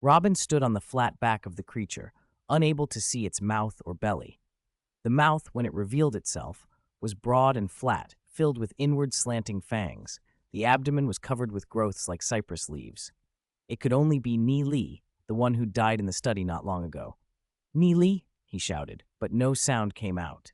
Robin stood on the flat back of the creature, unable to see its mouth or belly. The mouth, when it revealed itself, was broad and flat, filled with inward slanting fangs. The abdomen was covered with growths like cypress leaves. It could only be Ni Li, the one who died in the study not long ago. Ni Li, he shouted, but no sound came out.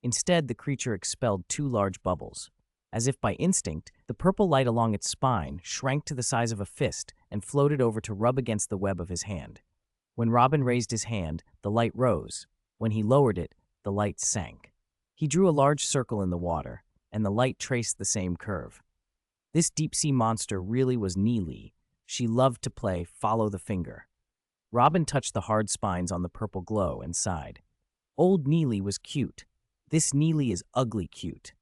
Instead, the creature expelled two large bubbles. As if by instinct, the purple light along its spine shrank to the size of a fist and floated over to rub against the web of his hand. When Robin raised his hand, the light rose. When he lowered it, the light sank. He drew a large circle in the water, and the light traced the same curve. This deep-sea monster really was Ni Li. She loved to play follow the finger. Robin touched the hard spines on the purple glow and sighed. Old Ni Li was cute. This Ni Li is ugly cute.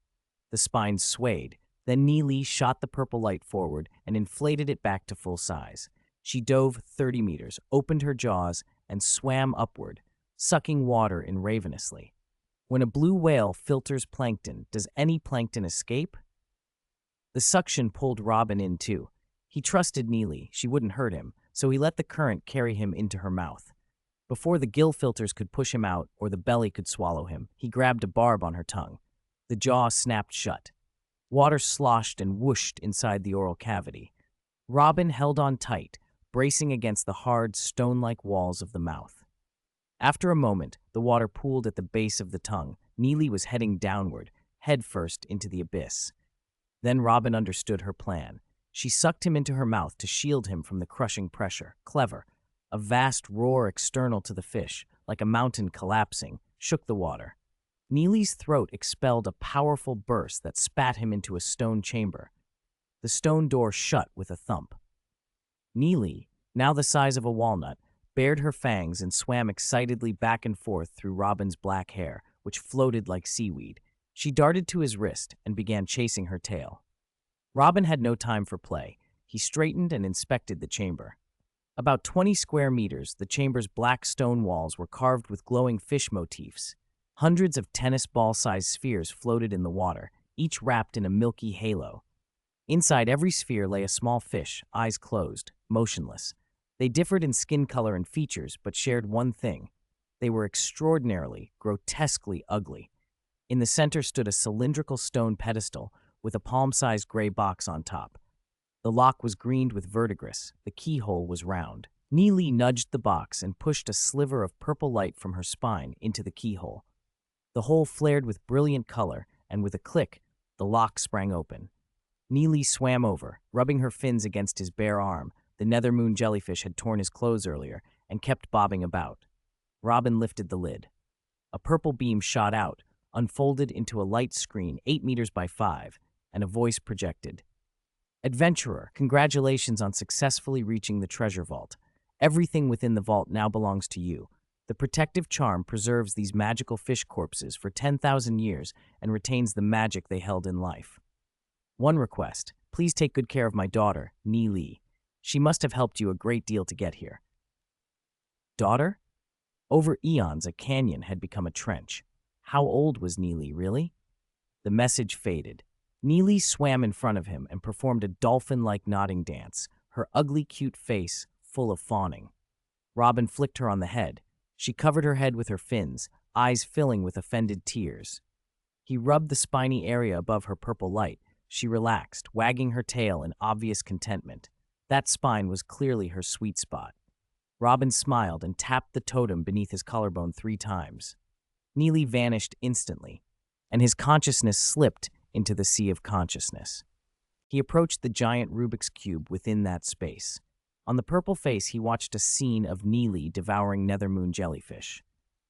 The spines swayed. Then Ni Li shot the purple light forward and inflated it back to full size. She dove 30 meters, opened her jaws, and swam upward, sucking water in ravenously. When a blue whale filters plankton, does any plankton escape? The suction pulled Robin in too. He trusted Ni Li. She wouldn't hurt him, so he let the current carry him into her mouth. Before the gill filters could push him out or the belly could swallow him, he grabbed a barb on her tongue. The jaw snapped shut. Water sloshed and whooshed inside the oral cavity. Robin held on tight, bracing against the hard, stone-like walls of the mouth. After a moment, the water pooled at the base of the tongue. Ni Li was heading downward, headfirst into the abyss. Then Robin understood her plan. She sucked him into her mouth to shield him from the crushing pressure. Clever. A vast roar external to the fish, like a mountain collapsing, shook the water. Ni Li's throat expelled a powerful burst that spat him into a stone chamber. The stone door shut with a thump. Ni Li, now the size of a walnut, bared her fangs and swam excitedly back and forth through Robin's black hair, which floated like seaweed. She darted to his wrist and began chasing her tail. Robin had no time for play. He straightened and inspected the chamber. About 20 square meters, the chamber's black stone walls were carved with glowing fish motifs. Hundreds of tennis ball-sized spheres floated in the water, each wrapped in a milky halo. Inside every sphere lay a small fish, eyes closed, motionless. They differed in skin color and features, but shared one thing. They were extraordinarily, grotesquely ugly. In the center stood a cylindrical stone pedestal with a palm-sized gray box on top. The lock was greened with verdigris. The keyhole was round. Ni Li nudged the box and pushed a sliver of purple light from her spine into the keyhole. The hole flared with brilliant color, and with a click, the lock sprang open. Ni Li swam over, rubbing her fins against his bare arm. The nethermoon jellyfish had torn his clothes earlier and kept bobbing about. Robin lifted the lid. A purple beam shot out, unfolded into a light screen 8 meters by 5, and a voice projected. Adventurer, congratulations on successfully reaching the treasure vault. Everything within the vault now belongs to you. The protective charm preserves these magical fish corpses for 10,000 years and retains the magic they held in life. One request, please take good care of my daughter, Ni Li. She must have helped you a great deal to get here. Daughter? Over eons, a canyon had become a trench. How old was Ni Li, really? The message faded. Ni Li swam in front of him and performed a dolphin-like nodding dance, her ugly, cute face full of fawning. Robin flicked her on the head. She covered her head with her fins, eyes filling with offended tears. He rubbed the spiny area above her purple light. She relaxed, wagging her tail in obvious contentment. That spine was clearly her sweet spot. Robin smiled and tapped the totem beneath his collarbone 3 times. Ni Li vanished instantly, and his consciousness slipped into the sea of consciousness. He approached the giant Rubik's Cube within that space. On the purple face, he watched a scene of Ni Li devouring nethermoon jellyfish.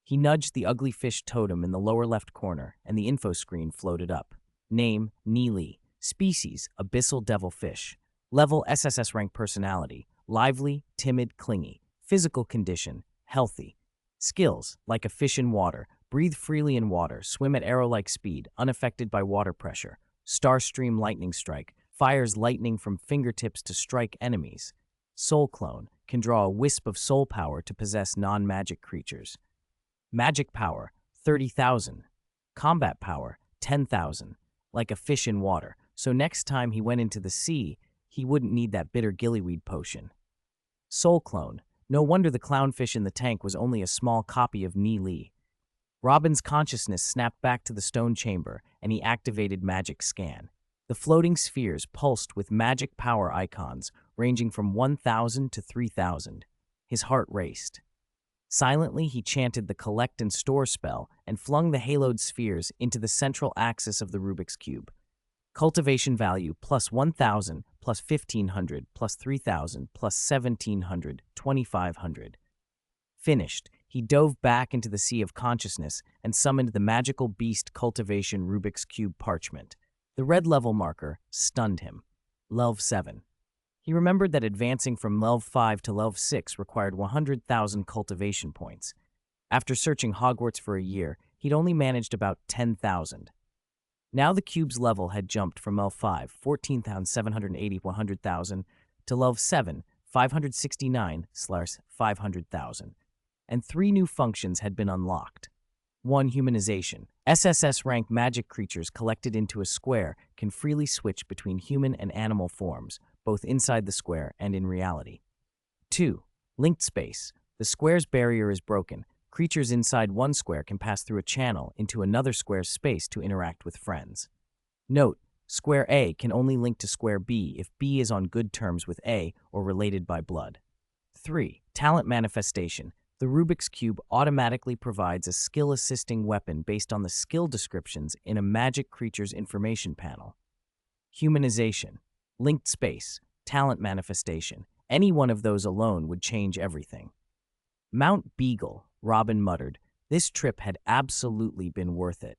He nudged the ugly fish totem in the lower left corner, and the info screen floated up. Name, Ni Li. Species, abyssal devilfish. Level, SSS rank personality. Lively, timid, clingy. Physical condition, healthy. Skills, like a fish in water. Breathe freely in water. Swim at arrow-like speed, unaffected by water pressure. Starstream lightning strike. Fires lightning from fingertips to strike enemies. Soul clone, can draw a wisp of soul power to possess non-magic creatures. Magic power, 30,000. Combat power, 10,000. Like a fish in water, so next time he went into the sea, he wouldn't need that bitter gillyweed potion. Soul clone, No wonder the clownfish in the tank was only a small copy of Ni Li. Robin's consciousness snapped back to the stone chamber, and he activated Magic Scan. The floating spheres pulsed with magic power icons, ranging from 1,000 to 3,000. His heart raced. Silently, he chanted the Collect and Store spell and flung the haloed spheres into the central axis of the Rubik's Cube. Cultivation value plus 1,000, plus 1,500, plus 3,000, plus 1,700, 2,500. Finished, he dove back into the sea of consciousness and summoned the magical beast Cultivation Rubik's Cube parchment. The red level marker stunned him. Level 7. He remembered that advancing from level 5 to level 6 required 100,000 cultivation points. After searching Hogwarts for a year, he'd only managed about 10,000. Now the cube's level had jumped from level 5, 14,780, 100,000, to level 7, 569/500,000. And 3 new functions had been unlocked. 1. Humanization. SSS-rank magic creatures collected into a square can freely switch between human and animal forms, both inside the square and in reality. 2. Linked space. The square's barrier is broken. Creatures inside one square can pass through a channel into another square's space to interact with friends. Note: Square A can only link to Square B if B is on good terms with A or related by blood. 3. Talent manifestation. The Rubik's Cube automatically provides a skill-assisting weapon based on the skill descriptions in a magic creature's information panel. Humanization. Linked space. Talent manifestation. Any one of those alone would change everything. Mount Beagle, Robin muttered. This trip had absolutely been worth it.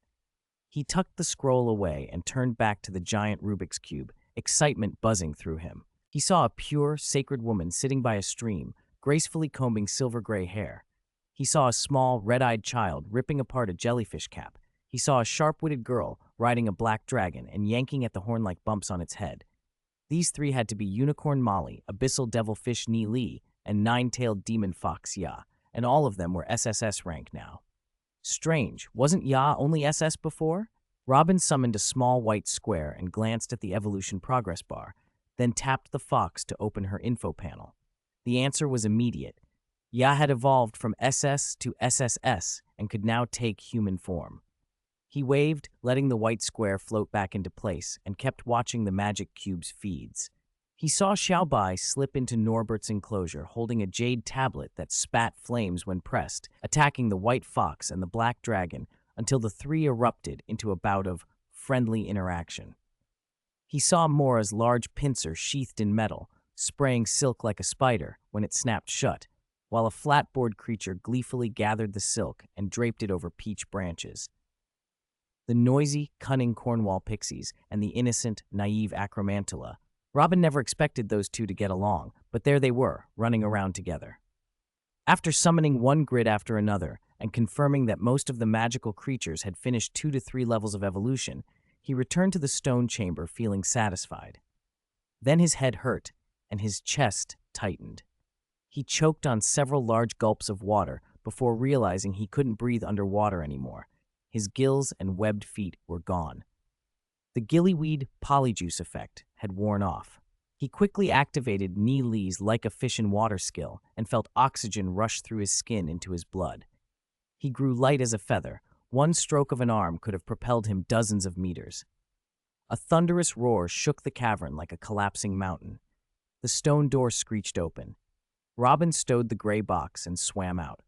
He tucked the scroll away and turned back to the giant Rubik's Cube, excitement buzzing through him. He saw a pure, sacred woman sitting by a stream, gracefully combing silver-gray hair. He saw a small, red-eyed child ripping apart a jellyfish cap. He saw a sharp-witted girl riding a black dragon and yanking at the horn-like bumps on its head. These 3 had to be Unicorn Molly, Abyssal Devilfish Ni Li, and Nine-Tailed Demon Fox Ya, and all of them were SSS rank now. Strange, wasn't Ya only SS before? Robin summoned a small white square and glanced at the evolution progress bar, then tapped the fox to open her info panel. The answer was immediate. Ya had evolved from SS to SSS and could now take human form. He waved, letting the white square float back into place, and kept watching the magic cube's feeds. He saw Xiaobai slip into Norbert's enclosure, holding a jade tablet that spat flames when pressed, attacking the white fox and the black dragon until the 3 erupted into a bout of friendly interaction. He saw Mora's large pincer sheathed in metal, spraying silk like a spider when it snapped shut, while a flatboard creature gleefully gathered the silk and draped it over peach branches. The noisy, cunning Cornwall pixies and the innocent, naive Acromantula. Robin never expected those 2 to get along, but there they were, running around together. After summoning one grid after another and confirming that most of the magical creatures had finished 2 to 3 levels of evolution, he returned to the stone chamber feeling satisfied. Then his head hurt, and his chest tightened. He choked on several large gulps of water before realizing he couldn't breathe underwater anymore. His gills and webbed feet were gone. The gillyweed polyjuice effect had worn off. He quickly activated Ni Li's like a fish in water skill and felt oxygen rush through his skin into his blood. He grew light as a feather. One stroke of an arm could have propelled him dozens of meters. A thunderous roar shook the cavern like a collapsing mountain. The stone door screeched open. Robin stowed the gray box and swam out.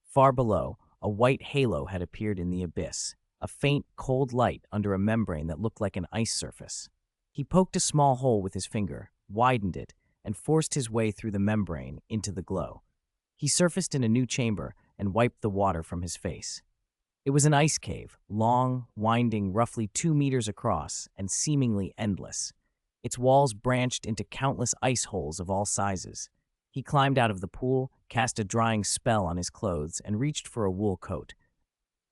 Far below, a white halo had appeared in the abyss, a faint, cold light under a membrane that looked like an ice surface. He poked a small hole with his finger, widened it, and forced his way through the membrane into the glow. He surfaced in a new chamber and wiped the water from his face. It was an ice cave, long, winding, roughly 2 meters across, and seemingly endless. Its walls branched into countless ice holes of all sizes. He climbed out of the pool, cast a drying spell on his clothes, and reached for a wool coat,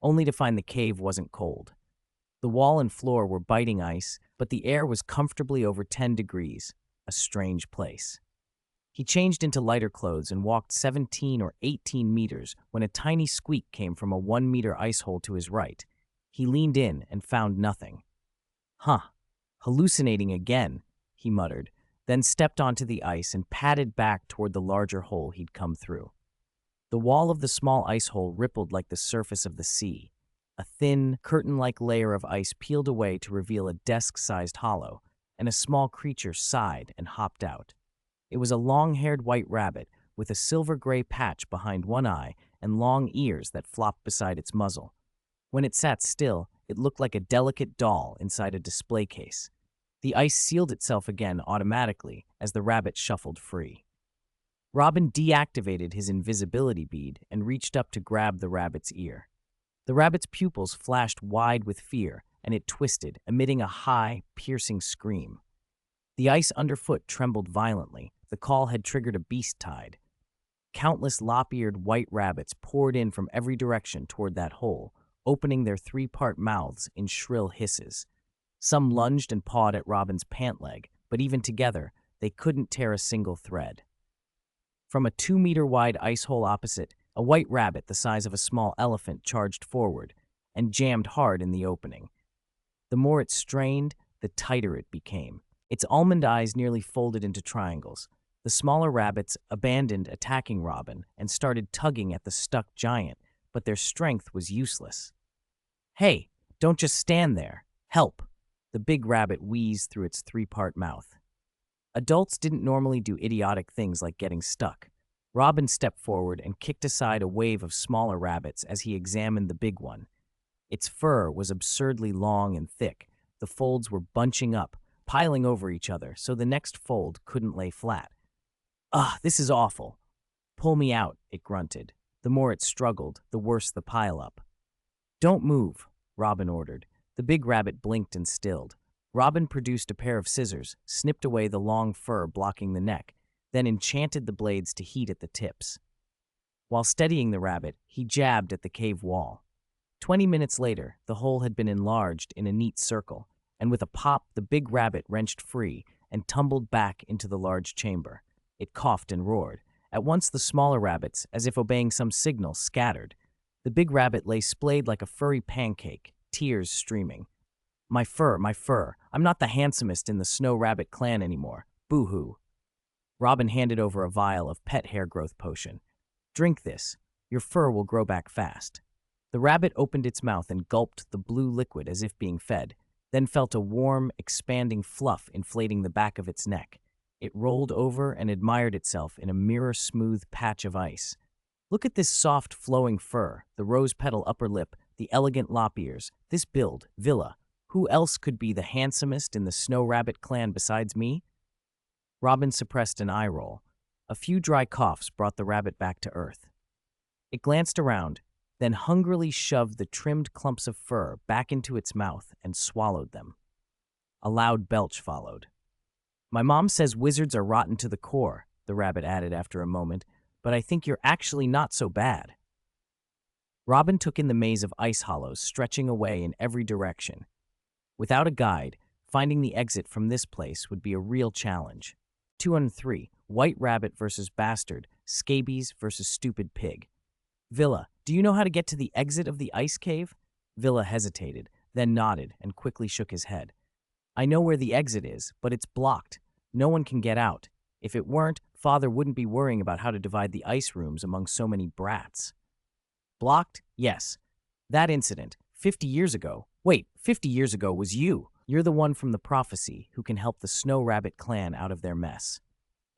only to find the cave wasn't cold. The wall and floor were biting ice, but the air was comfortably over 10 degrees, a strange place. He changed into lighter clothes and walked 17 or 18 meters when a tiny squeak came from a 1-meter ice hole to his right. He leaned in and found nothing. Hallucinating again, he muttered, then stepped onto the ice and padded back toward the larger hole he'd come through. The wall of the small ice hole rippled like the surface of the sea. A thin, curtain-like layer of ice peeled away to reveal a desk-sized hollow, and a small creature sighed and hopped out. It was a long-haired white rabbit with a silver-gray patch behind one eye and long ears that flopped beside its muzzle. When it sat still, it looked like a delicate doll inside a display case. The ice sealed itself again automatically as the rabbit shuffled free. Robin deactivated his invisibility bead and reached up to grab the rabbit's ear. The rabbit's pupils flashed wide with fear, and it twisted, emitting a high, piercing scream. The ice underfoot trembled violently. The call had triggered a beast tide. Countless lop-eared white rabbits poured in from every direction toward that hole, opening their three-part mouths in shrill hisses. Some lunged and pawed at Robin's pant leg, but even together, they couldn't tear a single thread. From a 2-meter-wide ice hole opposite, a white rabbit the size of a small elephant charged forward and jammed hard in the opening. The more it strained, the tighter it became. Its almond eyes nearly folded into triangles. The smaller rabbits abandoned attacking Robin and started tugging at the stuck giant, but their strength was useless. "Hey, don't just stand there. Help!" The big rabbit wheezed through its 3-part mouth. Adults didn't normally do idiotic things like getting stuck. Robin stepped forward and kicked aside a wave of smaller rabbits as he examined the big one. Its fur was absurdly long and thick. The folds were bunching up, piling over each other, so the next fold couldn't lay flat. "Ugh, this is awful." "Pull me out," it grunted. The more it struggled, the worse the pileup. "Don't move," Robin ordered. The big rabbit blinked and stilled. Robin produced a pair of scissors, snipped away the long fur blocking the neck, then enchanted the blades to heat at the tips. While steadying the rabbit, he jabbed at the cave wall. 20 minutes later, the hole had been enlarged in a neat circle, and with a pop, the big rabbit wrenched free and tumbled back into the large chamber. It coughed and roared. At once the smaller rabbits, as if obeying some signal, scattered. The big rabbit lay splayed like a furry pancake, tears streaming. My fur, I'm not the handsomest in the Snow Rabbit clan anymore. Boo-hoo." Robin handed over a vial of pet hair growth potion. "Drink this. Your fur will grow back fast." The rabbit opened its mouth and gulped the blue liquid as if being fed, then felt a warm, expanding fluff inflating the back of its neck. It rolled over and admired itself in a mirror-smooth patch of ice. "Look at this soft, flowing fur, the rose-petal upper lip, the elegant lop ears, this build, Villa. Who else could be the handsomest in the Snow Rabbit clan besides me?" Robin suppressed an eye roll. A few dry coughs brought the rabbit back to earth. It glanced around, then hungrily shoved the trimmed clumps of fur back into its mouth and swallowed them. A loud belch followed. "My mom says wizards are rotten to the core," the rabbit added after a moment, "but I think you're actually not so bad." Robin took in the maze of ice hollows stretching away in every direction. Without a guide, finding the exit from this place would be a real challenge. 203. White Rabbit versus Bastard, Scabies versus Stupid Pig. "Villa, do you know how to get to the exit of the ice cave?" Villa hesitated, then nodded and quickly shook his head. "I know where the exit is, but it's blocked. No one can get out. If it weren't, Father wouldn't be worrying about how to divide the ice rooms among so many brats." "Blocked? Yes. That incident, 50 years ago. Wait, 50 years ago was you. You're the one from the prophecy who can help the Snow Rabbit clan out of their mess."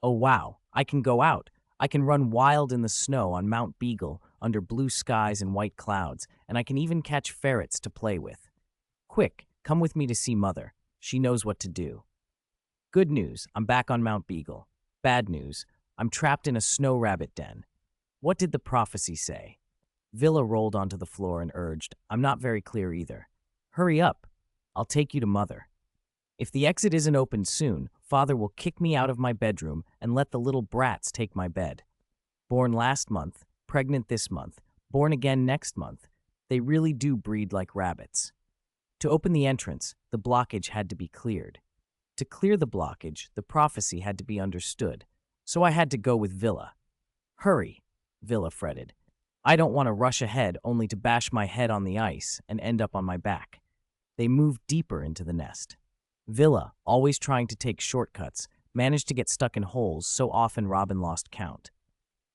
"Oh wow, I can go out. I can run wild in the snow on Mount Beagle under blue skies and white clouds, and I can even catch ferrets to play with. Quick, come with me to see Mother. She knows what to do." "Good news, I'm back on Mount Beagle. Bad news, I'm trapped in a Snow Rabbit den." "What did the prophecy say?" Villa rolled onto the floor and urged, "I'm not very clear either." "Hurry up. I'll take you to Mother. If the exit isn't opened soon, Father will kick me out of my bedroom and let the little brats take my bed. Born last month, pregnant this month, born again next month. They really do breed like rabbits." To open the entrance, the blockage had to be cleared. To clear the blockage, the prophecy had to be understood, so I had to go with Villa. "Hurry," Villa fretted. "I don't want to rush ahead only to bash my head on the ice and end up on my back." They moved deeper into the nest. Villa, always trying to take shortcuts, managed to get stuck in holes so often Robin lost count.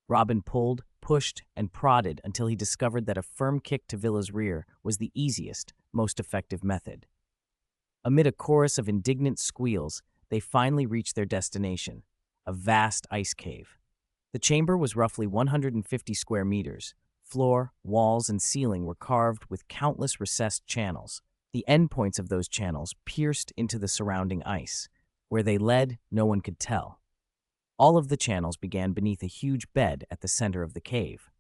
Robin pulled, pushed, and prodded until he discovered that a firm kick to Villa's rear was the easiest, most effective method. Amid a chorus of indignant squeals, they finally reached their destination, a vast ice cave. The chamber was roughly 150 square meters. Floor, walls, and ceiling were carved with countless recessed channels. The endpoints of those channels pierced into the surrounding ice. Where they led, no one could tell. All of the channels began beneath a huge bed at the center of the cave.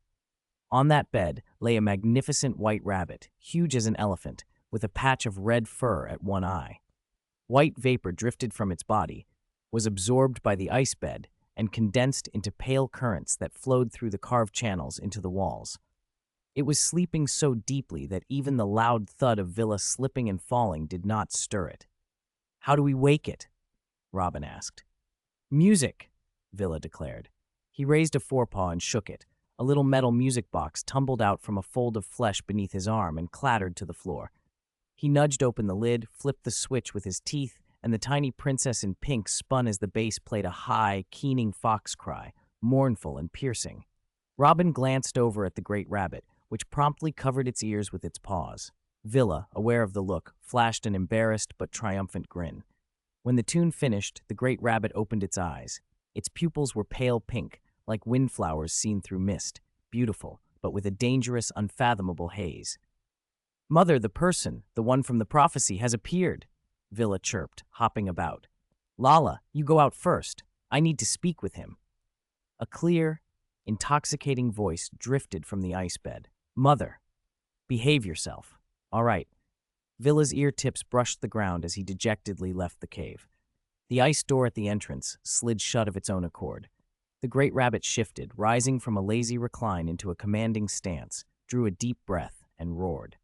On that bed lay a magnificent white rabbit, huge as an elephant, with a patch of red fur at one eye. White vapor drifted from its body, was absorbed by the ice bed, and condensed into pale currents that flowed through the carved channels into the walls. It was sleeping so deeply that even the loud thud of Villa slipping and falling did not stir it. "How do we wake it?" Robin asked. "Music," Villa declared. He raised a forepaw and shook it. A little metal music box tumbled out from a fold of flesh beneath his arm and clattered to the floor. He nudged open the lid, flipped the switch with his teeth, and the tiny princess in pink spun as the bass played a high, keening fox cry, mournful and piercing. Robin glanced over at the great rabbit, which promptly covered its ears with its paws. Villa, aware of the look, flashed an embarrassed but triumphant grin. When the tune finished, the great rabbit opened its eyes. Its pupils were pale pink, like windflowers seen through mist, beautiful, but with a dangerous, unfathomable haze. "Mother, the person, the one from the prophecy, has appeared," Villa chirped, hopping about. "Lala, you go out first. I need to speak with him." A clear, intoxicating voice drifted from the ice bed. "Mother, behave yourself." "All right." Villa's ear tips brushed the ground as he dejectedly left the cave. The ice door at the entrance slid shut of its own accord. The great rabbit shifted, rising from a lazy recline into a commanding stance, drew a deep breath, and roared.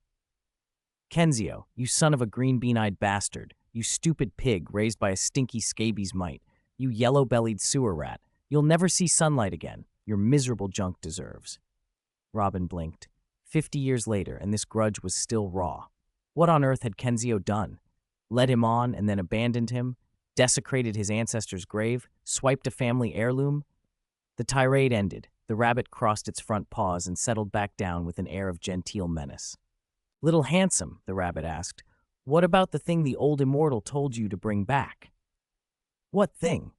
"Kenzio, you son of a green bean-eyed bastard, you stupid pig raised by a stinky scabies mite, you yellow-bellied sewer rat, you'll never see sunlight again. Your miserable junk deserves." Robin blinked. 50 years later, and this grudge was still raw. What on earth had Kenzio done? Led him on and then abandoned him? Desecrated his ancestor's grave? Swiped a family heirloom? The tirade ended. The rabbit crossed its front paws and settled back down with an air of genteel menace. "Little Handsome," the rabbit asked, "what about the thing the old immortal told you to bring back?" "What thing?"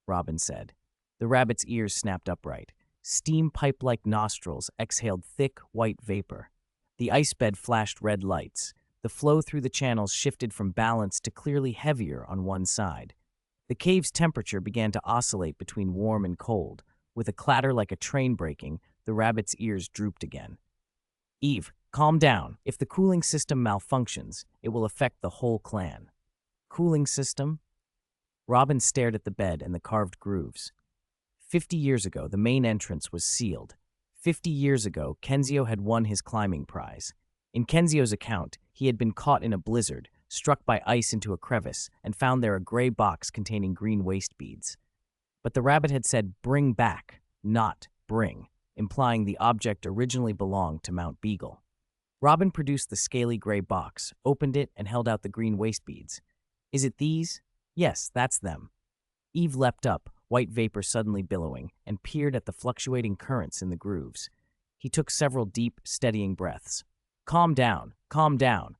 Robin said. The rabbit's ears snapped upright. Steam pipe-like nostrils exhaled thick, white vapor. The ice bed flashed red lights. The flow through the channels shifted from balanced to clearly heavier on one side. The cave's temperature began to oscillate between warm and cold. With a clatter like a train braking, the rabbit's ears drooped again. "Eve, calm down. If the cooling system malfunctions, it will affect the whole clan." "Cooling system?" Robin stared at the bed and the carved grooves. 50 years ago, the main entrance was sealed. 50 years ago, Kenzio had won his climbing prize. In Kenzio's account, he had been caught in a blizzard, struck by ice into a crevice, and found there a gray box containing green waste beads. But the rabbit had said "bring back," not "bring," implying the object originally belonged to Mount Beagle. Robin produced the scaly gray box, opened it, and held out the green waste beads. "Is it these?" "Yes, that's them." Eve leapt up, white vapor suddenly billowing, and peered at the fluctuating currents in the grooves. He took several deep, steadying breaths. "Calm down, calm down."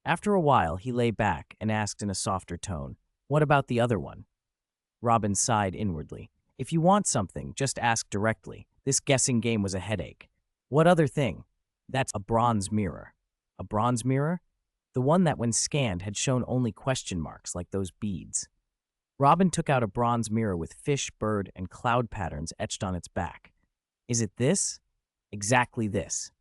After a while, he lay back and asked in a softer tone, "What about the other one?" Robin sighed inwardly. "If you want something, just ask directly. This guessing game was a headache." "What other thing?" "That's a bronze mirror." "A bronze mirror?" "The one that, when scanned, had shown only question marks like those beads." Robin took out a bronze mirror with fish, bird, and cloud patterns etched on its back. "Is it this?" "Exactly this."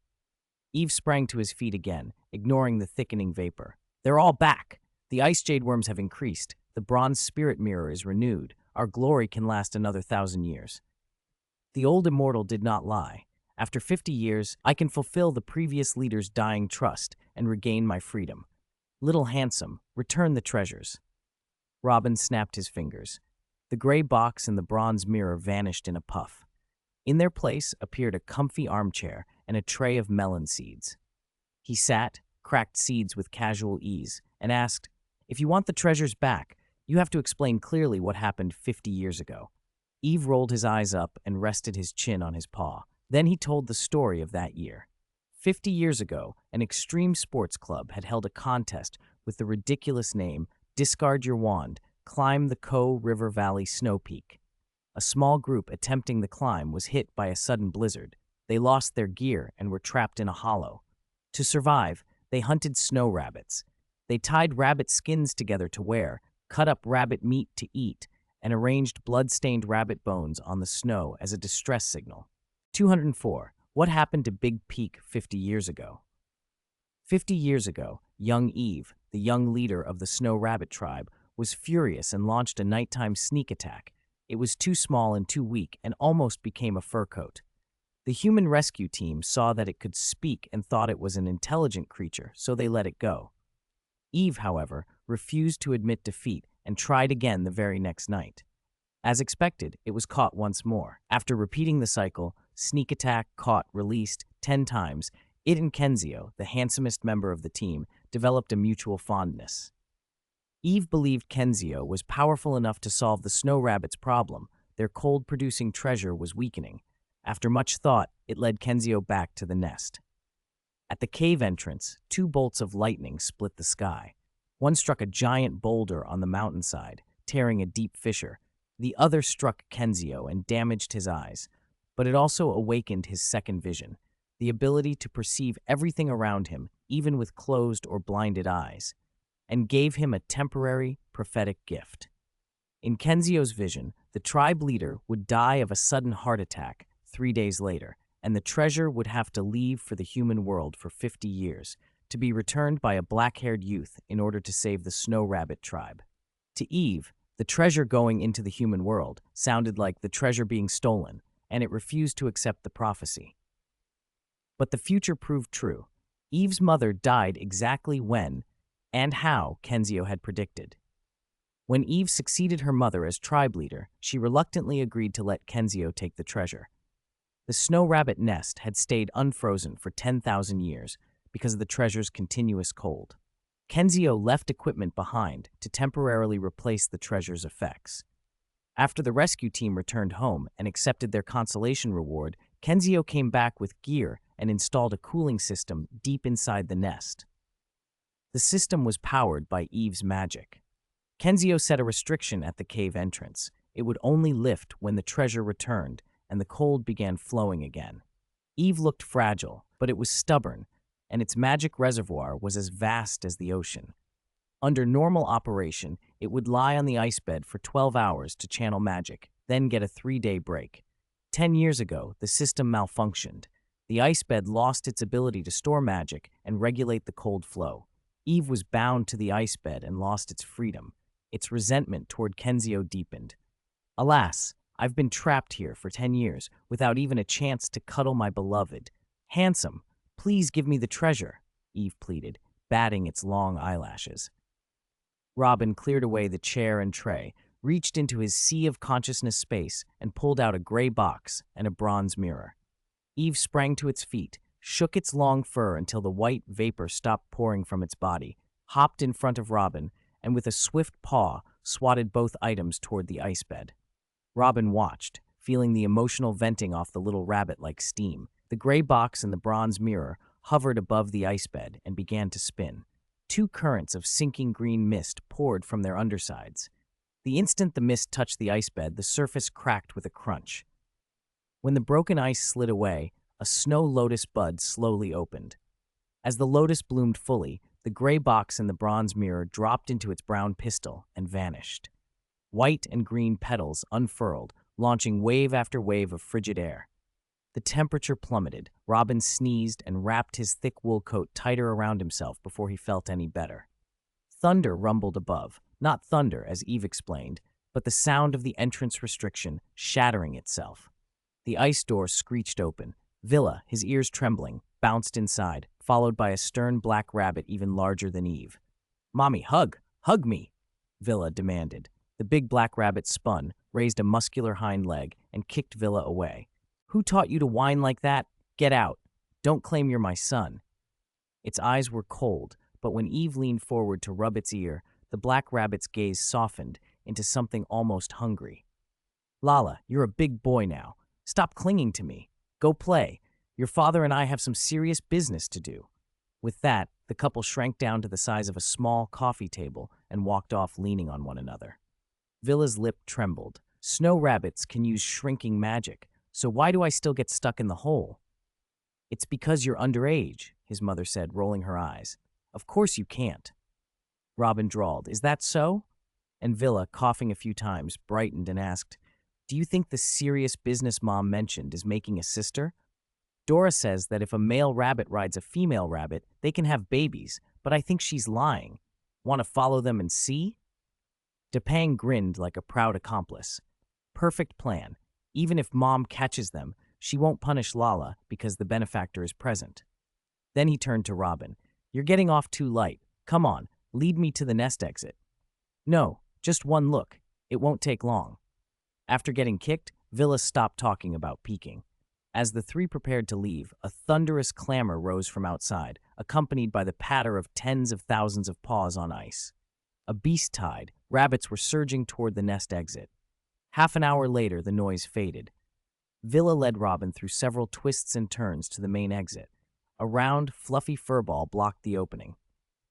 Eve sprang to his feet again, ignoring the thickening vapor. "They're all back. The ice jade worms have increased. The bronze spirit mirror is renewed. Our glory can last another 1,000 years." The old immortal did not lie. "After 50 years, I can fulfill the previous leader's dying trust and regain my freedom. Little Handsome, return the treasures." Robin snapped his fingers. The gray box and the bronze mirror vanished in a puff. In their place appeared a comfy armchair and a tray of melon seeds. He sat, cracked seeds with casual ease, and asked, "If you want the treasures back, You have to explain clearly what happened 50 years ago. Eve rolled his eyes up and rested his chin on his paw. Then he told the story of that year. 50 years ago, an extreme sports club had held a contest with the ridiculous name Discard Your Wand, Climb the River Valley Snow Peak. A small group attempting the climb was hit by a sudden blizzard. They lost their gear and were trapped in a hollow. To survive, they hunted snow rabbits. They tied rabbit skins together to wear, cut up rabbit meat to eat, and arranged blood-stained rabbit bones on the snow as a distress signal. 204. What happened to Big Peak 50 years ago? 50 years ago, young Eve, the young leader of the Snow Rabbit tribe, was furious and launched a nighttime sneak attack. It was too small and too weak and almost became a fur coat. The human rescue team saw that it could speak and thought it was an intelligent creature, so they let it go. Eve, however, refused to admit defeat and tried again the very next night. As expected, it was caught once more. After repeating the cycle, sneak attack, caught, released, 10 times, it and Kenzio, the handsomest member of the team, developed a mutual fondness. Eve believed Kenzio was powerful enough to solve the snow rabbit's problem. Their cold-producing treasure was weakening. After much thought, it led Kenzio back to the nest. At the cave entrance, 2 bolts of lightning split the sky. One struck a giant boulder on the mountainside, tearing a deep fissure. The other struck Kenzio and damaged his eyes, but it also awakened his second vision, the ability to perceive everything around him, even with closed or blinded eyes, and gave him a temporary prophetic gift. In Kenzio's vision, the tribe leader would die of a sudden heart attack 3 days later, and the treasure would have to leave for the human world for 50 years, to be returned by a black-haired youth in order to save the Snow Rabbit tribe. To Eve, the treasure going into the human world sounded like the treasure being stolen, and it refused to accept the prophecy. But the future proved true. Eve's mother died exactly when and how Kenzio had predicted. When Eve succeeded her mother as tribe leader, she reluctantly agreed to let Kenzio take the treasure. The Snow Rabbit nest had stayed unfrozen for 10,000 years because of the treasure's continuous cold. Kenzio left equipment behind to temporarily replace the treasure's effects. After the rescue team returned home and accepted their consolation reward, Kenzio came back with gear and installed a cooling system deep inside the nest. The system was powered by Eve's magic. Kenzio set a restriction at the cave entrance. It would only lift when the treasure returned and the cold began flowing again. Eve looked fragile, but it was stubborn, and its magic reservoir was as vast as the ocean. Under normal operation, it would lie on the ice bed for 12 hours to channel magic, then get a 3-day break. 10 years ago, the system malfunctioned. The ice bed lost its ability to store magic and regulate the cold flow. Eve was bound to the ice bed and lost its freedom. Its resentment toward Kenzio deepened. Alas, I've been trapped here for 10 years without even a chance to cuddle my beloved. Handsome, please give me the treasure, Eve pleaded, batting its long eyelashes. Robin cleared away the chair and tray, reached into his sea of consciousness space, and pulled out a gray box and a bronze mirror. Eve sprang to its feet, shook its long fur until the white vapor stopped pouring from its body, hopped in front of Robin, and with a swift paw, swatted both items toward the ice bed. Robin watched, feeling the emotional venting off the little rabbit like steam. The gray box and the bronze mirror hovered above the ice bed and began to spin. 2 currents of sinking green mist poured from their undersides. The instant the mist touched the ice bed, the surface cracked with a crunch. When the broken ice slid away, a snow lotus bud slowly opened. As the lotus bloomed fully, the gray box and the bronze mirror dropped into its brown pistil and vanished. White and green petals unfurled, launching wave after wave of frigid air. The temperature plummeted. Robin sneezed and wrapped his thick wool coat tighter around himself before he felt any better. Thunder rumbled above, not thunder, as Eve explained, but the sound of the entrance restriction shattering itself. The ice door screeched open. Villa, his ears trembling, bounced inside, followed by a stern black rabbit even larger than Eve. "Mommy, hug! Hug me!" Villa demanded. The big black rabbit spun, raised a muscular hind leg, and kicked Villa away. "Who taught you to whine like that? Get out! Don't claim you're my son." Its eyes were cold, but when Eve leaned forward to rub its ear, the black rabbit's gaze softened into something almost hungry. Lala, you're a big boy now. Stop clinging to me. Go play. Your father and I have some serious business to do. With that, the couple shrank down to the size of a small coffee table and walked off leaning on one another. Villa's lip trembled. Snow rabbits can use shrinking magic, so why do I still get stuck in the hole? It's because you're underage, his mother said, rolling her eyes. Of course you can't. Robin drawled, Is that so? And Villa, coughing a few times, brightened and asked, Do you think the serious business Mom mentioned is making a sister? Dora says that if a male rabbit rides a female rabbit, they can have babies, but I think she's lying. Want to follow them and see? Depang grinned like a proud accomplice. Perfect plan. Even if Mom catches them, she won't punish Lala because the benefactor is present. Then he turned to Robin. You're getting off too light. Come on, lead me to the nest exit. No, just one look. It won't take long. After getting kicked, Villa stopped talking about peeking. As the three prepared to leave, a thunderous clamor rose from outside, accompanied by the patter of tens of thousands of paws on ice. A beast tide, rabbits were surging toward the nest exit. Half an hour later, the noise faded. Villa led Robin through several twists and turns to the main exit. A round, fluffy furball blocked the opening.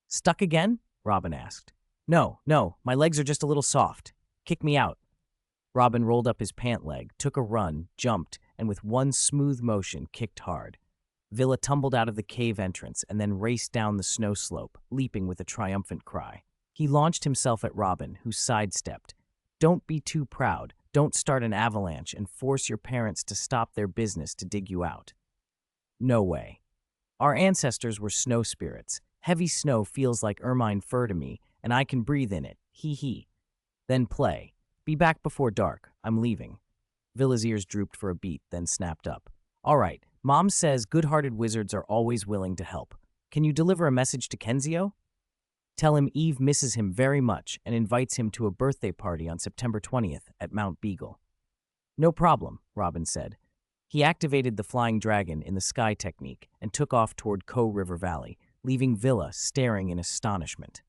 Stuck again? Robin asked. No, my legs are just a little soft. Kick me out. Robin rolled up his pant leg, took a run, jumped, and with one smooth motion, kicked hard. Villa tumbled out of the cave entrance and then raced down the snow slope, leaping with a triumphant cry. He launched himself at Robin, who sidestepped. Don't be too proud. Don't start an avalanche and force your parents to stop their business to dig you out. No way. Our ancestors were snow spirits. Heavy snow feels like ermine fur to me, and I can breathe in it. Hee hee. Then play. Be back before dark. I'm leaving. Villa's ears drooped for a beat, then snapped up. All right, Mom says good-hearted wizards are always willing to help. Can you deliver a message to Kenzio? Tell him Eve misses him very much and invites him to a birthday party on September 20th at Mount Beagle. No problem, Robin said. He activated the flying dragon in the sky technique and took off toward Ko River Valley, leaving Villa staring in astonishment.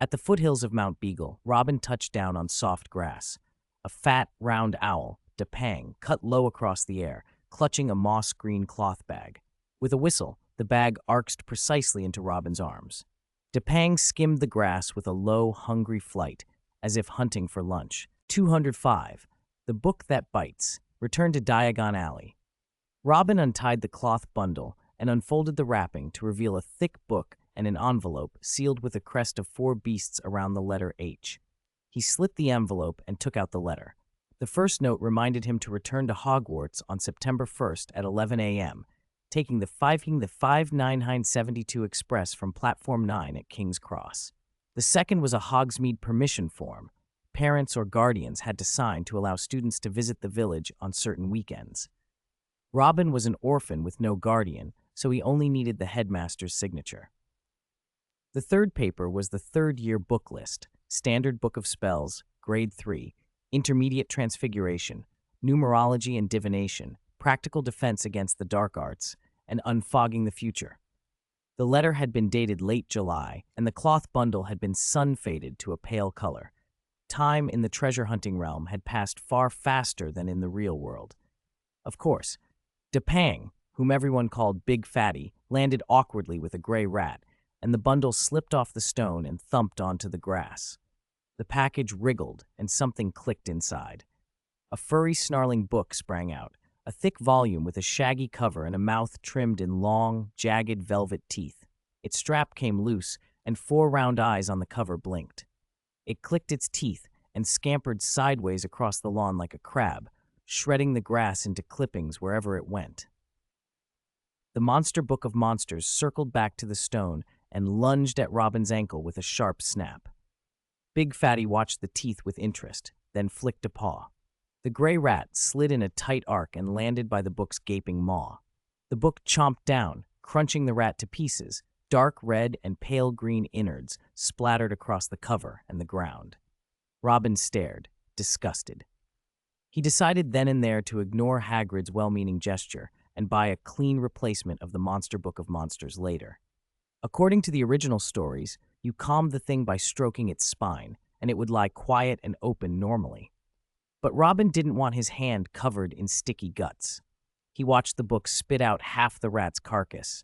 At the foothills of Mount Beagle, Robin touched down on soft grass. A fat, round owl, Depang, cut low across the air, clutching a moss-green cloth bag. With a whistle, the bag arced precisely into Robin's arms. Depang skimmed the grass with a low, hungry flight, as if hunting for lunch. 205. The Book That Bites. Return to Diagon Alley. Robin untied the cloth bundle and unfolded the wrapping to reveal a thick book and an envelope sealed with a crest of 4 beasts around the letter H. He slit the envelope and took out the letter. The first note reminded him to return to Hogwarts on September 1st at 11 a.m., taking the 59972 Express from Platform 9 at King's Cross. The second was a Hogsmeade permission form. Parents or guardians had to sign to allow students to visit the village on certain weekends. Robin was an orphan with no guardian, so he only needed the headmaster's signature. The third paper was the third-year book list, Standard Book of Spells, Grade 3, Intermediate Transfiguration, Numerology and Divination, Practical Defense Against the Dark Arts, and Unfogging the Future. The letter had been dated late July, and the cloth bundle had been sun-faded to a pale color. Time in the treasure-hunting realm had passed far faster than in the real world. Of course, Depang, whom everyone called Big Fatty, landed awkwardly with a gray rat, and the bundle slipped off the stone and thumped onto the grass. The package wriggled, and something clicked inside. A furry, snarling book sprang out, a thick volume with a shaggy cover and a mouth trimmed in long, jagged velvet teeth. Its strap came loose, and 4 round eyes on the cover blinked. It clicked its teeth and scampered sideways across the lawn like a crab, shredding the grass into clippings wherever it went. The Monster Book of Monsters circled back to the stone and lunged at Robin's ankle with a sharp snap. Big Fatty watched the teeth with interest, then flicked a paw. The gray rat slid in a tight arc and landed by the book's gaping maw. The book chomped down, crunching the rat to pieces. Dark red and pale green innards splattered across the cover and the ground. Robin stared, disgusted. He decided then and there to ignore Hagrid's well-meaning gesture and buy a clean replacement of the Monster Book of Monsters later. According to the original stories, You calmed the thing by stroking its spine, and it would lie quiet and open normally. But Robin didn't want his hand covered in sticky guts. He watched the book spit out half the rat's carcass,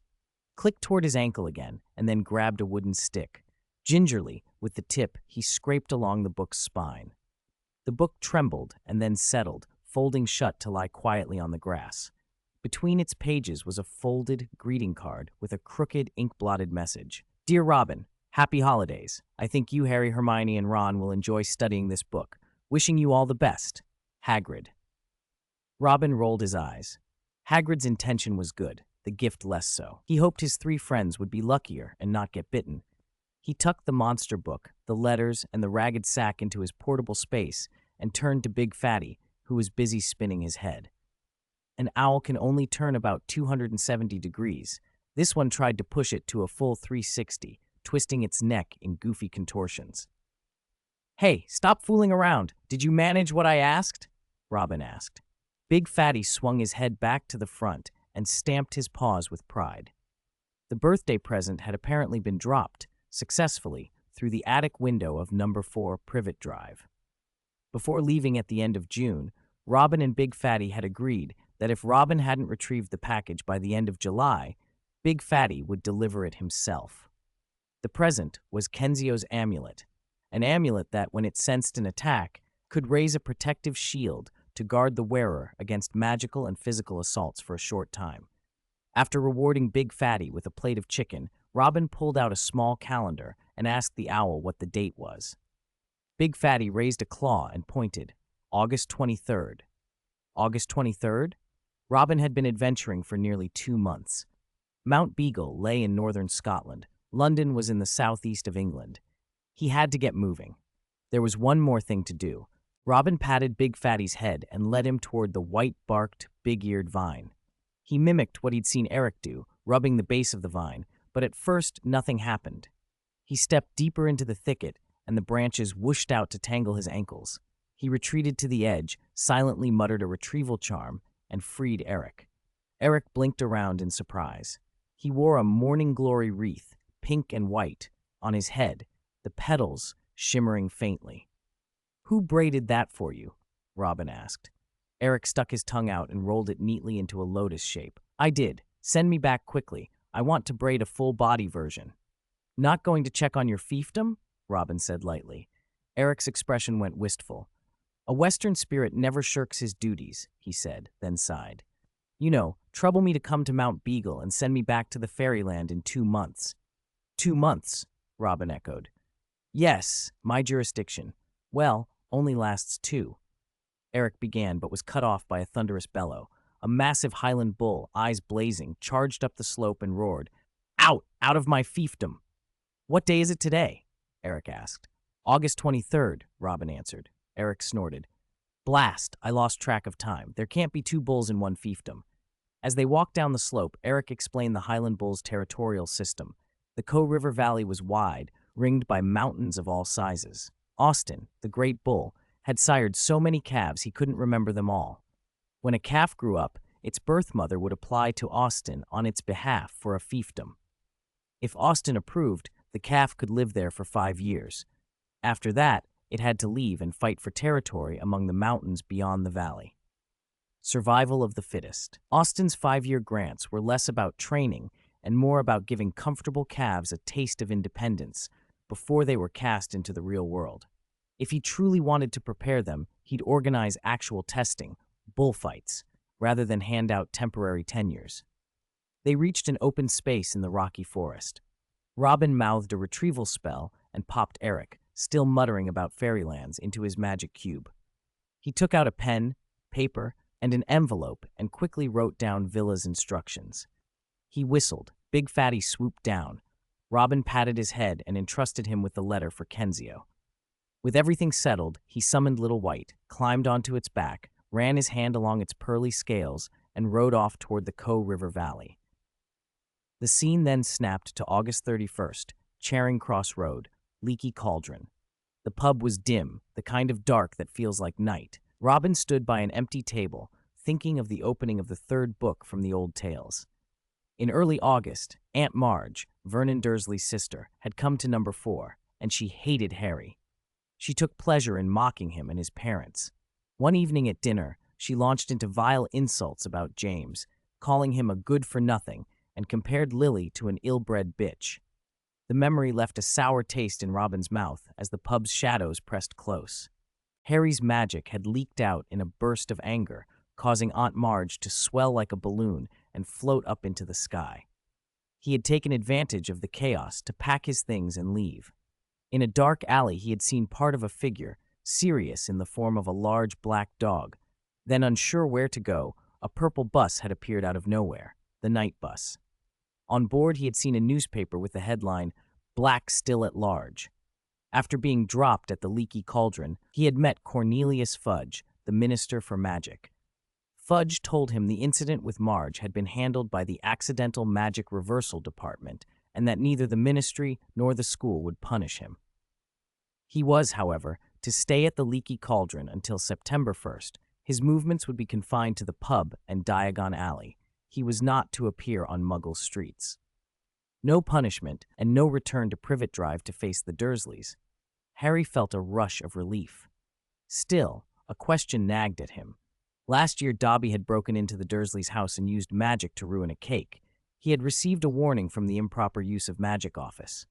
clicked toward his ankle again, and then grabbed a wooden stick. Gingerly, with the tip, he scraped along the book's spine. The book trembled and then settled, folding shut to lie quietly on the grass. Between its pages was a folded greeting card with a crooked, ink-blotted message. Dear Robin, happy holidays. I think you, Harry, Hermione, and Ron will enjoy studying this book. Wishing you all the best. Hagrid. Robin rolled his eyes. Hagrid's intention was good, the gift less so. He hoped his 3 friends would be luckier and not get bitten. He tucked the monster book, the letters, and the ragged sack into his portable space and turned to Big Fatty, who was busy spinning his head. An owl can only turn about 270 degrees. This one tried to push it to a full 360, twisting its neck in goofy contortions. Hey, stop fooling around. Did you manage what I asked? Robin asked. Big Fatty swung his head back to the front and stamped his paws with pride. The birthday present had apparently been dropped, successfully, through the attic window of number 4 Privet Drive. Before leaving at the end of June, Robin and Big Fatty had agreed that if Robin hadn't retrieved the package by the end of July, Big Fatty would deliver it himself. The present was Kenzio's amulet, an amulet that, when it sensed an attack, could raise a protective shield to guard the wearer against magical and physical assaults for a short time. After rewarding Big Fatty with a plate of chicken, Robin pulled out a small calendar and asked the owl what the date was. Big Fatty raised a claw and pointed. August 23rd. August 23rd? Robin had been adventuring for nearly 2 months. Mount Beagle lay in northern Scotland. London was in the southeast of England. He had to get moving. There was one more thing to do. Robin patted Big Fatty's head and led him toward the white-barked, big-eared vine. He mimicked what he'd seen Eric do, rubbing the base of the vine, but at first nothing happened. He stepped deeper into the thicket, and the branches whooshed out to tangle his ankles. He retreated to the edge, silently muttered a retrieval charm, and freed Eric. Eric blinked around in surprise. He wore a morning glory wreath, pink and white, on his head, the petals shimmering faintly. Who braided that for you? Robin asked. Eric stuck his tongue out and rolled it neatly into a lotus shape. I did. Send me back quickly. I want to braid a full-body version. Not going to check on your fiefdom? Robin said lightly. Eric's expression went wistful. A Western spirit never shirks his duties, he said, then sighed. You know, trouble me to come to Mount Beagle and send me back to the fairyland in 2 months. 2 months, Robin echoed. Yes, my jurisdiction. Well, only lasts 2. Eric began, but was cut off by a thunderous bellow. A massive Highland bull, eyes blazing, charged up the slope and roared. Out! Out of my fiefdom! What day is it today? Eric asked. August 23rd, Robin answered. Eric snorted. Blast! I lost track of time. There can't be 2 bulls in one fiefdom. As they walked down the slope, Eric explained the Highland bull's territorial system. The Coe River Valley was wide, ringed by mountains of all sizes. Austin, the great bull, had sired so many calves he couldn't remember them all. When a calf grew up, its birth mother would apply to Austin on its behalf for a fiefdom. If Austin approved, the calf could live there for 5 years. After that, it had to leave and fight for territory among the mountains beyond the valley. Survival of the fittest. Austin's 5-year grants were less about training and more about giving comfortable calves a taste of independence before they were cast into the real world. If he truly wanted to prepare them, he'd organize actual testing, bullfights, rather than hand out temporary tenures. They reached an open space in the rocky forest. Robin mouthed a retrieval spell and popped Eric, still muttering about fairylands, into his magic cube. He took out a pen, paper, and an envelope and quickly wrote down Villa's instructions. He whistled. Big Fatty swooped down. Robin patted his head and entrusted him with the letter for Kenzio. With everything settled, he summoned Little White, climbed onto its back, ran his hand along its pearly scales, and rode off toward the Coe River Valley. The scene then snapped to August 31st, Charing Cross Road, Leaky Cauldron. The pub was dim, the kind of dark that feels like night. Robin stood by an empty table, thinking of the opening of the 3rd book from the old tales. In early August, Aunt Marge, Vernon Dursley's sister, had come to number 4, and she hated Harry. She took pleasure in mocking him and his parents. One evening at dinner, she launched into vile insults about James, calling him a good-for-nothing, and compared Lily to an ill-bred bitch. The memory left a sour taste in Robin's mouth as the pub's shadows pressed close. Harry's magic had leaked out in a burst of anger, causing Aunt Marge to swell like a balloon and float up into the sky. He had taken advantage of the chaos to pack his things and leave. In a dark alley, he had seen part of a figure, Sirius in the form of a large black dog. Then, unsure where to go, a purple bus had appeared out of nowhere, the night bus. On board, he had seen a newspaper with the headline, "Black Still at Large." After being dropped at the Leaky Cauldron, he had met Cornelius Fudge, the Minister for Magic. Fudge told him the incident with Marge had been handled by the Accidental Magic Reversal Department, and that neither the ministry nor the school would punish him. He was, however, to stay at the Leaky Cauldron until September 1st. His movements would be confined to the pub and Diagon Alley. He was not to appear on Muggle streets. No punishment and no return to Privet Drive to face the Dursleys. Harry felt a rush of relief. Still, a question nagged at him. Last year, Dobby had broken into the Dursleys' house and used magic to ruin a cake. He had received a warning from the improper use of magic office.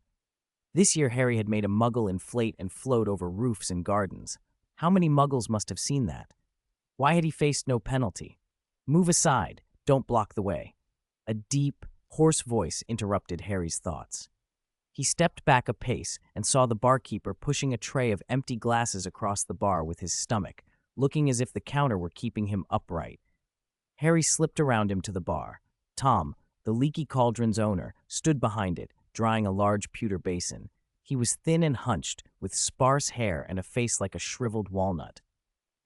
This year, Harry had made a Muggle inflate and float over roofs and gardens. How many Muggles must have seen that? Why had he faced no penalty? "Move aside. Don't block the way." A deep, hoarse voice interrupted Harry's thoughts. He stepped back a pace and saw the barkeeper pushing a tray of empty glasses across the bar with his stomach, looking as if the counter were keeping him upright. Harry slipped around him to the bar. Tom, the Leaky Cauldron's owner, stood behind it, drying a large pewter basin. He was thin and hunched, with sparse hair and a face like a shriveled walnut.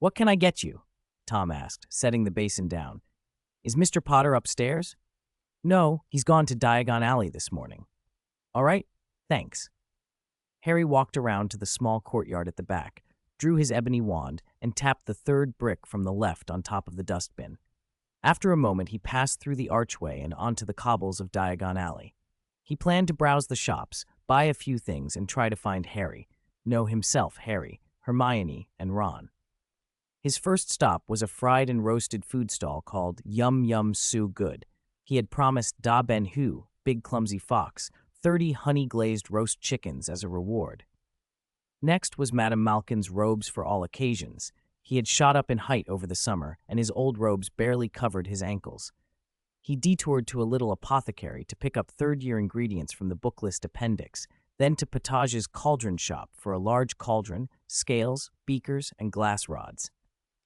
"What can I get you?" Tom asked, setting the basin down. "Is Mr. Potter upstairs?" "No, he's gone to Diagon Alley this morning." "All right, thanks." Harry walked around to the small courtyard at the back, drew his ebony wand, and tapped the third brick from the left on top of the dustbin. After a moment, he passed through the archway and onto the cobbles of Diagon Alley. He planned to browse the shops, buy a few things, and try to find Harry. No, himself, Harry, Hermione, and Ron. His first stop was a fried and roasted food stall called Yum Yum Sue Good. He had promised Da Ben Hu, Big Clumsy Fox, 30 honey-glazed roast chickens as a reward. Next was Madame Malkin's robes for all occasions. He had shot up in height over the summer, and his old robes barely covered his ankles. He detoured to a little apothecary to pick up third-year ingredients from the book list appendix, then to Potage's cauldron shop for a large cauldron, scales, beakers, and glass rods.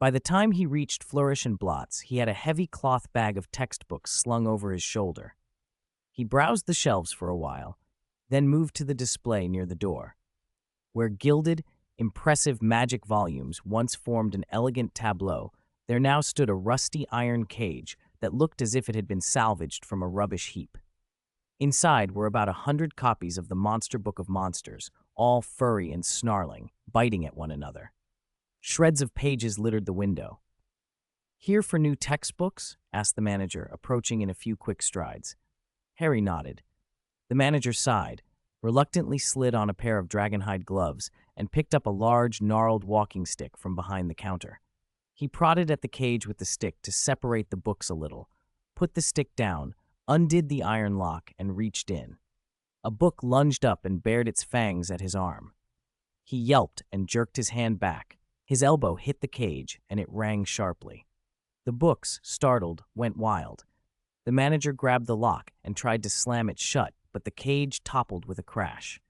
By the time he reached Flourish and Blotts, he had a heavy cloth bag of textbooks slung over his shoulder. He browsed the shelves for a while, then moved to the display near the door. Where gilded, impressive magic volumes once formed an elegant tableau, there now stood a rusty iron cage that looked as if it had been salvaged from a rubbish heap. Inside were about 100 copies of the Monster Book of Monsters, all furry and snarling, biting at one another. Shreds of pages littered the window. "Here for new textbooks?" asked the manager, approaching in a few quick strides. Harry nodded. The manager sighed, reluctantly slid on a pair of dragonhide gloves, and picked up a large, gnarled walking stick from behind the counter. He prodded at the cage with the stick to separate the books a little, put the stick down, undid the iron lock, and reached in. A book lunged up and bared its fangs at his arm. He yelped and jerked his hand back. His elbow hit the cage, and it rang sharply. The books, startled, went wild. The manager grabbed the lock and tried to slam it shut, but the cage toppled with a crash.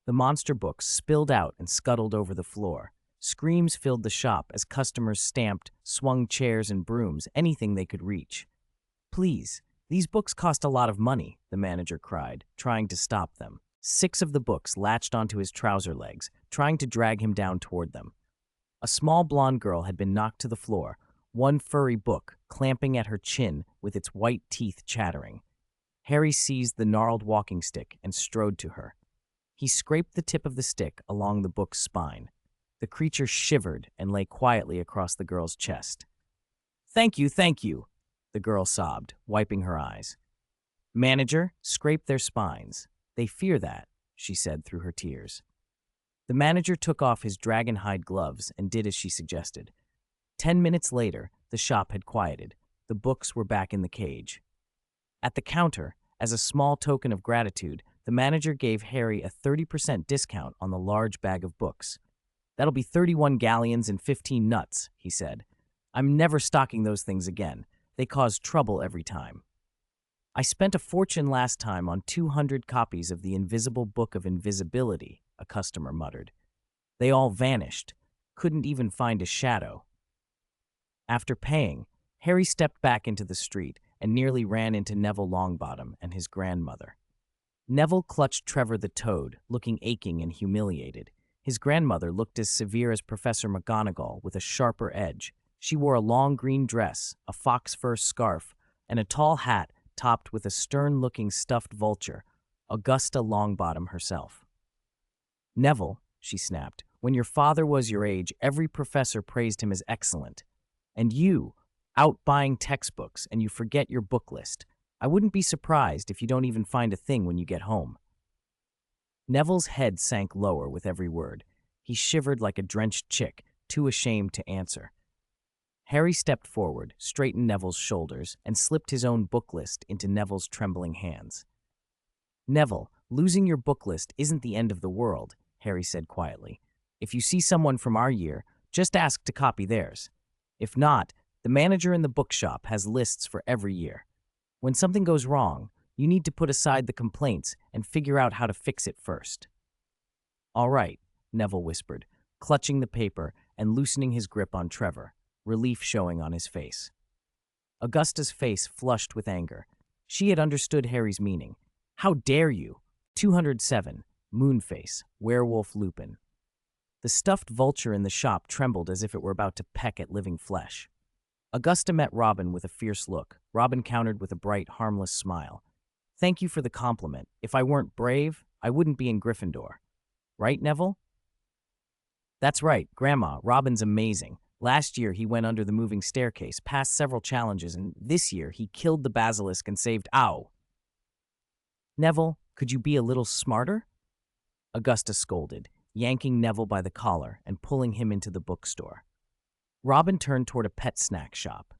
The monster books spilled out and scuttled over the floor. Screams filled the shop as customers stamped, swung chairs and brooms, anything they could reach. "Please, these books cost a lot of money," the manager cried, trying to stop them. 6 of the books latched onto his trouser legs, trying to drag him down toward them. A small blonde girl had been knocked to the floor, one furry book clamping at her chin with its white teeth chattering. Harry seized the gnarled walking stick and strode to her. He scraped the tip of the stick along the book's spine. The creature shivered and lay quietly across the girl's chest. Thank you," the girl sobbed, wiping her eyes. Manager, scrape their spines. They fear that, she said through her tears. The manager took off his dragon hide gloves and did as she suggested. 10 minutes later, the shop had quieted. The books were back in the cage. At the counter, as a small token of gratitude, the manager gave Harry a 30% discount on the large bag of books. That'll be 31 galleons and 15 nuts, he said. I'm never stocking those things again. They cause trouble every time. I spent a fortune last time on 200 copies of the Invisible Book of Invisibility, a customer muttered. They all vanished. Couldn't even find a shadow. After paying, Harry stepped back into the street and nearly ran into Neville Longbottom and his grandmother. Neville clutched Trevor the Toad, looking aching and humiliated. His grandmother looked as severe as Professor McGonagall, with a sharper edge. She wore a long green dress, a fox fur scarf, and a tall hat topped with a stern-looking stuffed vulture, Augusta Longbottom herself. Neville, she snapped, when your father was your age, every professor praised him as excellent. And you, out buying textbooks, and you forget your book list. I wouldn't be surprised if you don't even find a thing when you get home. Neville's head sank lower with every word. He shivered like a drenched chick, too ashamed to answer. Harry stepped forward, straightened Neville's shoulders, and slipped his own book list into Neville's trembling hands. Neville, losing your book list isn't the end of the world, Harry said quietly. If you see someone from our year, just ask to copy theirs. If not, the manager in the bookshop has lists for every year. When something goes wrong, you need to put aside the complaints and figure out how to fix it first. All right, Neville whispered, clutching the paper and loosening his grip on Trevor, relief showing on his face. Augusta's face flushed with anger. She had understood Harry's meaning. How dare you? 207, Moonface, Werewolf Lupin. The stuffed vulture in the shop trembled as if it were about to peck at living flesh. Augusta met Robin with a fierce look. Robin countered with a bright, harmless smile. Thank you for the compliment. If I weren't brave, I wouldn't be in Gryffindor. Right, Neville? That's right, Grandma. Robin's amazing. Last year, he went under the moving staircase, passed several challenges, and this year, he killed the basilisk and saved Ow. Neville, could you be a little smarter? Augusta scolded, yanking Neville by the collar and pulling him into the bookstore. Robin turned toward a pet snack shop.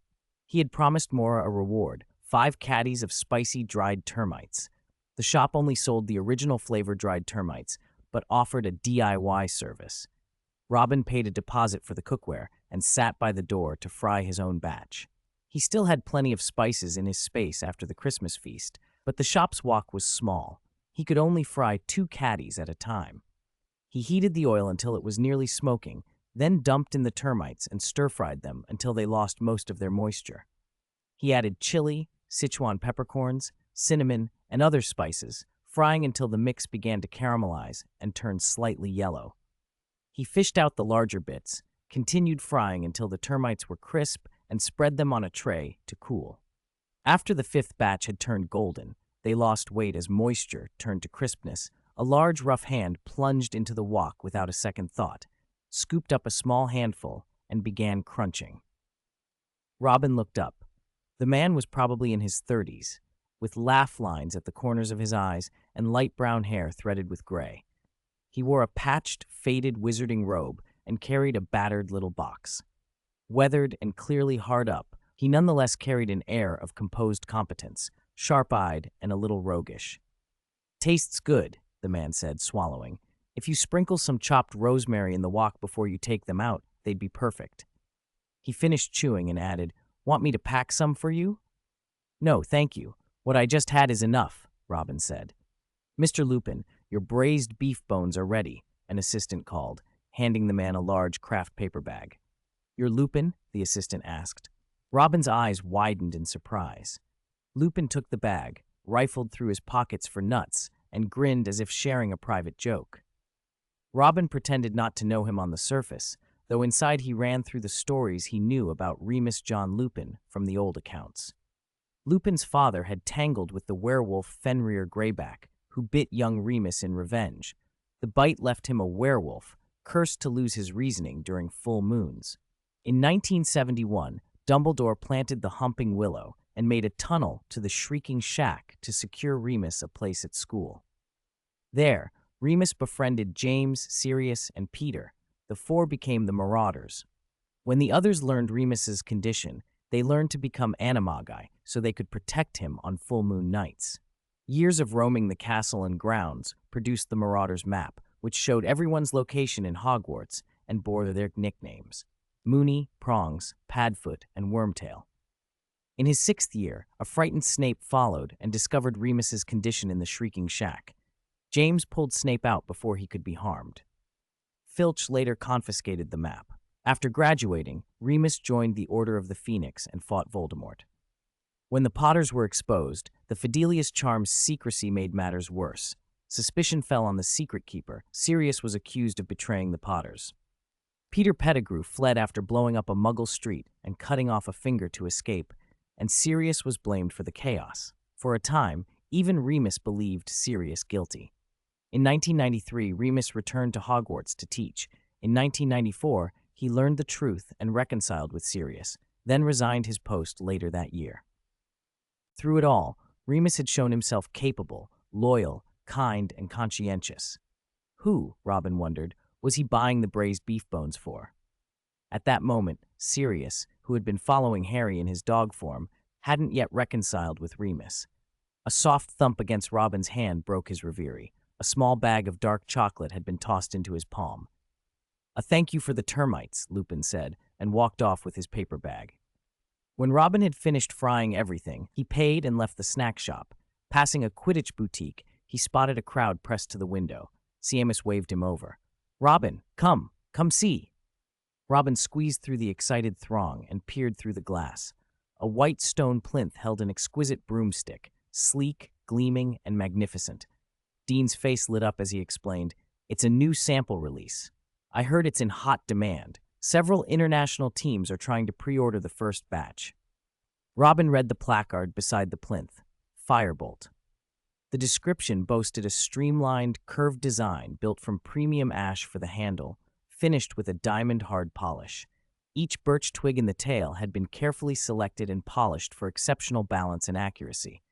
He had promised Maura a reward, 5 caddies of spicy dried termites. The shop only sold the original flavor dried termites, but offered a DIY service. Robin paid a deposit for the cookware and sat by the door to fry his own batch. He still had plenty of spices in his space after the Christmas feast, but the shop's wok was small. He could only fry 2 caddies at a time. He heated the oil until it was nearly smoking, then dumped in the termites and stir-fried them until they lost most of their moisture. He added chili, Sichuan peppercorns, cinnamon, and other spices, frying until the mix began to caramelize and turn slightly yellow. He fished out the larger bits, continued frying until the termites were crisp, and spread them on a tray to cool. After the 5th batch had turned golden, they lost weight as moisture turned to crispness. A large, rough hand plunged into the wok without a second thought, scooped up a small handful, and began crunching. Robin looked up. The man was probably in his 30s, with laugh lines at the corners of his eyes and light brown hair threaded with gray. He wore a patched, faded wizarding robe and carried a battered little box. Weathered and clearly hard up, he nonetheless carried an air of composed competence, sharp-eyed and a little roguish. Tastes good, the man said, swallowing. If you sprinkle some chopped rosemary in the wok before you take them out, they'd be perfect. He finished chewing and added, Want me to pack some for you? No, thank you. What I just had is enough, Robin said. Mr. Lupin, your braised beef bones are ready, an assistant called, handing the man a large craft paper bag. You're Lupin? The assistant asked. Robin's eyes widened in surprise. Lupin took the bag, rifled through his pockets for nuts, and grinned as if sharing a private joke. Robin pretended not to know him on the surface, though inside he ran through the stories he knew about Remus John Lupin from the old accounts. Lupin's father had tangled with the werewolf Fenrir Greyback, who bit young Remus in revenge. The bite left him a werewolf, cursed to lose his reasoning during full moons. In 1971, Dumbledore planted the Whomping Willow, and made a tunnel to the Shrieking Shack to secure Remus a place at school. There, Remus befriended James, Sirius, and Peter. The four became the Marauders. When the others learned Remus's condition, they learned to become animagi so they could protect him on full moon nights. Years of roaming the castle and grounds produced the Marauders' map, which showed everyone's location in Hogwarts and bore their nicknames: Moony, Prongs, Padfoot, and Wormtail. In his 6th year, a frightened Snape followed and discovered Remus's condition in the Shrieking Shack. James pulled Snape out before he could be harmed. Filch later confiscated the map. After graduating, Remus joined the Order of the Phoenix and fought Voldemort. When the Potters were exposed, the Fidelius charm's secrecy made matters worse. Suspicion fell on the secret keeper. Sirius was accused of betraying the Potters. Peter Pettigrew fled after blowing up a Muggle street and cutting off a finger to escape, and Sirius was blamed for the chaos. For a time, even Remus believed Sirius guilty. In 1993, Remus returned to Hogwarts to teach. In 1994, he learned the truth and reconciled with Sirius, then resigned his post later that year. Through it all, Remus had shown himself capable, loyal, kind, and conscientious. Who, Robin wondered, was he buying the braised beef bones for? At that moment, Sirius, who had been following Harry in his dog form, hadn't yet reconciled with Remus. A soft thump against Robin's hand broke his reverie. A small bag of dark chocolate had been tossed into his palm. "A thank you for the termites," Lupin said, and walked off with his paper bag. When Robin had finished frying everything, he paid and left the snack shop. Passing a Quidditch boutique, he spotted a crowd pressed to the window. Seamus waved him over. "Robin, come see." Robin squeezed through the excited throng and peered through the glass. A white stone plinth held an exquisite broomstick, sleek, gleaming, and magnificent. Dean's face lit up as he explained, "It's a new sample release. I heard it's in hot demand. Several international teams are trying to pre-order the first batch." Robin read the placard beside the plinth. Firebolt. The description boasted a streamlined, curved design built from premium ash for the handle, finished with a diamond-hard polish. Each birch twig in the tail had been carefully selected and polished for exceptional balance and accuracy.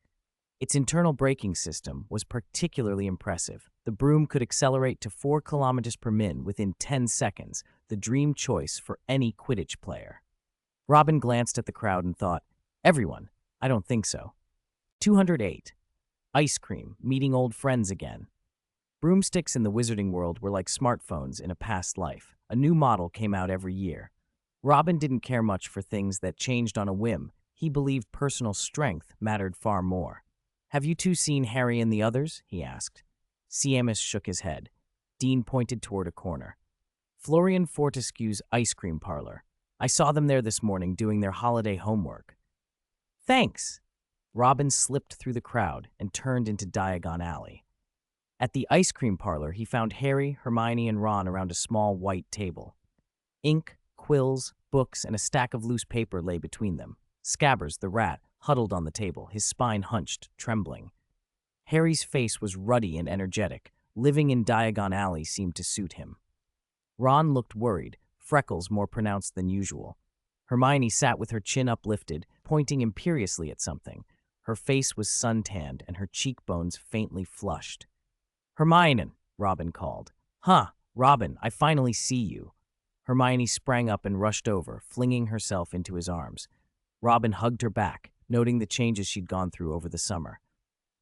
Its internal braking system was particularly impressive. The broom could accelerate to 4 kilometers per min within 10 seconds, the dream choice for any Quidditch player. Robin glanced at the crowd and thought, "Everyone? I don't think so." 208. Ice cream, meeting old friends again. Broomsticks in the wizarding world were like smartphones in a past life. A new model came out every year. Robin didn't care much for things that changed on a whim. He believed personal strength mattered far more. "Have you two seen Harry and the others?" he asked. Seamus shook his head. Dean pointed toward a corner. "Florian Fortescue's ice cream parlor. I saw them there this morning doing their holiday homework." "Thanks." Robin slipped through the crowd and turned into Diagon Alley. At the ice cream parlor, he found Harry, Hermione, and Ron around a small white table. Ink, quills, books, and a stack of loose paper lay between them. Scabbers, the rat, huddled on the table, his spine hunched, trembling. Harry's face was ruddy and energetic. Living in Diagon Alley seemed to suit him. Ron looked worried, freckles more pronounced than usual. Hermione sat with her chin uplifted, pointing imperiously at something. Her face was suntanned and her cheekbones faintly flushed. "Hermione," Robin called. "Huh, Robin, I finally see you." Hermione sprang up and rushed over, flinging herself into his arms. Robin hugged her back, noting the changes she'd gone through over the summer.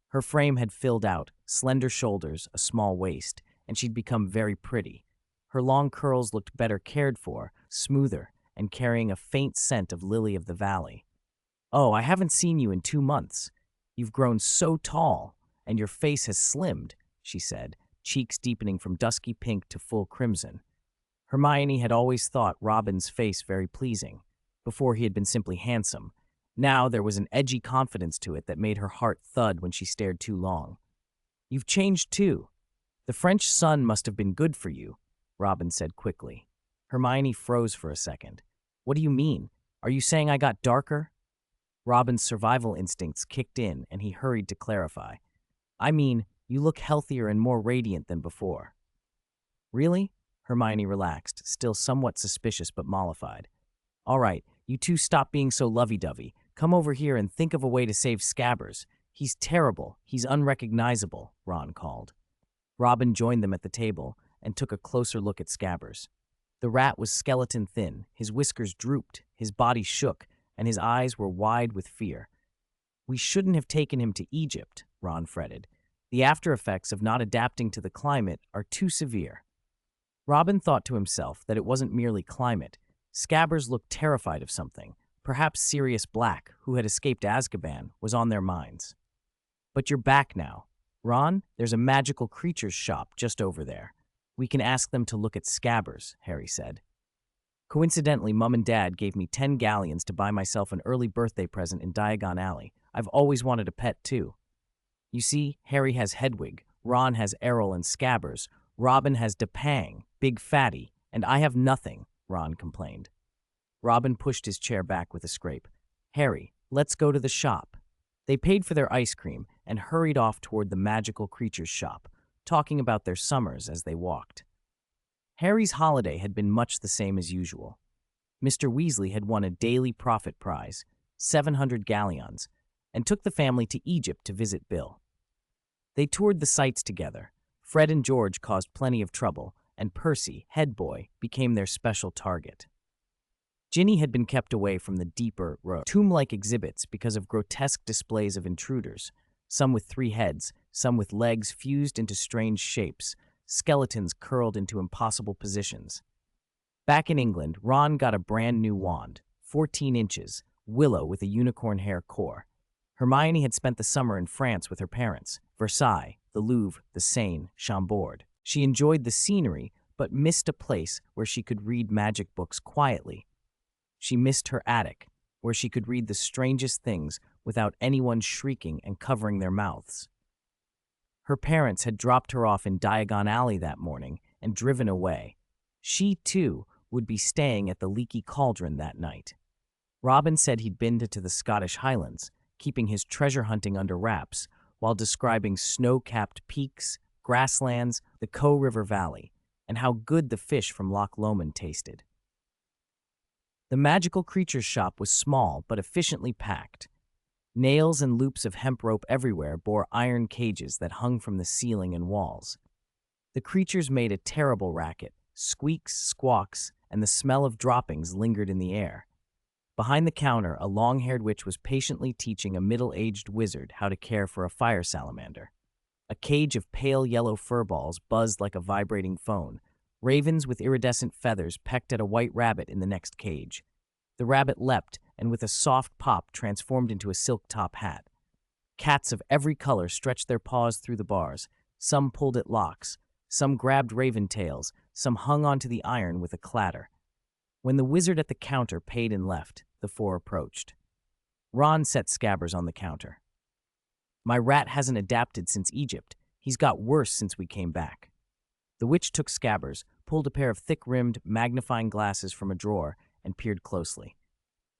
Her frame had filled out, slender shoulders, a small waist, and she'd become very pretty. Her long curls looked better cared for, smoother, and carrying a faint scent of lily of the valley. "Oh, I haven't seen you in 2 months. You've grown so tall, and your face has slimmed," she said, cheeks deepening from dusky pink to full crimson. Hermione had always thought Robin's face very pleasing. Before he had been simply handsome. Now there was an edgy confidence to it that made her heart thud when she stared too long. "You've changed too. The French sun must have been good for you," Robin said quickly. Hermione froze for a second. "What do you mean? Are you saying I got darker?" Robin's survival instincts kicked in and he hurried to clarify. "I mean, you look healthier and more radiant than before." "Really?" Hermione relaxed, still somewhat suspicious but mollified. "All right, you two stop being so lovey-dovey. Come over here and think of a way to save Scabbers. He's terrible. He's unrecognizable, Ron called. Robin joined them at the table and took a closer look at Scabbers. The rat was skeleton thin, his whiskers drooped, his body shook, and his eyes were wide with fear. We shouldn't have taken him to Egypt, Ron fretted. The after effects of not adapting to the climate are too severe. Robin thought to himself that it wasn't merely climate. Scabbers looked terrified of something. Perhaps Sirius Black, who had escaped Azkaban, was on their minds. But you're back now. Ron, there's a magical creatures shop just over there. We can ask them to look at Scabbers, Harry said. Coincidentally, Mum and Dad gave me 10 galleons to buy myself an early birthday present in Diagon Alley. I've always wanted a pet, too. You see, Harry has Hedwig, Ron has Errol and Scabbers, Robin has Depang, Big Fatty, and I have nothing, Ron complained. Robin pushed his chair back with a scrape. Harry, let's go to the shop. They paid for their ice cream and hurried off toward the magical creatures shop, talking about their summers as they walked. Harry's holiday had been much the same as usual. Mr. Weasley had won a daily profit prize, 700 galleons, and took the family to Egypt to visit Bill. They toured the sights together. Fred and George caused plenty of trouble, and Percy, head boy, became their special target. Ginny had been kept away from the deeper, tomb-like exhibits because of grotesque displays of intruders, some with 3 heads, some with legs fused into strange shapes, skeletons curled into impossible positions. Back in England, Ron got a brand new wand, 14 inches, willow with a unicorn hair core. Hermione had spent the summer in France with her parents, Versailles, the Louvre, the Seine, Chambord. She enjoyed the scenery, but missed a place where she could read magic books quietly. She missed her attic, where she could read the strangest things without anyone shrieking and covering their mouths. Her parents had dropped her off in Diagon Alley that morning and driven away. She, too, would be staying at the Leaky Cauldron that night. Robin said he'd been to the Scottish Highlands, keeping his treasure hunting under wraps, while describing snow-capped peaks, grasslands, the Coe River Valley, and how good the fish from Loch Lomond tasted. The magical creatures shop was small but efficiently packed. Nails and loops of hemp rope everywhere bore iron cages that hung from the ceiling and walls. The creatures made a terrible racket. Squeaks, squawks, and the smell of droppings lingered in the air. Behind the counter, a long-haired witch was patiently teaching a middle-aged wizard how to care for a fire salamander. A cage of pale yellow furballs buzzed like a vibrating phone. Ravens with iridescent feathers pecked at a white rabbit in the next cage. The rabbit leapt, and with a soft pop transformed into a silk top hat. Cats of every color stretched their paws through the bars. Some pulled at locks. Some grabbed raven tails. Some hung onto the iron with a clatter. When the wizard at the counter paid and left, the 4 approached. Ron set Scabbers on the counter. My rat hasn't adapted since Egypt. He's got worse since we came back. The witch took Scabbers, pulled a pair of thick-rimmed, magnifying glasses from a drawer, and peered closely.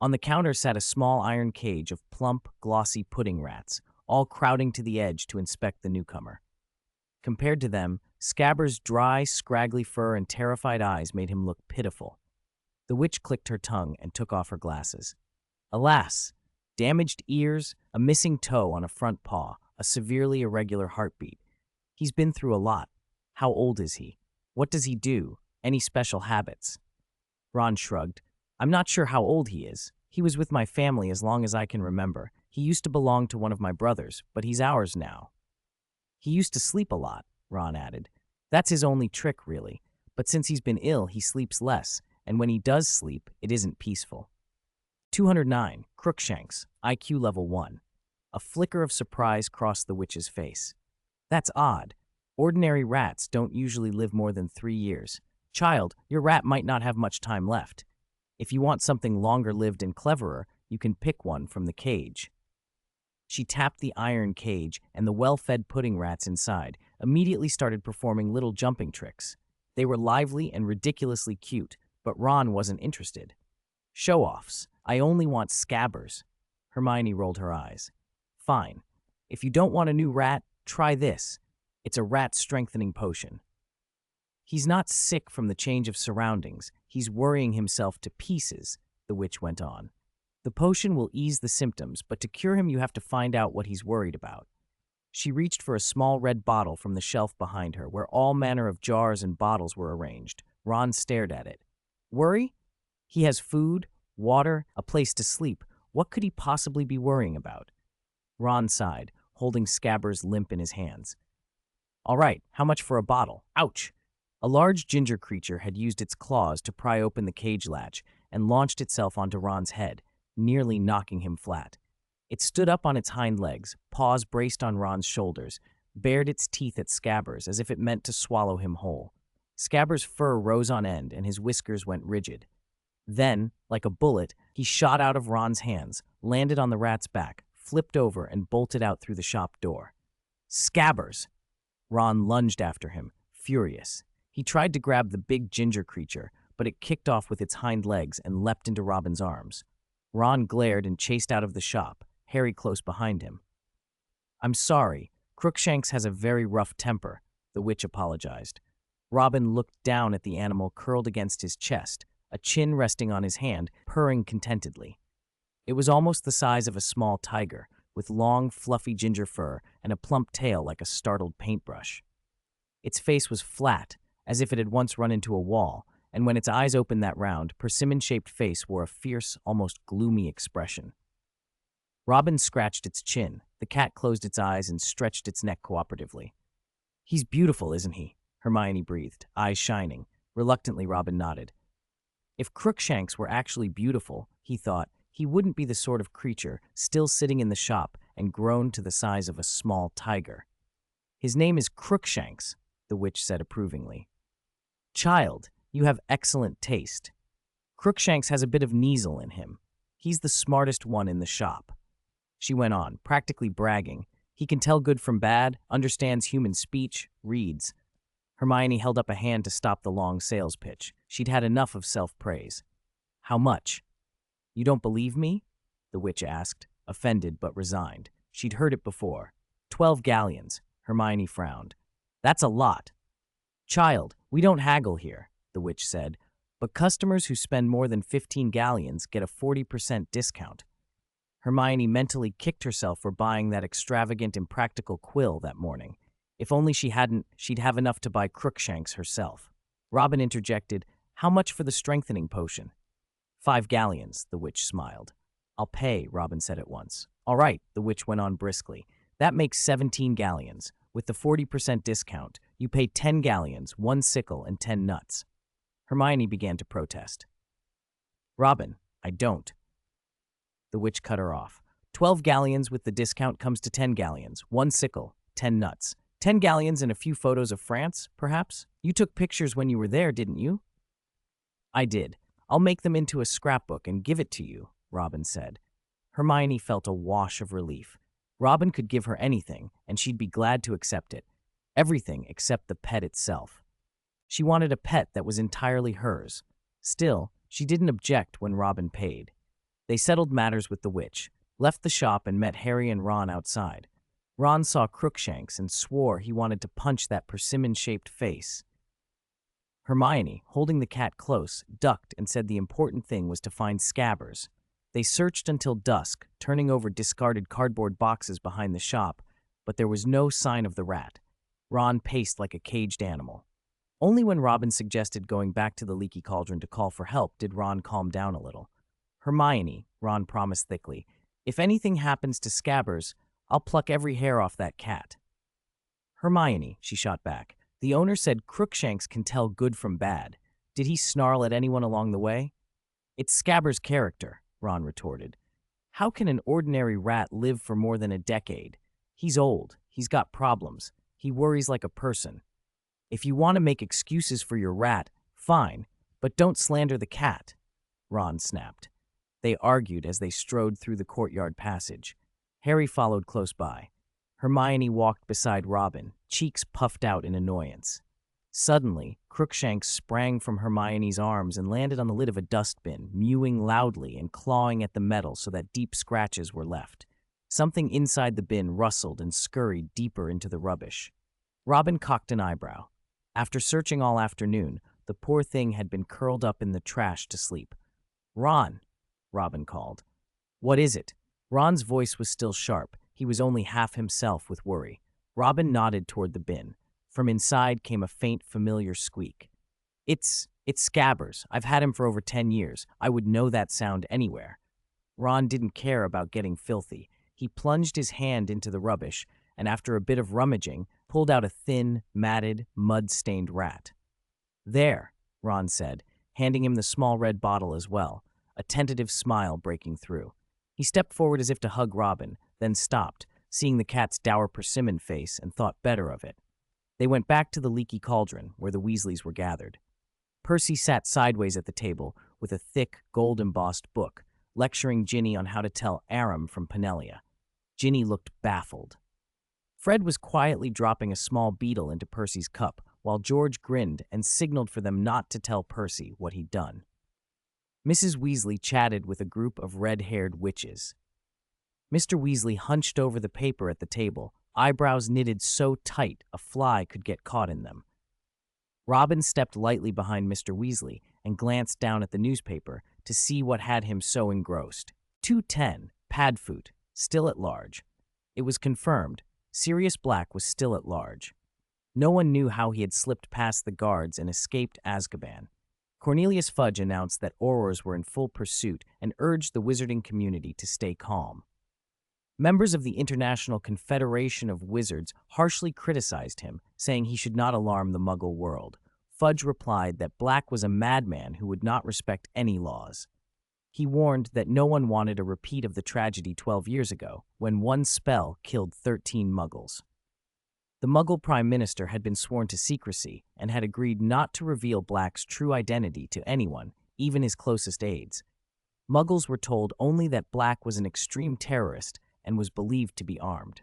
On the counter sat a small iron cage of plump, glossy pudding rats, all crowding to the edge to inspect the newcomer. Compared to them, Scabbers' dry, scraggly fur and terrified eyes made him look pitiful. The witch clicked her tongue and took off her glasses. Alas! Damaged ears, a missing toe on a front paw, a severely irregular heartbeat. He's been through a lot. How old is he? What does he do? Any special habits? Ron shrugged. I'm not sure how old he is. He was with my family as long as I can remember. He used to belong to one of my brothers, but he's ours now. He used to sleep a lot, Ron added. That's his only trick, really. But since he's been ill, he sleeps less, and when he does sleep, it isn't peaceful. 209, Crookshanks, IQ level 1. A flicker of surprise crossed the witch's face. That's odd. Ordinary rats don't usually live more than 3 years. Child, your rat might not have much time left. If you want something longer-lived and cleverer, you can pick one from the cage. She tapped the iron cage, and the well-fed pudding rats inside immediately started performing little jumping tricks. They were lively and ridiculously cute, but Ron wasn't interested. Show-offs. I only want Scabbers. Hermione rolled her eyes. Fine. If you don't want a new rat, try this. It's a rat-strengthening potion. He's not sick from the change of surroundings. He's worrying himself to pieces, the witch went on. The potion will ease the symptoms, but to cure him you have to find out what he's worried about. She reached for a small red bottle from the shelf behind her, where all manner of jars and bottles were arranged. Ron stared at it. Worry? He has food, water, a place to sleep. What could he possibly be worrying about? Ron sighed, holding Scabbers limp in his hands. All right, how much for a bottle? Ouch! A large ginger creature had used its claws to pry open the cage latch and launched itself onto Ron's head, nearly knocking him flat. It stood up on its hind legs, paws braced on Ron's shoulders, bared its teeth at Scabbers as if it meant to swallow him whole. Scabbers' fur rose on end and his whiskers went rigid. Then, like a bullet, he shot out of Ron's hands, landed on the rat's back, flipped over, and bolted out through the shop door. Scabbers! Ron lunged after him, furious. He tried to grab the big ginger creature, but it kicked off with its hind legs and leapt into Robin's arms. Ron glared and chased out of the shop, Harry close behind him. I'm sorry, Crookshanks has a very rough temper, the witch apologized. Robin looked down at the animal curled against his chest, a chin resting on his hand, purring contentedly. It was almost the size of a small tiger, with long, fluffy ginger fur and a plump tail like a startled paintbrush. Its face was flat, as if it had once run into a wall, and when its eyes opened that round, persimmon-shaped face wore a fierce, almost gloomy expression. Robin scratched its chin. The cat closed its eyes and stretched its neck cooperatively. He's beautiful, isn't he? Hermione breathed, eyes shining. Reluctantly, Robin nodded. If Crookshanks were actually beautiful, he thought, he wouldn't be the sort of creature still sitting in the shop and grown to the size of a small tiger. His name is Crookshanks, the witch said approvingly. Child, you have excellent taste. Crookshanks has a bit of Kneazle in him. He's the smartest one in the shop. She went on, practically bragging. He can tell good from bad, understands human speech, reads. Hermione held up a hand to stop the long sales pitch. She'd had enough of self-praise. How much? You don't believe me? The witch asked, offended but resigned. She'd heard it before. 12 galleons. Hermione frowned. That's a lot. Child, we don't haggle here, the witch said, but customers who spend more than 15 galleons get a 40% discount. Hermione mentally kicked herself for buying that extravagant, impractical quill that morning. If only she hadn't, she'd have enough to buy Crookshanks herself. Robin interjected, How much for the strengthening potion? 5 galleons, the witch smiled. I'll pay, Robin said at once. All right, the witch went on briskly. That makes 17 galleons. With the 40% discount, you pay 10 galleons, 1 sickle, and 10 nuts. Hermione began to protest. Robin, I don't. The witch cut her off. 12 galleons with the discount comes to 10 galleons, 1 sickle, 10 nuts. 10 galleons and a few photos of France, perhaps? You took pictures when you were there, didn't you? I did. I'll make them into a scrapbook and give it to you, Robin said. Hermione felt a wash of relief. Robin could give her anything, and she'd be glad to accept it. Everything except the pet itself. She wanted a pet that was entirely hers. Still, she didn't object when Robin paid. They settled matters with the witch, left the shop and met Harry and Ron outside. Ron saw Crookshanks and swore he wanted to punch that persimmon-shaped face. Hermione, holding the cat close, ducked and said the important thing was to find Scabbers. They searched until dusk, turning over discarded cardboard boxes behind the shop, but there was no sign of the rat. Ron paced like a caged animal. Only when Robin suggested going back to the leaky cauldron to call for help did Ron calm down a little. Hermione, Ron promised thickly, if anything happens to Scabbers, I'll pluck every hair off that cat. Hermione, she shot back. The owner said Crookshanks can tell good from bad. Did he snarl at anyone along the way? It's Scabbers' character, Ron retorted. How can an ordinary rat live for more than a decade? He's old. He's got problems. He worries like a person. If you want to make excuses for your rat, fine, but don't slander the cat, Ron snapped. They argued as they strode through the courtyard passage. Harry followed close by. Hermione walked beside Robin, cheeks puffed out in annoyance. Suddenly, Crookshanks sprang from Hermione's arms and landed on the lid of a dustbin, mewing loudly and clawing at the metal so that deep scratches were left. Something inside the bin rustled and scurried deeper into the rubbish. Robin cocked an eyebrow. After searching all afternoon, the poor thing had been curled up in the trash to sleep. Ron, Robin called. What is it? Ron's voice was still sharp. He was only half himself with worry. Robin nodded toward the bin. From inside came a faint, familiar squeak. It's Scabbers. I've had him for over 10 years. I would know that sound anywhere. Ron didn't care about getting filthy. He plunged his hand into the rubbish, and after a bit of rummaging, pulled out a thin, matted, mud-stained rat. There, Ron said, handing him the small red bottle as well, a tentative smile breaking through. He stepped forward as if to hug Robin, then stopped, seeing the cat's dour persimmon face, and thought better of it. They went back to the leaky cauldron, where the Weasleys were gathered. Percy sat sideways at the table with a thick, gold-embossed book, lecturing Ginny on how to tell Aram from Penelia. Ginny looked baffled. Fred was quietly dropping a small beetle into Percy's cup, while George grinned and signaled for them not to tell Percy what he'd done. Mrs. Weasley chatted with a group of red-haired witches. Mr. Weasley hunched over the paper at the table, eyebrows knitted so tight a fly could get caught in them. Robin stepped lightly behind Mr. Weasley and glanced down at the newspaper to see what had him so engrossed. 210, Padfoot, still at large. It was confirmed. Sirius Black was still at large. No one knew how he had slipped past the guards and escaped Azkaban. Cornelius Fudge announced that Aurors were in full pursuit and urged the wizarding community to stay calm. Members of the International Confederation of Wizards harshly criticized him, saying he should not alarm the Muggle world. Fudge replied that Black was a madman who would not respect any laws. He warned that no one wanted a repeat of the tragedy 12 years ago, when one spell killed 13 Muggles. The Muggle Prime Minister had been sworn to secrecy and had agreed not to reveal Black's true identity to anyone, even his closest aides. Muggles were told only that Black was an extreme terrorist and was believed to be armed.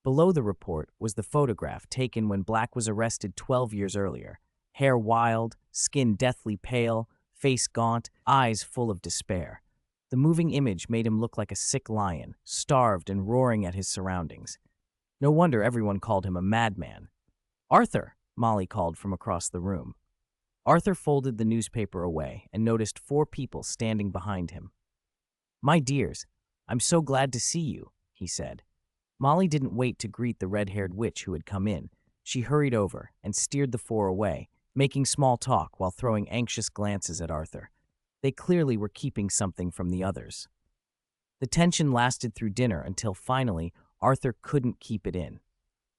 Below the report was the photograph taken when Black was arrested 12 years earlier. Hair wild, skin deathly pale, face gaunt, eyes full of despair. The moving image made him look like a sick lion, starved and roaring at his surroundings. No wonder everyone called him a madman. "Arthur!" Molly called from across the room. Arthur folded the newspaper away and noticed 4 people standing behind him. "My dears, I'm so glad to see you," he said. Molly didn't wait to greet the red-haired witch who had come in. She hurried over and steered the 4 away, making small talk while throwing anxious glances at Arthur. They clearly were keeping something from the others. The tension lasted through dinner until finally Arthur couldn't keep it in.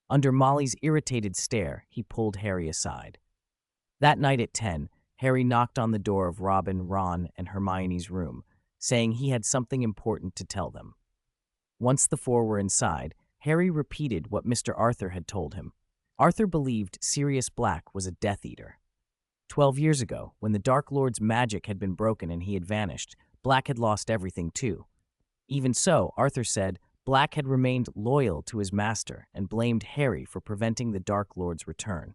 Under Molly's irritated stare, he pulled Harry aside. That night at 10, Harry knocked on the door of Robin, Ron, and Hermione's room, saying he had something important to tell them. Once the 4 were inside, Harry repeated what Mr. Arthur had told him. Arthur believed Sirius Black was a Death Eater. 12 years ago, when the Dark Lord's magic had been broken and he had vanished, Black had lost everything too. Even so, Arthur said, Black had remained loyal to his master and blamed Harry for preventing the Dark Lord's return.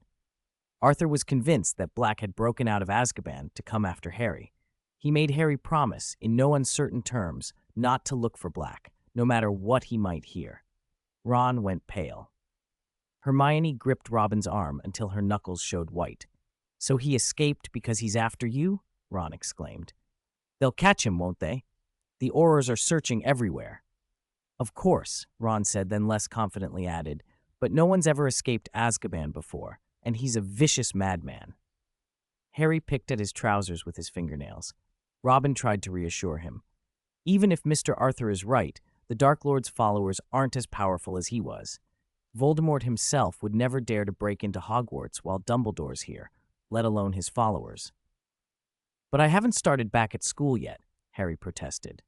Arthur was convinced that Black had broken out of Azkaban to come after Harry. He made Harry promise, in no uncertain terms, not to look for Black, no matter what he might hear. Ron went pale. Hermione gripped Robin's arm until her knuckles showed white. "So he escaped because he's after you?" Ron exclaimed. "They'll catch him, won't they? The Aurors are searching everywhere." "Of course," Ron said, then less confidently added, "but no one's ever escaped Azkaban before, and he's a vicious madman." Harry picked at his trousers with his fingernails. Robin tried to reassure him. Even if Mr. Arthur is right, the Dark Lord's followers aren't as powerful as he was. Voldemort himself would never dare to break into Hogwarts while Dumbledore's here, let alone his followers. "But I haven't started back at school yet," Harry protested.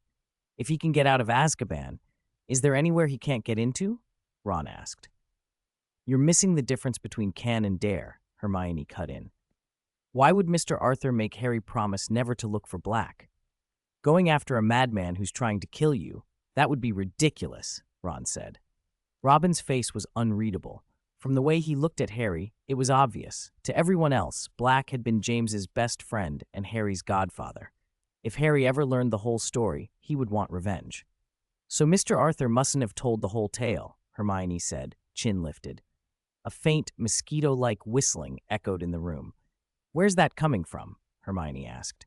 "If he can get out of Azkaban, is there anywhere he can't get into?" Ron asked. "You're missing the difference between can and dare," Hermione cut in. "Why would Mr. Arthur make Harry promise never to look for Black? Going after a madman who's trying to kill you, that would be ridiculous," Ron said. Robin's face was unreadable. From the way he looked at Harry, it was obvious. To everyone else, Black had been James's best friend and Harry's godfather. If Harry ever learned the whole story, he would want revenge. "So Mr. Arthur mustn't have told the whole tale," Hermione said, chin lifted. A faint, mosquito-like whistling echoed in the room. "Where's that coming from?" Hermione asked.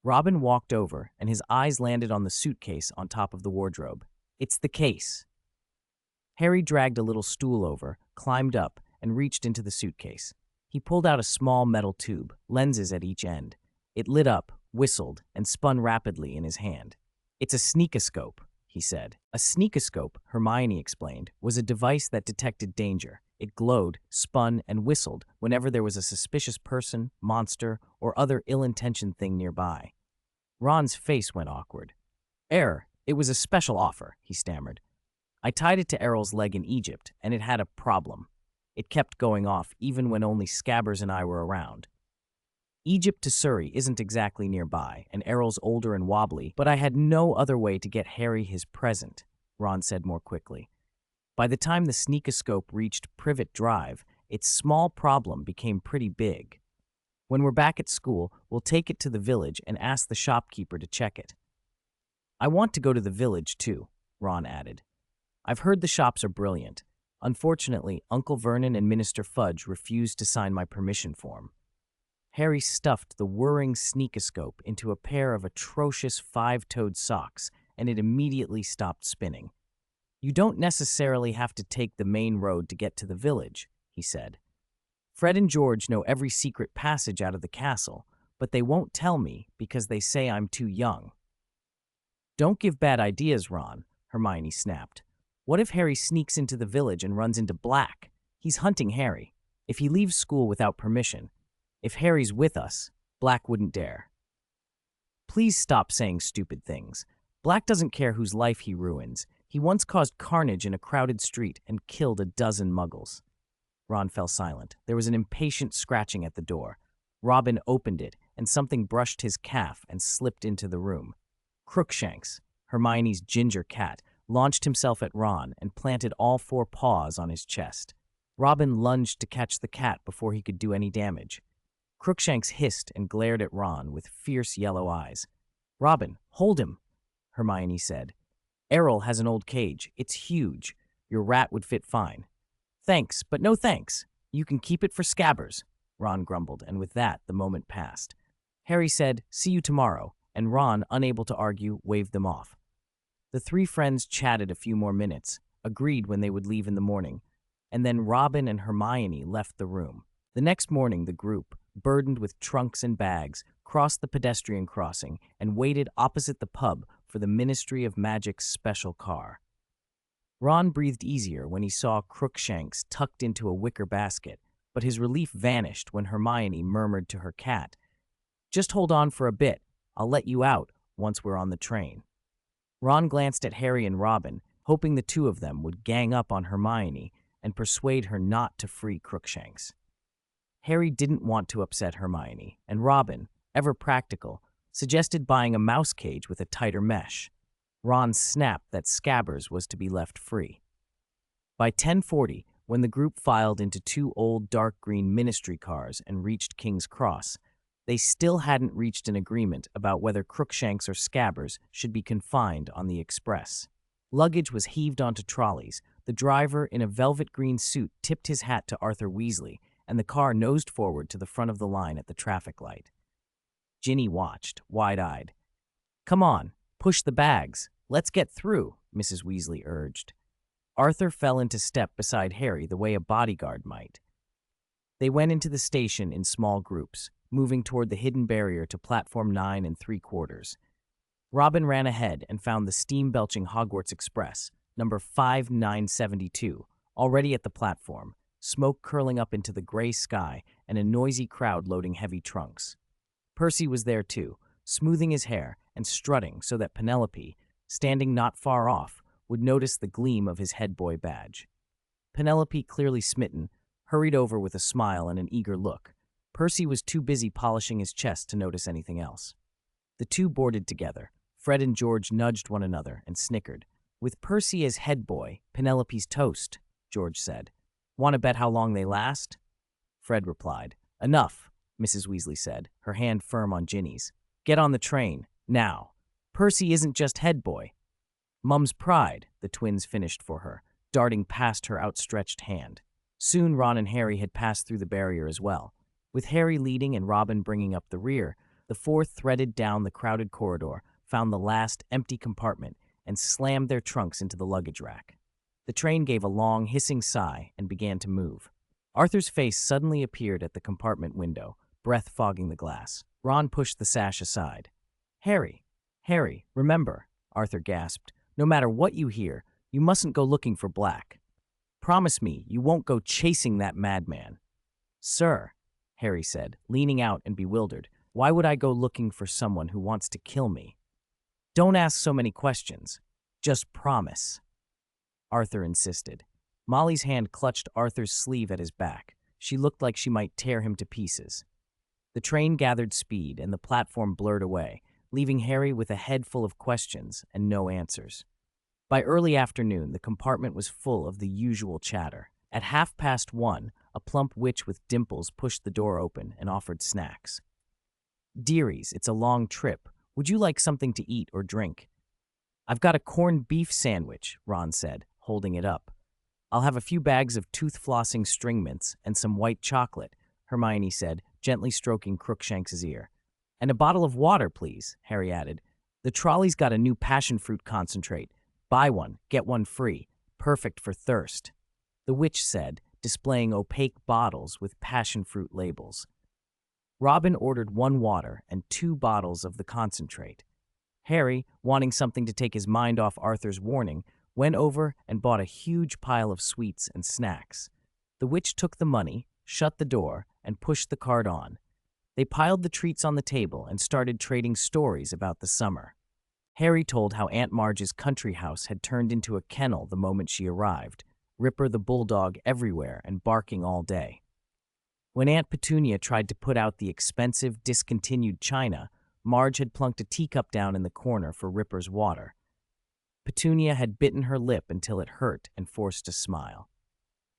Robin walked over, and his eyes landed on the suitcase on top of the wardrobe. It's the case. Harry dragged a little stool over, climbed up, and reached into the suitcase. He pulled out a small metal tube, lenses at each end. It lit up, whistled, and spun rapidly in his hand. It's a sneakoscope, he said. A sneakoscope, Hermione explained, was a device that detected danger. It glowed, spun, and whistled whenever there was a suspicious person, monster, or other ill-intentioned thing nearby. Ron's face went awkward. It was a special offer, he stammered. I tied it to Errol's leg in Egypt, and it had a problem. It kept going off even when only Scabbers and I were around. Egypt to Surrey isn't exactly nearby, and Errol's older and wobbly, but I had no other way to get Harry his present, Ron said more quickly. By the time the sneakoscope reached Privet Drive, its small problem became pretty big. When we're back at school, we'll take it to the village and ask the shopkeeper to check it. I want to go to the village, too, Ron added. I've heard the shops are brilliant. Unfortunately, Uncle Vernon and Minister Fudge refused to sign my permission form. Harry stuffed the whirring sneakoscope into a pair of atrocious five-toed socks, and it immediately stopped spinning. You don't necessarily have to take the main road to get to the village, he said. Fred and George know every secret passage out of the castle, but they won't tell me because they say I'm too young. Don't give bad ideas, Ron, Hermione snapped. What if Harry sneaks into the village and runs into Black? He's hunting Harry. If he leaves school without permission, if Harry's with us, Black wouldn't dare. Please stop saying stupid things. Black doesn't care whose life he ruins. He once caused carnage in a crowded street and killed a dozen muggles. Ron fell silent. There was an impatient scratching at the door. Robin opened it, and something brushed his calf and slipped into the room. Crookshanks, Hermione's ginger cat, launched himself at Ron and planted all four paws on his chest. Robin lunged to catch the cat before he could do any damage. Crookshanks hissed and glared at Ron with fierce yellow eyes. Robin, hold him, Hermione said. Errol has an old cage. It's huge. Your rat would fit fine. Thanks, but no thanks. You can keep it for Scabbers, Ron grumbled, and with that, the moment passed. Harry said, see you tomorrow, and Ron, unable to argue, waved them off. The three friends chatted a few more minutes, agreed when they would leave in the morning, and then Robin and Hermione left the room. The next morning, the group, burdened with trunks and bags, crossed the pedestrian crossing and waited opposite the pub for the Ministry of Magic's special car. Ron breathed easier when he saw Crookshanks tucked into a wicker basket, but his relief vanished when Hermione murmured to her cat, Just hold on for a bit. I'll let you out once we're on the train. Ron glanced at Harry and Robin, hoping the two of them would gang up on Hermione and persuade her not to free Crookshanks. Harry didn't want to upset Hermione, and Robin, ever practical, suggested buying a mouse cage with a tighter mesh. Ron snapped that Scabbers was to be left free. By 10:40, when the group filed into two old dark green ministry cars and reached King's Cross, they still hadn't reached an agreement about whether Crookshanks or Scabbers should be confined on the express. Luggage was heaved onto trolleys. The driver, in a velvet green suit, tipped his hat to Arthur Weasley, and the car nosed forward to the front of the line at the traffic light. Ginny watched, wide-eyed. Come on, push the bags. Let's get through, Mrs. Weasley urged. Arthur fell into step beside Harry the way a bodyguard might. They went into the station in small groups, moving toward the hidden barrier to platform 9 3/4. Robin ran ahead and found the steam-belching Hogwarts Express, number 5972, already at the platform, smoke curling up into the gray sky and a noisy crowd loading heavy trunks. Percy was there too, smoothing his hair and strutting so that Penelope, standing not far off, would notice the gleam of his head boy badge. Penelope, clearly smitten, hurried over with a smile and an eager look. Percy was too busy polishing his chest to notice anything else. The two boarded together. Fred and George nudged one another and snickered. With Percy as head boy, Penelope's toast, George said. Want to bet how long they last? Fred replied. Enough, Mrs. Weasley said, her hand firm on Ginny's. Get on the train, now. Percy isn't just head boy. Mum's pride, the twins finished for her, darting past her outstretched hand. Soon Ron and Harry had passed through the barrier as well. With Harry leading and Robin bringing up the rear, The four threaded down the crowded corridor, found the last empty compartment, and slammed their trunks into the luggage rack. The train gave a long, hissing sigh and began to move. Arthur's face suddenly appeared at the compartment window, breath fogging the glass. Ron pushed the sash aside. Harry, remember," Arthur gasped. "No matter what you hear, you mustn't go looking for Black. Promise me you won't go chasing that madman." "Sir," Harry said, leaning out and bewildered, "why would I go looking for someone who wants to kill me?" "Don't ask so many questions. Just promise," Arthur insisted. Molly's hand clutched Arthur's sleeve at his back. She looked like she might tear him to pieces. The train gathered speed and the platform blurred away, leaving Harry with a head full of questions and no answers. By early afternoon, the compartment was full of the usual chatter. At 1:30, a plump witch with dimples pushed the door open and offered snacks. "Dearies, it's a long trip. Would you like something to eat or drink?" "I've got a corned beef sandwich," Ron said, holding it up. "I'll have a few bags of tooth-flossing string mints and some white chocolate," Hermione said, gently stroking Crookshanks's ear. "And a bottle of water, please," Harry added. "The trolley's got a new passion fruit concentrate. Buy one, get one free. Perfect for thirst," the witch said, displaying opaque bottles with passion fruit labels. Robin ordered 1 water and 2 bottles of the concentrate. Harry, wanting something to take his mind off Arthur's warning, went over and bought a huge pile of sweets and snacks. The witch took the money, shut the door, and pushed the cart on. They piled the treats on the table and started trading stories about the summer. Harry told how Aunt Marge's country house had turned into a kennel the moment she arrived, Ripper the bulldog everywhere and barking all day. When Aunt Petunia tried to put out the expensive, discontinued china, Marge had plunked a teacup down in the corner for Ripper's water. Petunia had bitten her lip until it hurt and forced a smile.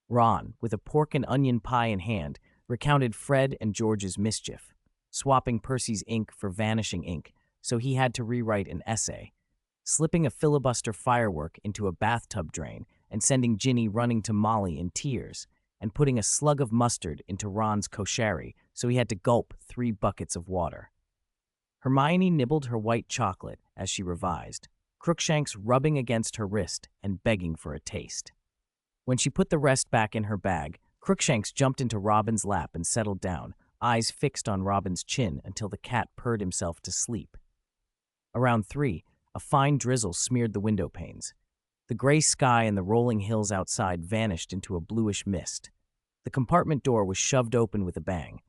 Ron, with a pork and onion pie in hand, recounted Fred and George's mischief, swapping Percy's ink for vanishing ink, so he had to rewrite an essay, slipping a filibuster firework into a bathtub drain and sending Ginny running to Molly in tears, and putting a slug of mustard into Ron's koshari so he had to gulp 3 buckets of water. Hermione nibbled her white chocolate as she revised, Crookshanks rubbing against her wrist and begging for a taste. When she put the rest back in her bag, Crookshanks jumped into Robin's lap and settled down, eyes fixed on Robin's chin until the cat purred himself to sleep. Around 3, a fine drizzle smeared the window panes. The gray sky and the rolling hills outside vanished into a bluish mist. The compartment door was shoved open with a bang.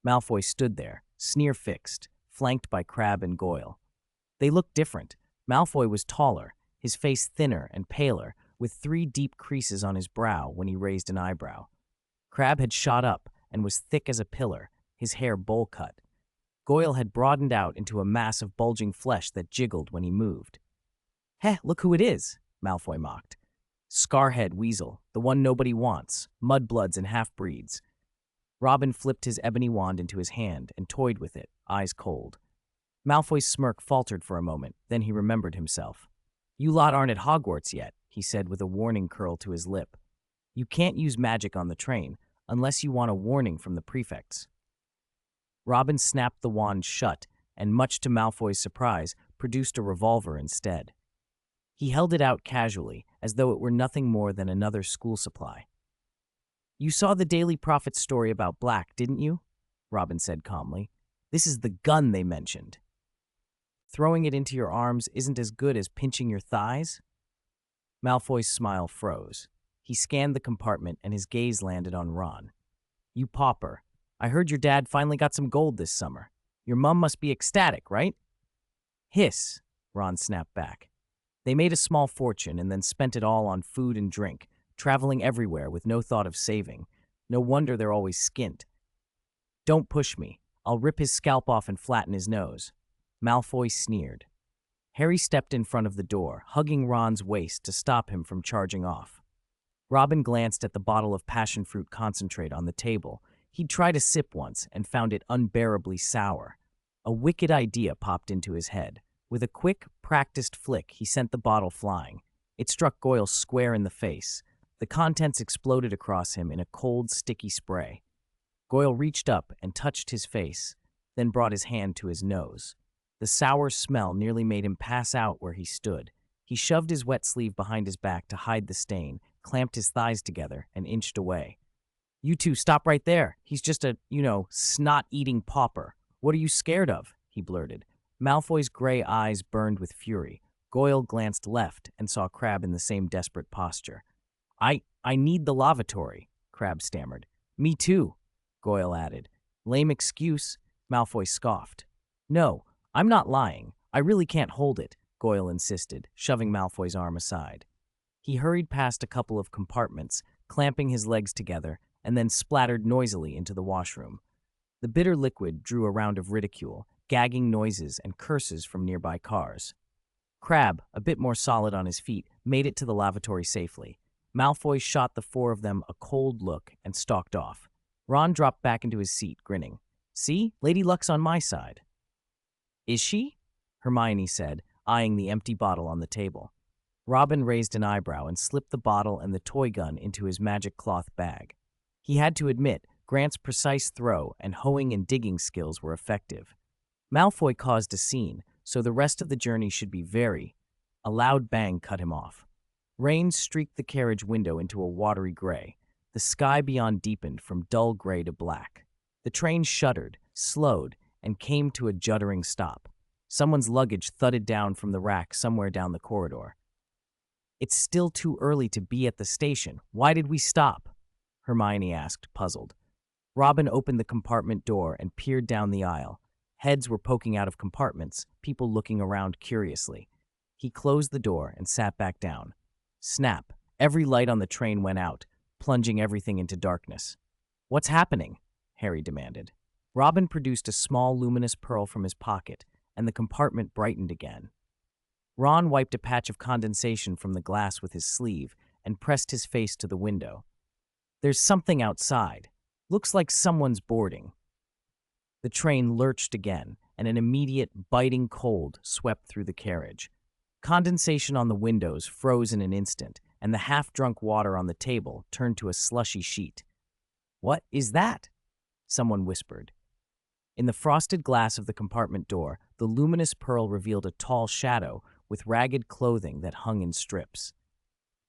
Malfoy stood there, sneer-fixed, flanked by Crabbe and Goyle. They looked different. Malfoy was taller, his face thinner and paler, with 3 deep creases on his brow when he raised an eyebrow. Crabbe had shot up and was thick as a pillar, his hair bowl-cut. Goyle had broadened out into a mass of bulging flesh that jiggled when he moved. "Heh, look who it is," Malfoy mocked. "Scarhead Weasel, the one nobody wants, mudbloods and half-breeds." Robin flipped his ebony wand into his hand and toyed with it, eyes cold. Malfoy's smirk faltered for a moment, then he remembered himself. "You lot aren't at Hogwarts yet," he said with a warning curl to his lip. "You can't use magic on the train, unless you want a warning from the prefects." Robin snapped the wand shut and, much to Malfoy's surprise, produced a revolver instead. He held it out casually, as though it were nothing more than another school supply. "You saw the Daily Prophet's story about Black, didn't you?" Robin said calmly. "This is the gun they mentioned. Throwing it into your arms isn't as good as pinching your thighs?" Malfoy's smile froze. He scanned the compartment and his gaze landed on Ron. "You pauper. I heard your dad finally got some gold this summer. Your mum must be ecstatic, right?" "Hiss," Ron snapped back. "They made a small fortune and then spent it all on food and drink, traveling everywhere with no thought of saving. No wonder they're always skint." "Don't push me. I'll rip his scalp off and flatten his nose." Malfoy sneered. Harry stepped in front of the door, hugging Ron's waist to stop him from charging off. Robin glanced at the bottle of passion fruit concentrate on the table. He'd tried a sip once and found it unbearably sour. A wicked idea popped into his head. With a quick, practiced flick, he sent the bottle flying. It struck Goyle square in the face. The contents exploded across him in a cold, sticky spray. Goyle reached up and touched his face. then brought his hand to his nose. The sour smell nearly made him pass out where he stood. He shoved his wet sleeve behind his back to hide the stain, clamped his thighs together, and inched away. "You two, stop right there. He's just a, snot-eating pauper. What are you scared of?" he blurted. Malfoy's gray eyes burned with fury. Goyle glanced left and saw Crabbe in the same desperate posture. I need the lavatory," Crabbe stammered. "Me too," Goyle added. "Lame excuse," Malfoy scoffed. "No, I'm not lying. I really can't hold it," Goyle insisted, shoving Malfoy's arm aside. He hurried past a couple of compartments, clamping his legs together, and then splattered noisily into the washroom. The bitter liquid drew a round of ridicule, gagging noises and curses from nearby cars. Crabbe, a bit more solid on his feet, made it to the lavatory safely. Malfoy shot the four of them a cold look and stalked off. Ron dropped back into his seat, grinning. "See? Lady Luck's on my side." "Is she?" Hermione said, eyeing the empty bottle on the table. Robin raised an eyebrow and slipped the bottle and the toy gun into his magic cloth bag. He had to admit, Grant's precise throw and hoeing and digging skills were effective. Malfoy caused a scene, so the rest of the journey should be very. A loud bang cut him off. Rain streaked the carriage window into a watery gray. The sky beyond deepened from dull gray to black. The train shuddered, slowed, and came to a juddering stop. Someone's luggage thudded down from the rack somewhere down the corridor. "It's still too early to be at the station. Why did we stop?" Hermione asked, puzzled. Robin opened the compartment door and peered down the aisle. Heads were poking out of compartments, people looking around curiously. He closed the door and sat back down. Snap! Every light on the train went out, plunging everything into darkness. "What's happening?" Harry demanded. Robin produced a small luminous pearl from his pocket, and the compartment brightened again. Ron wiped a patch of condensation from the glass with his sleeve and pressed his face to the window. "There's something outside. Looks like someone's boarding." The train lurched again, and an immediate, biting cold swept through the carriage. Condensation on the windows froze in an instant, and the half-drunk water on the table turned to a slushy sheet. "What is that?" someone whispered. In the frosted glass of the compartment door, the luminous pearl revealed a tall shadow with ragged clothing that hung in strips.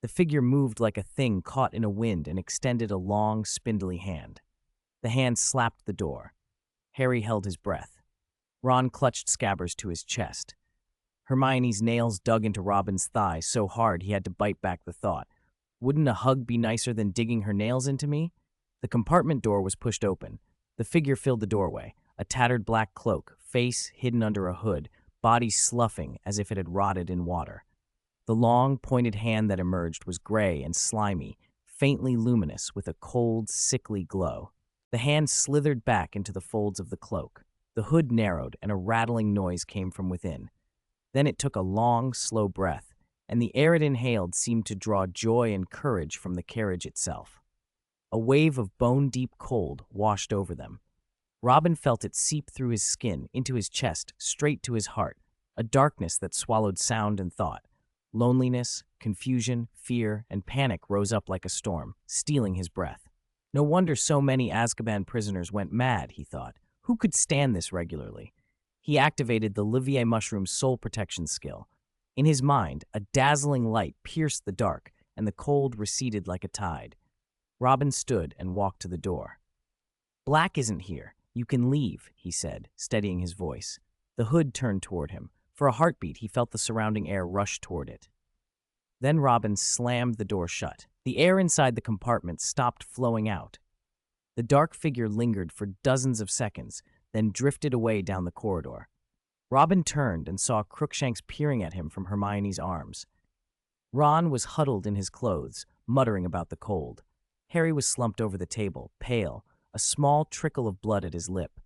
The figure moved like a thing caught in a wind and extended a long, spindly hand. The hand slapped the door. Harry held his breath. Ron clutched Scabbers to his chest. Hermione's nails dug into Robin's thigh so hard he had to bite back the thought. Wouldn't a hug be nicer than digging her nails into me? The compartment door was pushed open. The figure filled the doorway, a tattered black cloak, face hidden under a hood, body sloughing as if it had rotted in water. The long, pointed hand that emerged was gray and slimy, faintly luminous with a cold, sickly glow. The hand slithered back into the folds of the cloak. The hood narrowed and a rattling noise came from within. Then it took a long, slow breath, and the air it inhaled seemed to draw joy and courage from the carriage itself. A wave of bone-deep cold washed over them. Robin felt it seep through his skin, into his chest, straight to his heart, a darkness that swallowed sound and thought. Loneliness, confusion, fear, and panic rose up like a storm, stealing his breath. No wonder so many Azkaban prisoners went mad, he thought. Who could stand this regularly? He activated the Livier Mushroom's soul protection skill. In his mind, a dazzling light pierced the dark, and the cold receded like a tide. Robin stood and walked to the door. "Black isn't here. You can leave," he said, steadying his voice. The hood turned toward him. For a heartbeat, he felt the surrounding air rush toward it. Then Robin slammed the door shut. The air inside the compartment stopped flowing out. The dark figure lingered for dozens of seconds, then drifted away down the corridor. Robin turned and saw Crookshanks peering at him from Hermione's arms. Ron was huddled in his clothes, muttering about the cold. Harry was slumped over the table, pale, a small trickle of blood at his lip.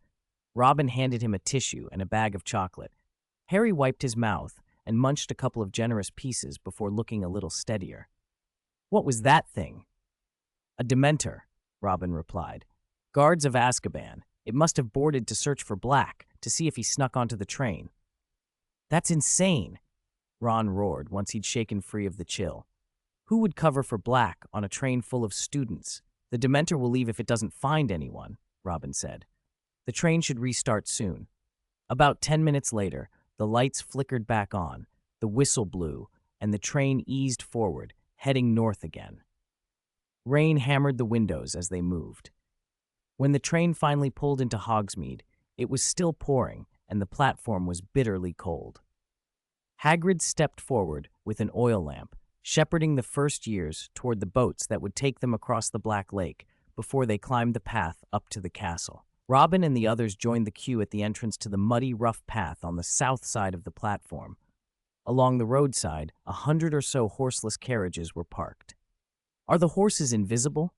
Robin handed him a tissue and a bag of chocolate. Harry wiped his mouth and munched a couple of generous pieces before looking a little steadier. "What was that thing?" "A Dementor," Robin replied. "Guards of Azkaban. It must have boarded to search for Black, to see if he snuck onto the train." "That's insane," Ron roared once he'd shaken free of the chill. "Who would cover for Black on a train full of students? The Dementor will leave if it doesn't find anyone," Robin said. The train should restart soon. About 10 minutes later, the lights flickered back on, the whistle blew, and the train eased forward, heading north again. Rain hammered the windows as they moved. When the train finally pulled into Hogsmeade, it was still pouring, and the platform was bitterly cold. Hagrid stepped forward with an oil lamp, shepherding the first years toward the boats that would take them across the Black Lake before they climbed the path up to the castle. Robin and the others joined the queue at the entrance to the muddy, rough path on the south side of the platform. Along the roadside, 100 or so horseless carriages were parked. "Are the horses invisible?"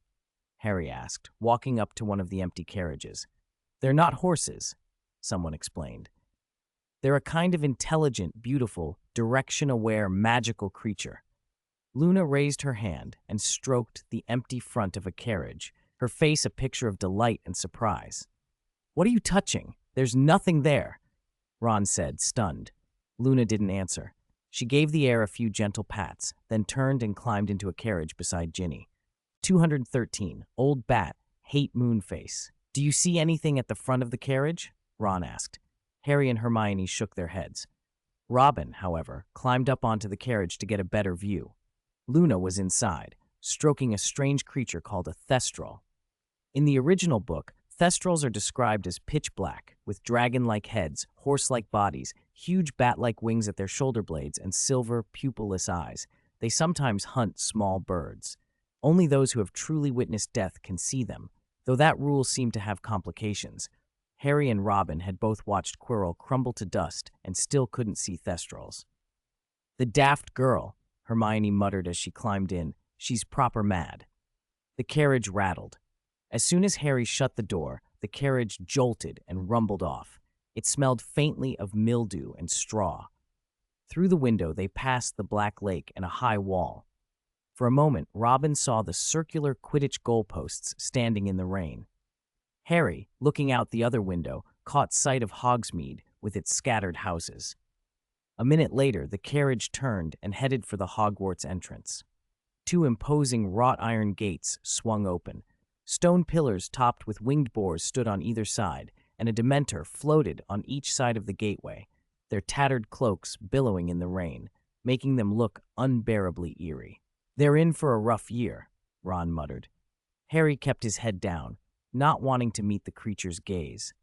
Harry asked, walking up to one of the empty carriages. "They're not horses," someone explained. "They're a kind of intelligent, beautiful, direction-aware, magical creature." Luna raised her hand and stroked the empty front of a carriage, her face a picture of delight and surprise. "What are you touching? There's nothing there," Ron said, stunned. Luna didn't answer. She gave the air a few gentle pats, then turned and climbed into a carriage beside Ginny. 213, Old Bat, Hate Moonface. "Do you see anything at the front of the carriage?" Ron asked. Harry and Hermione shook their heads. Robin, however, climbed up onto the carriage to get a better view. Luna was inside, stroking a strange creature called a thestral. In the original book, thestrals are described as pitch black, with dragon-like heads, horse-like bodies, huge bat-like wings at their shoulder blades, and silver, pupilless eyes. They sometimes hunt small birds. Only those who have truly witnessed death can see them, though that rule seemed to have complications. Harry and Robin had both watched Quirrell crumble to dust and still couldn't see thestrals. "The daft girl," Hermione muttered as she climbed in. "She's proper mad." The carriage rattled. As soon as Harry shut the door, the carriage jolted and rumbled off. It smelled faintly of mildew and straw. Through the window, they passed the Black Lake and a high wall. For a moment, Robin saw the circular Quidditch goalposts standing in the rain. Harry, looking out the other window, caught sight of Hogsmeade with its scattered houses. A minute later, the carriage turned and headed for the Hogwarts entrance. Two imposing wrought iron gates swung open. Stone pillars topped with winged boars stood on either side, and a Dementor floated on each side of the gateway, their tattered cloaks billowing in the rain, making them look unbearably eerie. "They're in for a rough year," Ron muttered. Harry kept his head down, not wanting to meet the creature's gaze.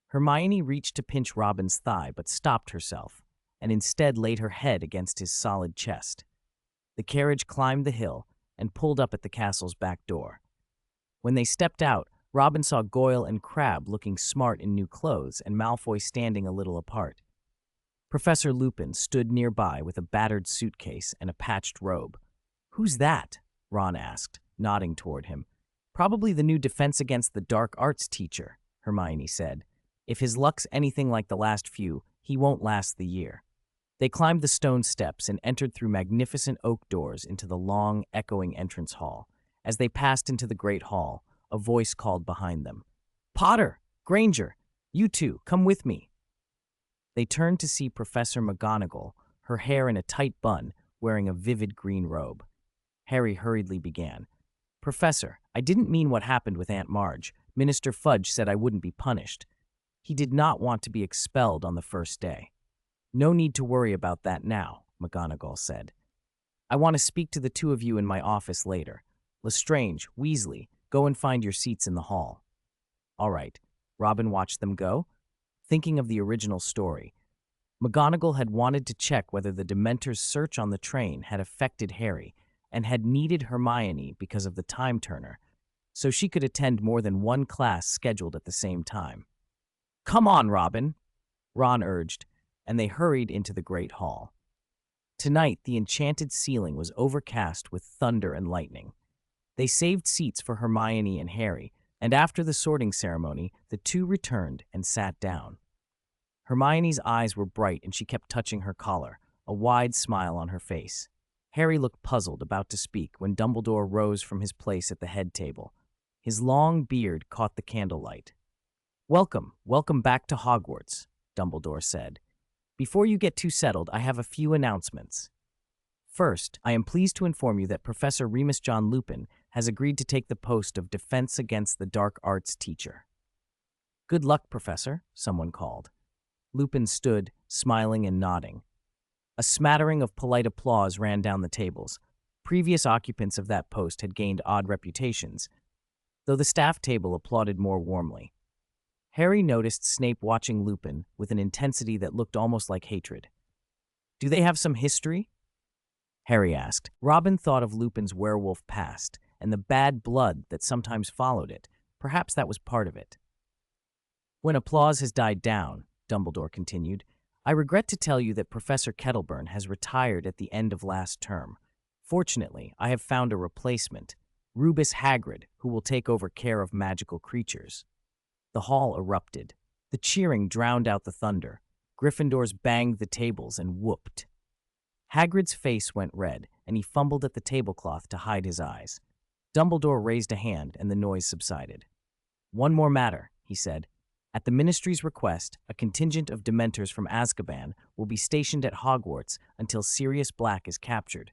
Hermione reached to pinch Robin's thigh but stopped herself, and instead laid her head against his solid chest. The carriage climbed the hill and pulled up at the castle's back door. When they stepped out, Robin saw Goyle and Crabbe looking smart in new clothes and Malfoy standing a little apart. Professor Lupin stood nearby with a battered suitcase and a patched robe. "Who's that?" Ron asked, nodding toward him. "Probably the new Defense Against the Dark Arts teacher," Hermione said. "If his luck's anything like the last few, he won't last the year." They climbed the stone steps and entered through magnificent oak doors into the long, echoing entrance hall. As they passed into the great hall, a voice called behind them. "Potter! Granger! You two, come with me!" They turned to see Professor McGonagall, her hair in a tight bun, wearing a vivid green robe. Harry hurriedly began. "Professor, I didn't mean what happened with Aunt Marge. Minister Fudge said I wouldn't be punished. He did not want to be expelled on the first day." "No need to worry about that now," McGonagall said. "I want to speak to the two of you in my office later. Lestrange, Weasley, go and find your seats in the hall." All right. Robin watched them go. Thinking of the original story, McGonagall had wanted to check whether the Dementor's search on the train had affected Harry and had needed Hermione because of the time turner, so she could attend more than one class scheduled at the same time. "Come on, Robin," Ron urged, and they hurried into the great hall. Tonight, the enchanted ceiling was overcast with thunder and lightning. They saved seats for Hermione and Harry, and after the sorting ceremony, the two returned and sat down. Hermione's eyes were bright and she kept touching her collar, a wide smile on her face. Harry looked puzzled, about to speak, when Dumbledore rose from his place at the head table. His long beard caught the candlelight. Welcome back to Hogwarts," Dumbledore said. "Before you get too settled, I have a few announcements. First, I am pleased to inform you that Professor Remus John Lupin has agreed to take the post of Defense Against the Dark Arts teacher." "Good luck, Professor," someone called. Lupin stood, smiling and nodding. A smattering of polite applause ran down the tables. Previous occupants of that post had gained odd reputations, though the staff table applauded more warmly. Harry noticed Snape watching Lupin with an intensity that looked almost like hatred. "Do they have some history?" Harry asked. Robin thought of Lupin's werewolf past and the bad blood that sometimes followed it. Perhaps that was part of it. "When applause has died down," Dumbledore continued, "I regret to tell you that Professor Kettleburn has retired at the end of last term. Fortunately, I have found a replacement, Rubus Hagrid, who will take over care of magical creatures." The hall erupted. The cheering drowned out the thunder. Gryffindors banged the tables and whooped. Hagrid's face went red, and he fumbled at the tablecloth to hide his eyes. Dumbledore raised a hand, and the noise subsided. "One more matter," he said. "At the Ministry's request, a contingent of Dementors from Azkaban will be stationed at Hogwarts until Sirius Black is captured.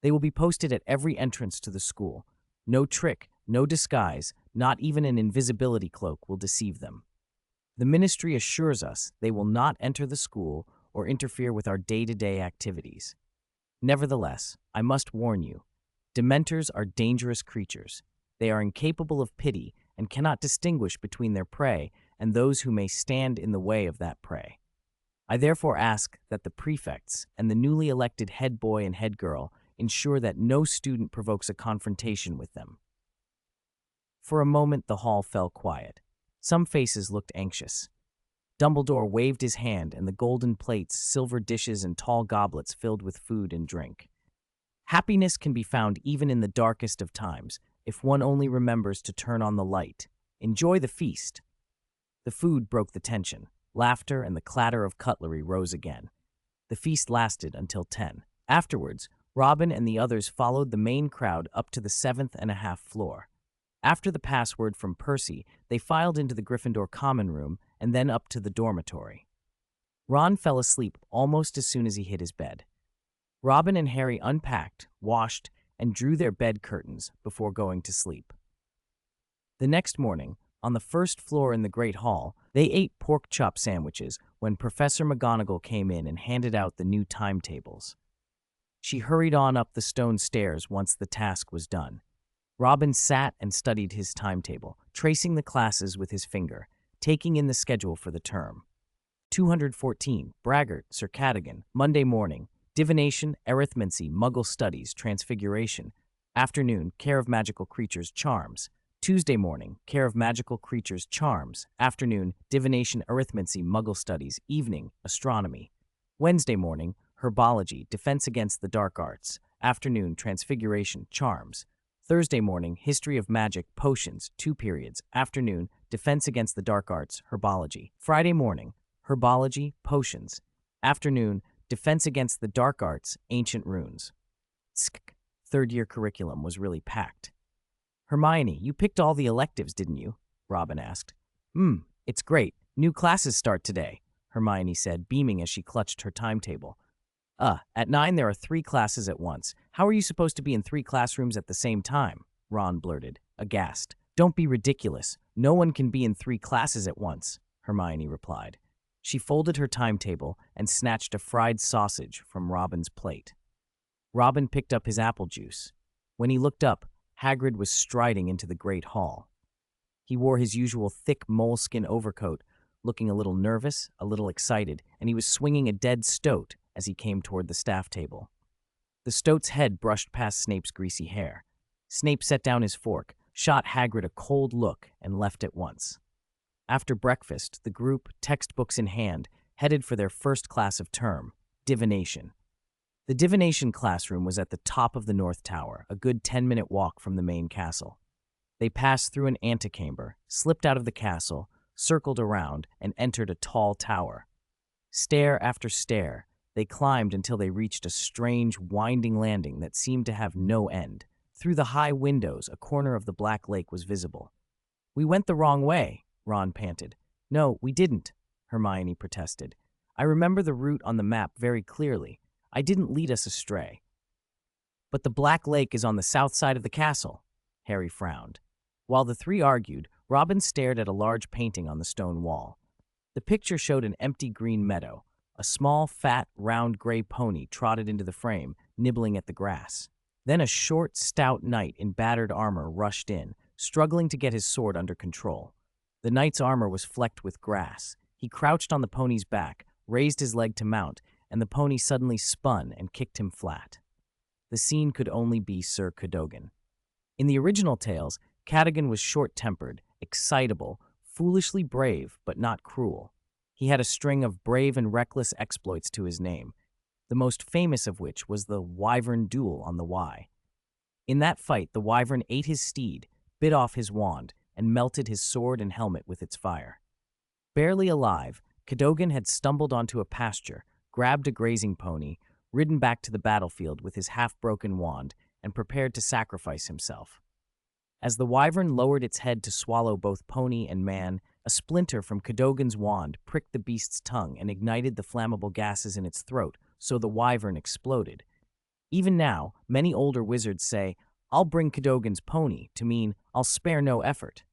They will be posted at every entrance to the school. No trick, no disguise, not even an invisibility cloak will deceive them. The Ministry assures us they will not enter the school or interfere with our day-to-day activities. Nevertheless, I must warn you, Dementors are dangerous creatures. They are incapable of pity and cannot distinguish between their prey and those who may stand in the way of that prey. I therefore ask that the prefects and the newly elected head boy and head girl ensure that no student provokes a confrontation with them." For a moment, the hall fell quiet. Some faces looked anxious. Dumbledore waved his hand, and the golden plates, silver dishes, and tall goblets filled with food and drink. "Happiness can be found even in the darkest of times, if one only remembers to turn on the light. Enjoy the feast." The food broke the tension. Laughter and the clatter of cutlery rose again. The feast lasted until 10. Afterwards, Robin and the others followed the main crowd up to the 7th-and-a-half floor. After the password from Percy, they filed into the Gryffindor common room and then up to the dormitory. Ron fell asleep almost as soon as he hit his bed. Robin and Harry unpacked, washed, and drew their bed curtains before going to sleep. The next morning, on the first floor in the Great Hall, they ate pork chop sandwiches when Professor McGonagall came in and handed out the new timetables. She hurried on up the stone stairs once the task was done. Robin sat and studied his timetable, tracing the classes with his finger, taking in the schedule for the term. 214, Braggart, Sir Cadogan, Monday morning, Divination, Arithmancy, Muggle Studies, Transfiguration. Afternoon, Care of Magical Creatures, Charms. Tuesday morning, Care of Magical Creatures, Charms. Afternoon, Divination, Arithmancy, Muggle Studies. Evening, Astronomy. Wednesday morning, Herbology, Defense Against the Dark Arts. Afternoon, Transfiguration, Charms. Thursday morning, History of Magic, Potions, 2 periods. Afternoon, Defense Against the Dark Arts, Herbology. Friday morning, Herbology, Potions. Afternoon, Defense Against the Dark Arts, Ancient Runes. Third-year curriculum was really packed. "Hermione, you picked all the electives, didn't you?" Robin asked. It's great. New classes start today," Hermione said, beaming as she clutched her timetable. At 9 there are 3 classes at once. How are you supposed to be in 3 classrooms at the same time?" Ron blurted, aghast. "Don't be ridiculous. No one can be in 3 classes at once," Hermione replied. She folded her timetable and snatched a fried sausage from Robin's plate. Robin picked up his apple juice. When he looked up, Hagrid was striding into the great hall. He wore his usual thick moleskin overcoat, looking a little nervous, a little excited, and he was swinging a dead stoat as he came toward the staff table. The stoat's head brushed past Snape's greasy hair. Snape set down his fork, shot Hagrid a cold look, and left at once. After breakfast, the group, textbooks in hand, headed for their first class of term, Divination. The Divination classroom was at the top of the North Tower, a good 10-minute walk from the main castle. They passed through an antechamber, slipped out of the castle, circled around, and entered a tall tower. Stair after stair, they climbed until they reached a strange, winding landing that seemed to have no end. Through the high windows, a corner of the Black Lake was visible. "We went the wrong way," Ron panted. "No, we didn't," Hermione protested. "I remember the route on the map very clearly. I didn't lead us astray." "But the Black Lake is on the south side of the castle," Harry frowned. While the 3 argued, Robin stared at a large painting on the stone wall. The picture showed an empty green meadow. A small, fat, round gray pony trotted into the frame, nibbling at the grass. Then a short, stout knight in battered armor rushed in, struggling to get his sword under control. The knight's armor was flecked with grass. He crouched on the pony's back, raised his leg to mount, and the pony suddenly spun and kicked him flat. The scene could only be Sir Cadogan. In the original tales, Cadogan was short-tempered, excitable, foolishly brave, but not cruel. He had a string of brave and reckless exploits to his name, the most famous of which was the Wyvern duel on the Wye. In that fight, the Wyvern ate his steed, bit off his wand, and melted his sword and helmet with its fire. Barely alive, Cadogan had stumbled onto a pasture, grabbed a grazing pony, ridden back to the battlefield with his half-broken wand, and prepared to sacrifice himself. As the Wyvern lowered its head to swallow both pony and man, a splinter from Cadogan's wand pricked the beast's tongue and ignited the flammable gases in its throat, so the Wyvern exploded. Even now, many older wizards say, "I'll bring Cadogan's pony," to mean, "I'll spare no effort."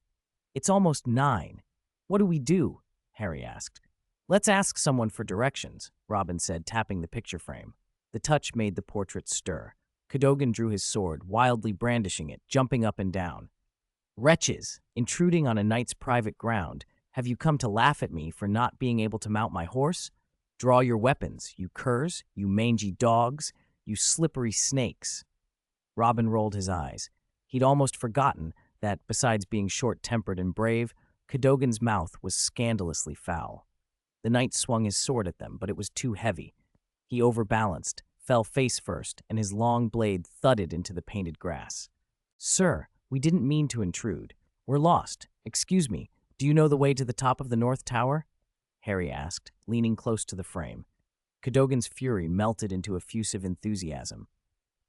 "It's almost 9. What do we do?" Harry asked. "Let's ask someone for directions," Robin said, tapping the picture frame. The touch made the portrait stir. Cadogan drew his sword, wildly brandishing it, jumping up and down. "Wretches, intruding on a knight's private ground, have you come to laugh at me for not being able to mount my horse? Draw your weapons, you curs, you mangy dogs, you slippery snakes." Robin rolled his eyes. He'd almost forgotten that, besides being short-tempered and brave, Cadogan's mouth was scandalously foul. The knight swung his sword at them, but it was too heavy. He overbalanced, fell face first, and his long blade thudded into the painted grass. "Sir, we didn't mean to intrude. We're lost. Excuse me, do you know the way to the top of the North Tower?" Harry asked, leaning close to the frame. Cadogan's fury melted into effusive enthusiasm.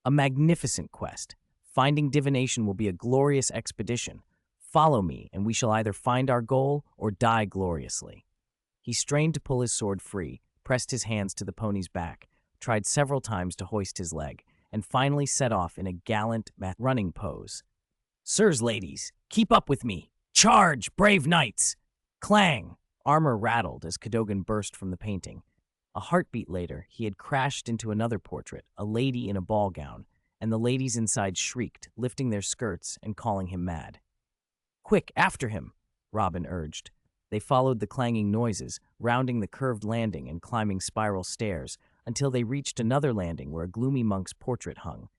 "A magnificent quest. Finding divination will be a glorious expedition. Follow me, and we shall either find our goal or die gloriously." He strained to pull his sword free, pressed his hands to the pony's back, tried several times to hoist his leg, and finally set off in a gallant running pose. "Sirs, ladies, keep up with me! Charge, brave knights!" Clang! Armor rattled as Cadogan burst from the painting. A heartbeat later, he had crashed into another portrait, a lady in a ball gown, and the ladies inside shrieked, lifting their skirts and calling him mad. "Quick, after him!" Robin urged. They followed the clanging noises, rounding the curved landing and climbing spiral stairs, until they reached another landing where a gloomy monk's portrait hung.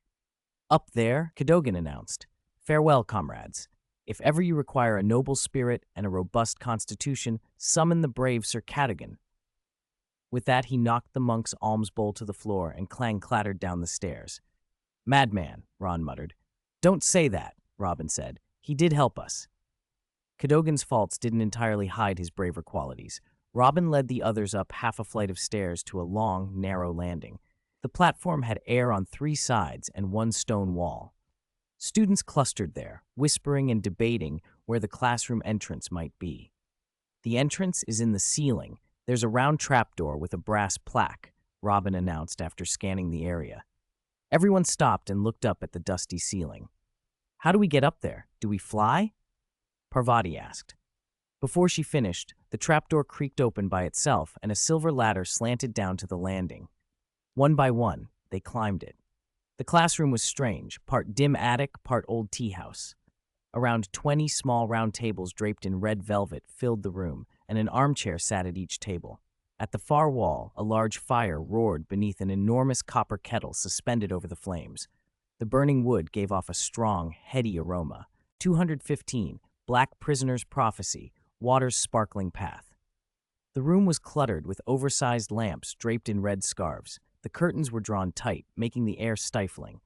"Up there," Cadogan announced. "Farewell, comrades. If ever you require a noble spirit and a robust constitution, summon the brave Sir Cadogan." With that, he knocked the monk's alms bowl to the floor and Clang clattered down the stairs. "Madman," Ron muttered. "Don't say that," Robin said. "He did help us." Cadogan's faults didn't entirely hide his braver qualities. Robin led the others up half a flight of stairs to a long, narrow landing. The platform had air on 3 sides and 1 stone wall. Students clustered there, whispering and debating where the classroom entrance might be. "The entrance is in the ceiling. There's a round trapdoor with a brass plaque," Robin announced after scanning the area. Everyone stopped and looked up at the dusty ceiling. "How do we get up there? Do we fly?" Parvati asked. Before she finished, the trapdoor creaked open by itself and a silver ladder slanted down to the landing. One by one, they climbed it. The classroom was strange, part dim attic, part old tea house. Around 20 small round tables draped in red velvet filled the room, and an armchair sat at each table. At the far wall, a large fire roared beneath an enormous copper kettle suspended over the flames. The burning wood gave off a strong, heady aroma. 215, Black Prisoner's Prophecy, Water's Sparkling Path. The room was cluttered with oversized lamps draped in red scarves. The curtains were drawn tight, making the air stifling.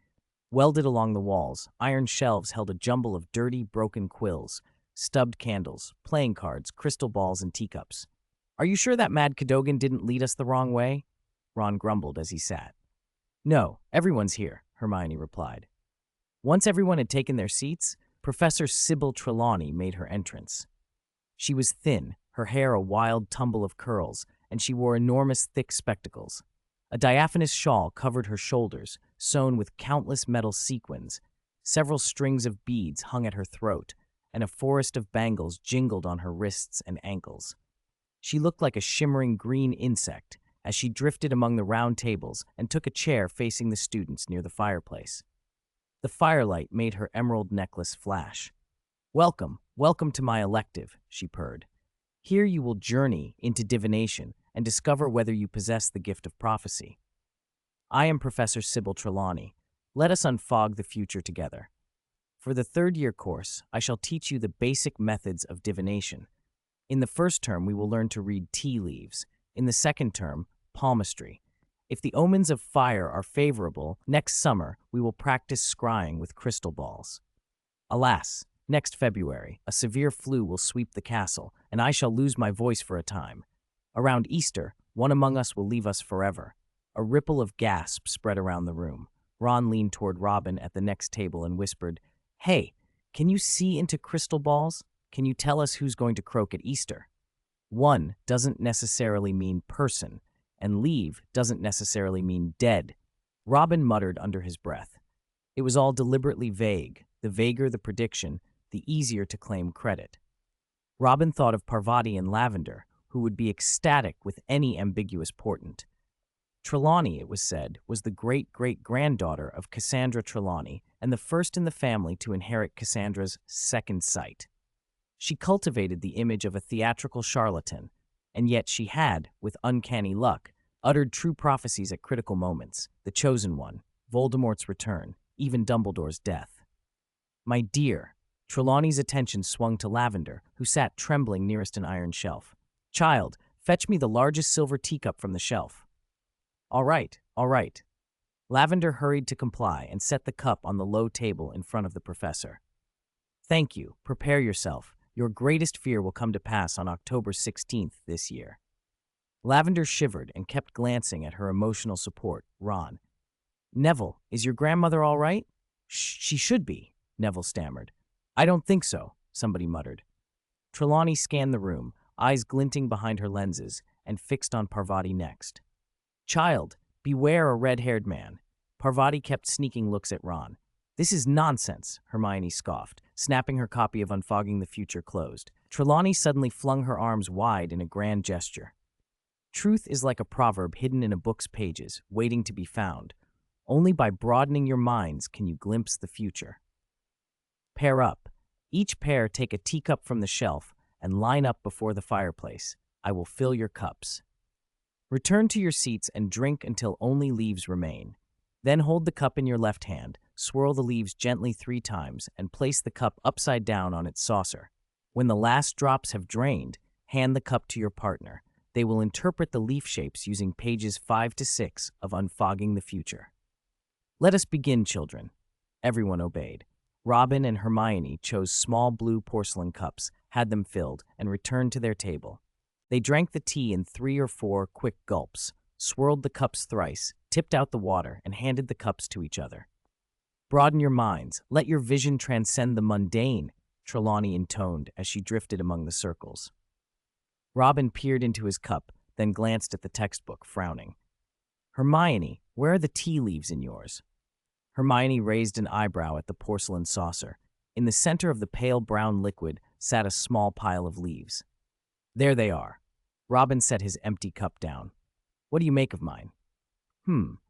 Welded along the walls, iron shelves held a jumble of dirty, broken quills, stubbed candles, playing cards, crystal balls, and teacups. "Are you sure that mad Cadogan didn't lead us the wrong way?" Ron grumbled as he sat. "No, everyone's here," Hermione replied. Once everyone had taken their seats, Professor Sybil Trelawney made her entrance. She was thin, her hair a wild tumble of curls, and she wore enormous thick spectacles. A diaphanous shawl covered her shoulders, sewn with countless metal sequins. Several strings of beads hung at her throat, and a forest of bangles jingled on her wrists and ankles. She looked like a shimmering green insect as she drifted among the round tables and took a chair facing the students near the fireplace. The firelight made her emerald necklace flash. "Welcome, welcome to my elective," she purred. "Here you will journey into divination and discover whether you possess the gift of prophecy. I am Professor Sybil Trelawney. Let us unfog the future together. For the third-year course, I shall teach you the basic methods of divination. In the first term, we will learn to read tea leaves. In the second term, palmistry. If the omens of fire are favorable, next summer we will practice scrying with crystal balls. Alas, next February, a severe flu will sweep the castle, and I shall lose my voice for a time. Around Easter, one among us will leave us forever." A ripple of gasps spread around the room. Ron leaned toward Robin at the next table and whispered, "Hey, can you see into crystal balls? Can you tell us who's going to croak at Easter?" One doesn't necessarily mean person, and leave doesn't necessarily mean dead. Robin muttered under his breath. It was all deliberately vague. The vaguer the prediction, the easier to claim credit. Robin thought of Parvati and Lavender, who would be ecstatic with any ambiguous portent. Trelawney, it was said, was the great-great-granddaughter of Cassandra Trelawney and the first in the family to inherit Cassandra's second sight. She cultivated the image of a theatrical charlatan, and yet she had, with uncanny luck, uttered true prophecies at critical moments: the Chosen One, Voldemort's return, even Dumbledore's death. "My dear," Trelawney's attention swung to Lavender, who sat trembling nearest an iron shelf. "Child, fetch me the largest silver teacup from the shelf." All right, all right." Lavender hurried to comply and set the cup on the low table in front of the professor. "Thank you. Prepare yourself. Your greatest fear will come to pass on October 16th this year." Lavender shivered and kept glancing at her emotional support, Ron. "Neville, is your grandmother all right?" She should be," Neville stammered. "I don't think so," somebody muttered. Trelawney scanned the room, eyes glinting behind her lenses, and fixed on Parvati next. "Child, beware a red-haired man." Parvati kept sneaking looks at Ron. "This is nonsense," Hermione scoffed, snapping her copy of Unfogging the Future closed. Trelawney suddenly flung her arms wide in a grand gesture. "Truth is like a proverb hidden in a book's pages, waiting to be found. Only by broadening your minds can you glimpse the future. Pair up. Each pair take a teacup from the shelf and line up before the fireplace. I will fill your cups. Return to your seats and drink until only leaves remain. Then hold the cup in your left hand, swirl the leaves gently 3 times, and place the cup upside down on its saucer. When the last drops have drained, hand the cup to your partner. They will interpret the leaf shapes using pages 5 to 6 of Unfogging the Future. Let us begin, children." Everyone obeyed. Robin and Hermione chose small blue porcelain cups, had them filled, and returned to their table. They drank the tea in 3 or 4 quick gulps, swirled the cups thrice, tipped out the water, and handed the cups to each other. "Broaden your minds. Let your vision transcend the mundane," Trelawney intoned as she drifted among the circles. Robin peered into his cup, then glanced at the textbook, frowning. "Hermione, where are the tea leaves in yours?" Hermione raised an eyebrow at the porcelain saucer. In the center of the pale brown liquid sat a small pile of leaves. "There they are." Robin set his empty cup down. "What do you make of mine?"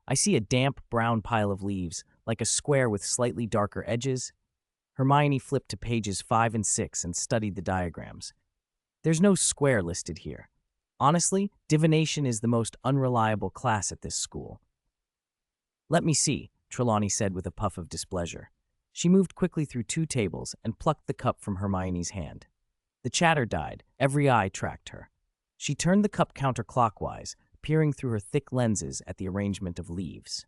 I see a damp brown pile of leaves, like a square with slightly darker edges." Hermione flipped to pages 5 and 6 and studied the diagrams. "There's no square listed here. Honestly, divination is the most unreliable class at this school." "Let me see," Trelawney said with a puff of displeasure. She moved quickly through 2 tables and plucked the cup from Hermione's hand. The chatter died. Every eye tracked her. She turned the cup counterclockwise, peering through her thick lenses at the arrangement of leaves.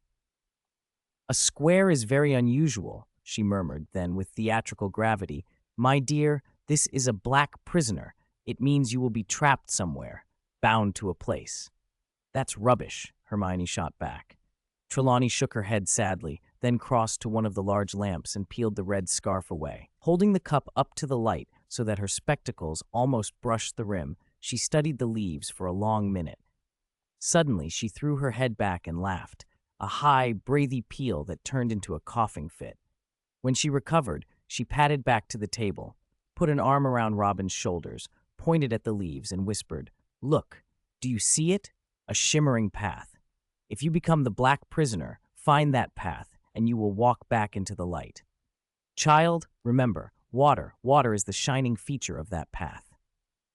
"A square is very unusual," she murmured, then, with theatrical gravity, "My dear, this is a black prisoner. It means you will be trapped somewhere, bound to a place." "That's rubbish," Hermione shot back. Trelawney shook her head sadly, then crossed to one of the large lamps and peeled the red scarf away. Holding the cup up to the light so that her spectacles almost brushed the rim, she studied the leaves for a long minute. Suddenly, she threw her head back and laughed, a high, breathy peal that turned into a coughing fit. When she recovered, she padded back to the table. put an arm around Robin's shoulders, pointed at the leaves, and whispered, "Look, do you see it? A shimmering path. If you become the black prisoner, find that path, and you will walk back into the light. Child, remember, water is the shining feature of that path."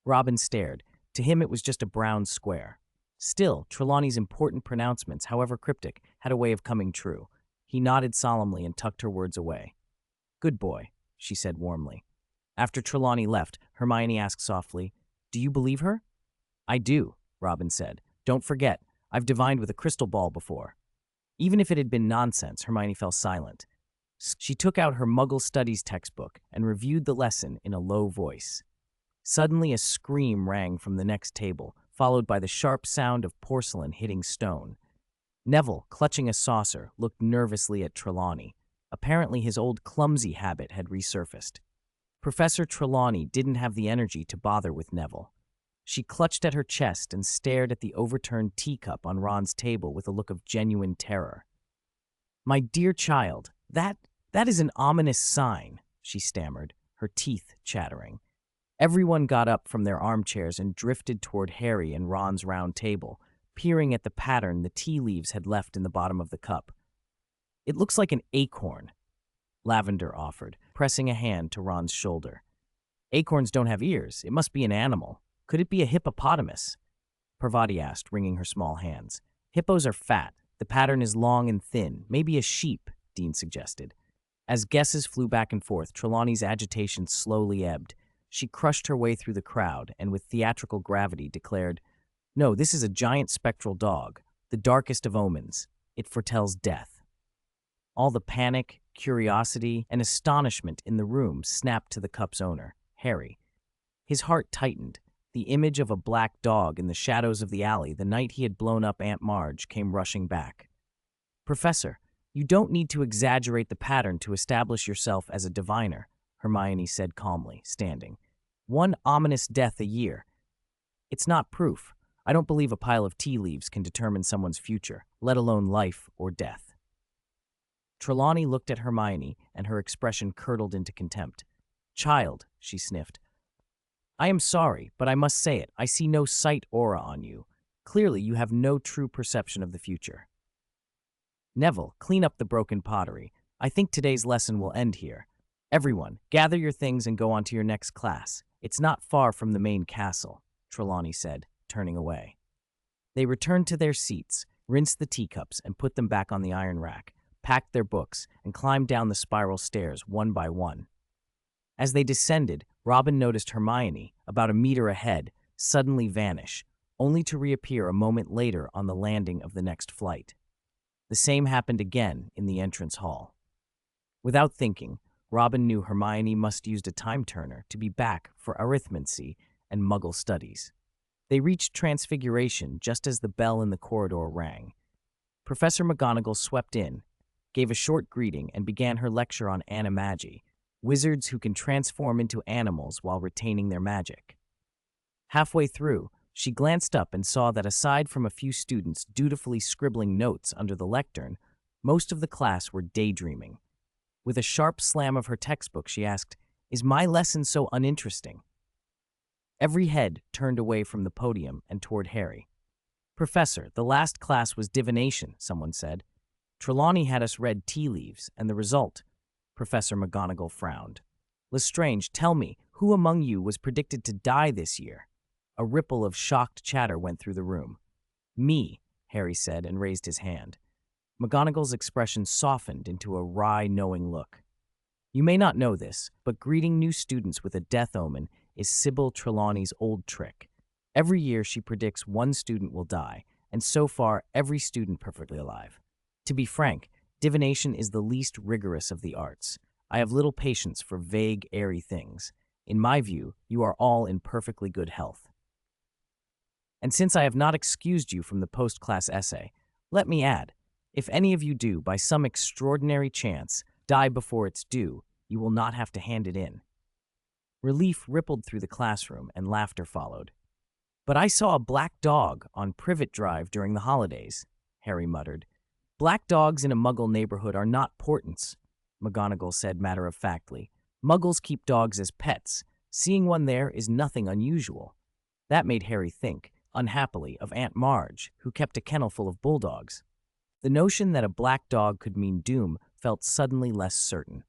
Robin stared. To him it was just a brown square. Still, Trelawney's important pronouncements, however cryptic, had a way of coming true. He nodded solemnly and tucked her words away. "Good boy," she said warmly. After Trelawney left, Hermione asked softly, "Do you believe her?" "I do," Robin said. "Don't forget, I've divined with a crystal ball before." Even if it had been nonsense, Hermione fell silent. She took out her Muggle Studies textbook and reviewed the lesson in a low voice. Suddenly a scream rang from the next table, followed by the sharp sound of porcelain hitting stone. Neville, clutching a saucer, looked nervously at Trelawney. Apparently his old clumsy habit had resurfaced. Professor Trelawney didn't have the energy to bother with Neville. She clutched at her chest and stared at the overturned teacup on Ron's table with a look of genuine terror. "My dear child, that is an ominous sign," she stammered, her teeth chattering. Everyone got up from their armchairs and drifted toward Harry and Ron's round table, peering at the pattern the tea leaves had left in the bottom of the cup. "It looks like an acorn," Lavender offered, pressing a hand to Ron's shoulder. "Acorns don't have ears. It must be an animal. Could it be a hippopotamus?" Parvati asked, wringing her small hands. "Hippos are fat. The pattern is long and thin. Maybe a sheep," Dean suggested. As guesses flew back and forth, Trelawney's agitation slowly ebbed. She crushed her way through the crowd and with theatrical gravity declared, "No, this is a giant spectral dog, the darkest of omens. It foretells death." All the panic, curiosity, and astonishment in the room snapped to the cup's owner, Harry. His heart tightened. The image of a black dog in the shadows of the alley the night he had blown up Aunt Marge came rushing back. "Professor, you don't need to exaggerate the pattern to establish yourself as a diviner," Hermione said calmly, standing. "One ominous death a year. It's not proof. I don't believe a pile of tea leaves can determine someone's future, let alone life or death." Trelawney looked at Hermione, and her expression curdled into contempt. "Child," she sniffed, "I am sorry, but I must say it. I see no sight aura on you. Clearly, you have no true perception of the future." "Neville, clean up the broken pottery. I think today's lesson will end here. Everyone, gather your things and go on to your next class. It's not far from the main castle," Trelawney said, turning away. They returned to their seats, rinsed the teacups, and put them back on the iron rack, packed their books, and climbed down the spiral stairs one by one. As they descended, Robin noticed Hermione, about a meter ahead, suddenly vanish, only to reappear a moment later on the landing of the next flight. The same happened again in the entrance hall. Without thinking, Robin knew Hermione must have used a time-turner to be back for arithmancy and Muggle studies. They reached Transfiguration just as the bell in the corridor rang. Professor McGonagall swept in, gave a short greeting, and began her lecture on animagi, wizards who can transform into animals while retaining their magic. Halfway through, she glanced up and saw that aside from a few students dutifully scribbling notes under the lectern, most of the class were daydreaming. With a sharp slam of her textbook, she asked, "Is my lesson so uninteresting?" Every head turned away from the podium and toward Harry. "Professor, the last class was divination," someone said. "Trelawney had us read tea leaves, and the result—" Professor McGonagall frowned. "Lestrange, tell me, who among you was predicted to die this year?" A ripple of shocked chatter went through the room. "Me," Harry said and raised his hand. McGonagall's expression softened into a wry, knowing look. "You may not know this, but greeting new students with a death omen is Sybil Trelawney's old trick. Every year she predicts one student will die, and so far every student perfectly alive. To be frank, divination is the least rigorous of the arts. I have little patience for vague, airy things. In my view, you are all in perfectly good health. And since I have not excused you from the post-class essay, let me add, if any of you do, by some extraordinary chance, die before it's due, you will not have to hand it in." Relief rippled through the classroom and laughter followed. "But I saw a black dog on Privet Drive during the holidays," Harry muttered. "Black dogs in a Muggle neighborhood are not portents," McGonagall said matter-of-factly. Muggles keep dogs as pets. Seeing one there is nothing unusual. That made Harry think, unhappily, of Aunt Marge, who kept a kennel full of bulldogs. The notion that a black dog could mean doom felt suddenly less certain.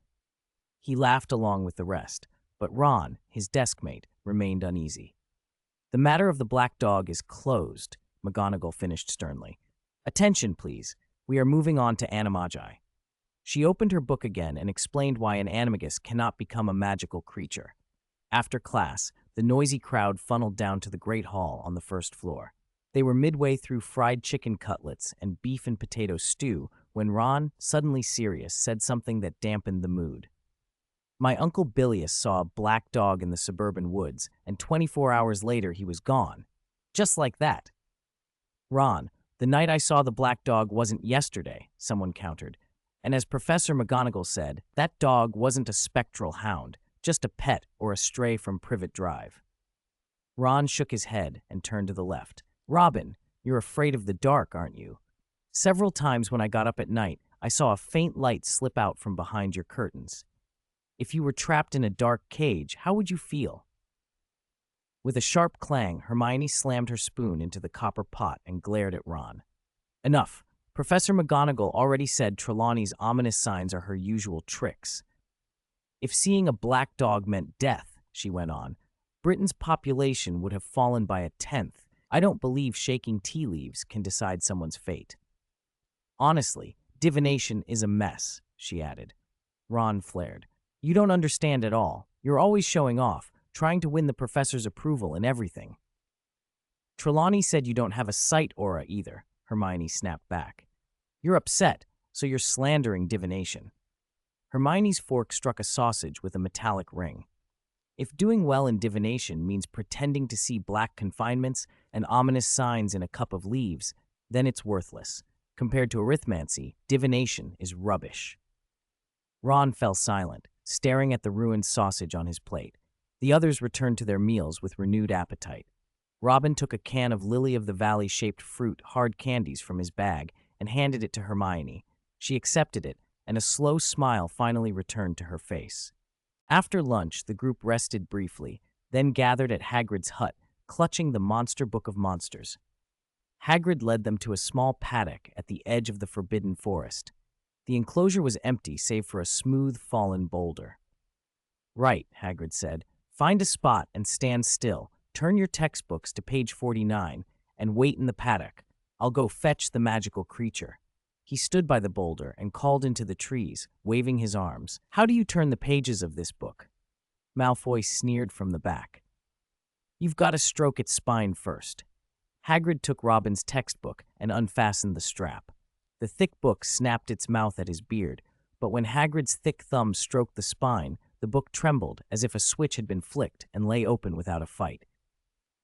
He laughed along with the rest, but Ron, his deskmate, remained uneasy. "The matter of the black dog is closed," McGonagall finished sternly. "Attention, please. We are moving on to animagi." She opened her book again and explained why an animagus cannot become a magical creature. After class, the noisy crowd funneled down to the great hall on the first floor. They were midway through fried chicken cutlets and beef and potato stew when Ron, suddenly serious, said something that dampened the mood. "My Uncle Bilious saw a black dog in the suburban woods, and 24 hours later he was gone. Just like that." "Ron, the night I saw the black dog wasn't yesterday," someone countered. "And as Professor McGonagall said, that dog wasn't a spectral hound, just a pet or a stray from Privet Drive." Ron shook his head and turned to the left. "Robin, you're afraid of the dark, aren't you? Several times when I got up at night, I saw a faint light slip out from behind your curtains. If you were trapped in a dark cage, how would you feel?" With a sharp clang, Hermione slammed her spoon into the copper pot and glared at Ron. "Enough. Professor McGonagall already said Trelawney's ominous signs are her usual tricks. If seeing a black dog meant death," she went on, "Britain's population would have fallen by a tenth. I don't believe shaking tea leaves can decide someone's fate. Honestly, divination is a mess," she added. Ron flared. "You don't understand at all. You're always showing off, trying to win the professor's approval in everything." "Trelawney said you don't have a sight aura either," Hermione snapped back. "You're upset, so you're slandering divination." Hermione's fork struck a sausage with a metallic ring. If doing well in divination means pretending to see black confinements and ominous signs in a cup of leaves, then it's worthless. Compared to arithmancy, divination is rubbish. Ron fell silent, staring at the ruined sausage on his plate. The others returned to their meals with renewed appetite. Robin took a can of lily-of-the-valley-shaped fruit hard candies from his bag and handed it to Hermione. She accepted it, and a slow smile finally returned to her face. After lunch, the group rested briefly, then gathered at Hagrid's hut, clutching the Monster Book of Monsters. Hagrid led them to a small paddock at the edge of the forbidden forest. The enclosure was empty save for a smooth, fallen boulder. "Right," Hagrid said. "Find a spot and stand still. Turn your textbooks to page 49 and wait in the paddock. I'll go fetch the magical creature." He stood by the boulder and called into the trees, waving his arms. "How do you turn the pages of this book?" Malfoy sneered from the back. "You've got to stroke its spine first." Hagrid took Robin's textbook and unfastened the strap. The thick book snapped its mouth at his beard, but when Hagrid's thick thumb stroked the spine, the book trembled as if a switch had been flicked and lay open without a fight.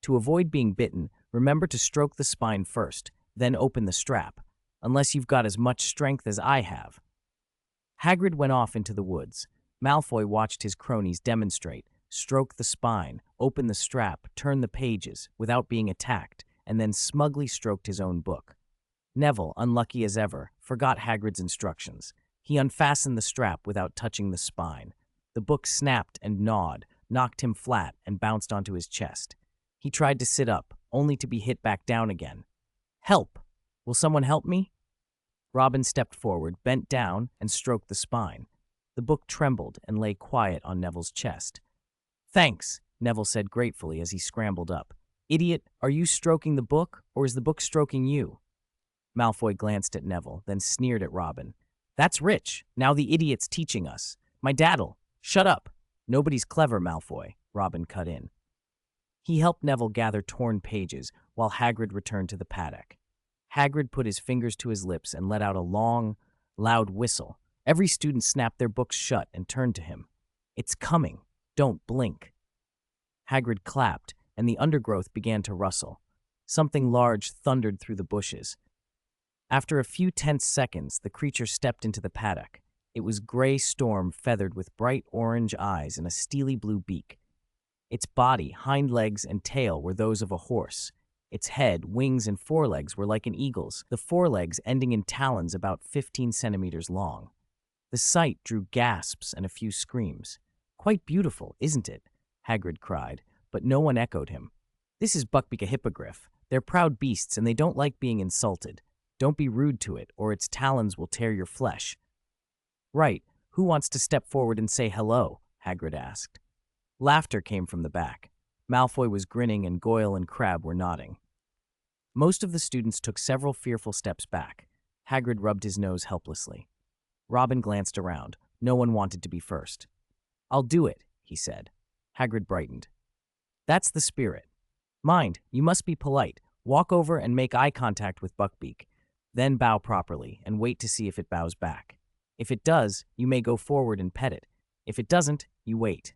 To avoid being bitten, remember to stroke the spine first, then open the strap, unless you've got as much strength as I have. Hagrid went off into the woods. Malfoy watched his cronies demonstrate, stroke the spine, open the strap, turn the pages, without being attacked, and then smugly stroked his own book. Neville, unlucky as ever, forgot Hagrid's instructions. He unfastened the strap without touching the spine. The book snapped and gnawed, knocked him flat, and bounced onto his chest. He tried to sit up, only to be hit back down again. "Help! Will someone help me?" Robin stepped forward, bent down, and stroked the spine. The book trembled and lay quiet on Neville's chest. "Thanks," Neville said gratefully as he scrambled up. "Idiot, are you stroking the book, or is the book stroking you?" Malfoy glanced at Neville, then sneered at Robin. "That's rich. Now the idiot's teaching us. My dad'll—" "Shut up. Nobody's clever, Malfoy," Robin cut in. He helped Neville gather torn pages, while Hagrid returned to the paddock. Hagrid put his fingers to his lips and let out a long, loud whistle. Every student snapped their books shut and turned to him. "It's coming. Don't blink." Hagrid clapped, and the undergrowth began to rustle. Something large thundered through the bushes. After a few tense seconds, the creature stepped into the paddock. It was Gray Storm, feathered with bright orange eyes and a steely blue beak. Its body, hind legs, and tail were those of a horse. Its head, wings, and forelegs were like an eagle's, the forelegs ending in talons about 15 centimeters long. The sight drew gasps and a few screams. Quite beautiful, isn't it? Hagrid cried, but no one echoed him. This is Buckbeak a hippogriff. They're proud beasts and they don't like being insulted. Don't be rude to it, or its talons will tear your flesh. Right, who wants to step forward and say hello? Hagrid asked. Laughter came from the back. Malfoy was grinning and Goyle and Crabbe were nodding. Most of the students took several fearful steps back. Hagrid rubbed his nose helplessly. Robin glanced around. No one wanted to be first. I'll do it, he said. Hagrid brightened. That's the spirit. Mind, you must be polite. Walk over and make eye contact with Buckbeak. Then bow properly and wait to see if it bows back. If it does, you may go forward and pet it. If it doesn't, you wait.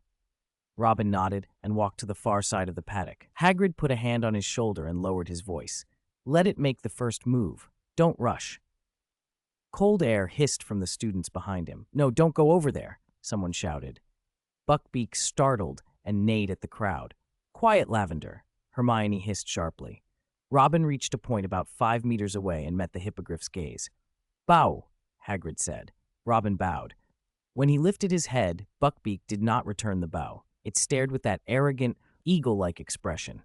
Robin nodded and walked to the far side of the paddock. Hagrid put a hand on his shoulder and lowered his voice. Let it make the first move. Don't rush. Cold air hissed from the students behind him. No, don't go over there, someone shouted. Buckbeak startled and neighed at the crowd. Quiet, Lavender, Hermione hissed sharply. Robin reached a point about 5 meters away and met the hippogriff's gaze. Bow, Hagrid said. Robin bowed. When he lifted his head, Buckbeak did not return the bow. It stared with that arrogant, eagle-like expression.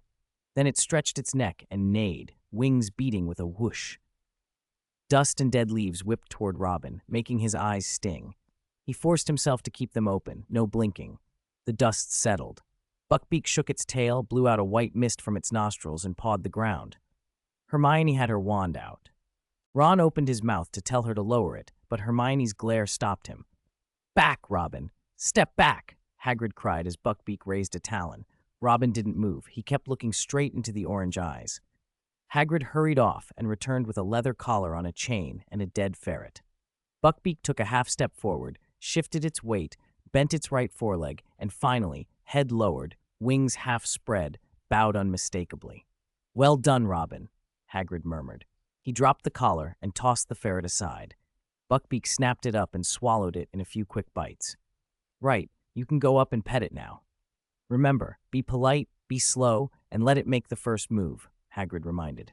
Then it stretched its neck and neighed, wings beating with a whoosh. Dust and dead leaves whipped toward Robin, making his eyes sting. He forced himself to keep them open, no blinking. The dust settled. Buckbeak shook its tail, blew out a white mist from its nostrils, and pawed the ground. Hermione had her wand out. Ron opened his mouth to tell her to lower it, but Hermione's glare stopped him. Back, Robin! Step back! Hagrid cried as Buckbeak raised a talon. Robin didn't move. He kept looking straight into the orange eyes. Hagrid hurried off and returned with a leather collar on a chain and a dead ferret. Buckbeak took a half step forward, shifted its weight, bent its right foreleg, and finally, head lowered, wings half spread, bowed unmistakably. Well done, Robin, Hagrid murmured. He dropped the collar and tossed the ferret aside. Buckbeak snapped it up and swallowed it in a few quick bites. Right, you can go up and pet it now. Remember, be polite, be slow, and let it make the first move, Hagrid reminded.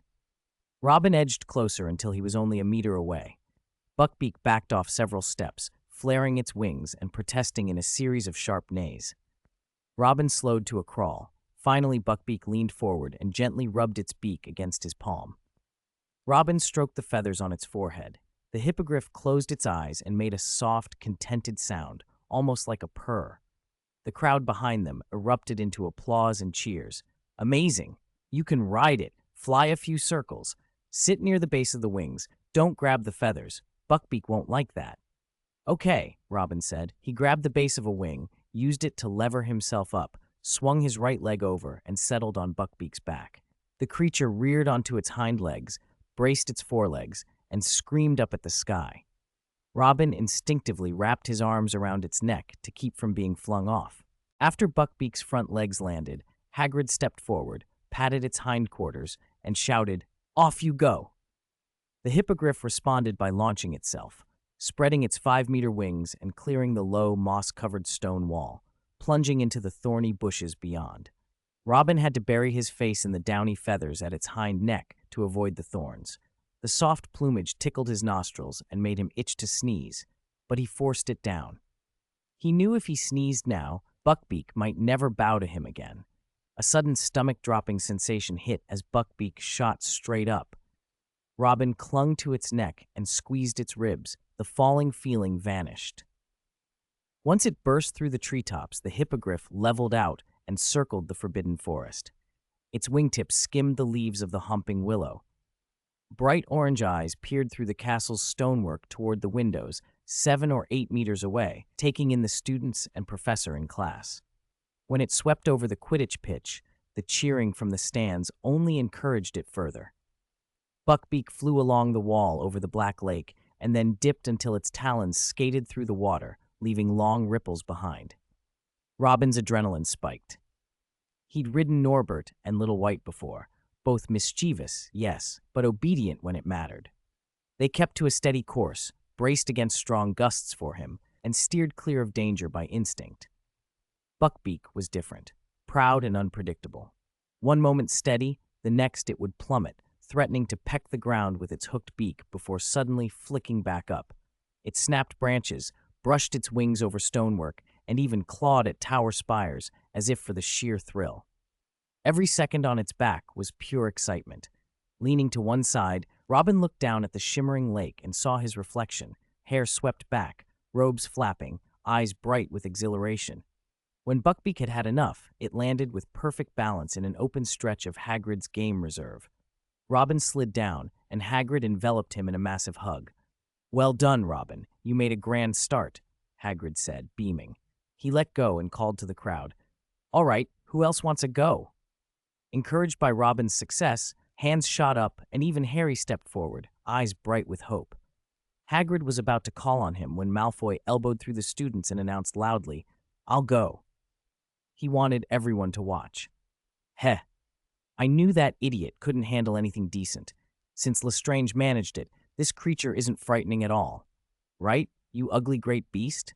Robin edged closer until he was only a meter away. Buckbeak backed off several steps, flaring its wings and protesting in a series of sharp neighs. Robin slowed to a crawl. Finally, Buckbeak leaned forward and gently rubbed its beak against his palm. Robin stroked the feathers on its forehead. The hippogriff closed its eyes and made a soft, contented sound, almost like a purr. The crowd behind them erupted into applause and cheers. Amazing! You can ride it, fly a few circles, sit near the base of the wings, don't grab the feathers. Buckbeak won't like that. Okay, Robin said. He grabbed the base of a wing, used it to lever himself up, swung his right leg over, and settled on Buckbeak's back. The creature reared onto its hind legs, braced its forelegs, and screamed up at the sky. Robin instinctively wrapped his arms around its neck to keep from being flung off. After Buckbeak's front legs landed, Hagrid stepped forward, patted its hindquarters, and shouted, "Off you go!" The hippogriff responded by launching itself, spreading its 5-meter wings and clearing the low, moss-covered stone wall, plunging into the thorny bushes beyond. Robin had to bury his face in the downy feathers at its hind neck to avoid the thorns. The soft plumage tickled his nostrils and made him itch to sneeze, but he forced it down. He knew if he sneezed now, Buckbeak might never bow to him again. A sudden stomach-dropping sensation hit as Buckbeak shot straight up. Robin clung to its neck and squeezed its ribs. The falling feeling vanished. Once it burst through the treetops, the hippogriff leveled out and circled the forbidden forest. Its wingtips skimmed the leaves of the Whomping Willow. Bright orange eyes peered through the castle's stonework toward the windows, 7 or 8 meters away, taking in the students and professor in class. When it swept over the Quidditch pitch, the cheering from the stands only encouraged it further. Buckbeak flew along the wall over the black lake and then dipped until its talons skated through the water, leaving long ripples behind. Robin's adrenaline spiked. He'd ridden Norbert and Little White before, both mischievous, yes, but obedient when it mattered. They kept to a steady course, braced against strong gusts for him, and steered clear of danger by instinct. Buckbeak was different, proud and unpredictable. One moment steady, the next it would plummet, threatening to peck the ground with its hooked beak before suddenly flicking back up. It snapped branches, brushed its wings over stonework, and even clawed at tower spires as if for the sheer thrill. Every second on its back was pure excitement. Leaning to one side, Robin looked down at the shimmering lake and saw his reflection, hair swept back, robes flapping, eyes bright with exhilaration. When Buckbeak had had enough, it landed with perfect balance in an open stretch of Hagrid's game reserve. Robin slid down, and Hagrid enveloped him in a massive hug. "Well done, Robin. You made a grand start," Hagrid said, beaming. He let go and called to the crowd. "All right, who else wants a go?" Encouraged by Robin's success, hands shot up, and even Harry stepped forward, eyes bright with hope. Hagrid was about to call on him when Malfoy elbowed through the students and announced loudly, "I'll go." He wanted everyone to watch. Heh. I knew that idiot couldn't handle anything decent. Since Lestrange managed it, this creature isn't frightening at all. Right, you ugly great beast?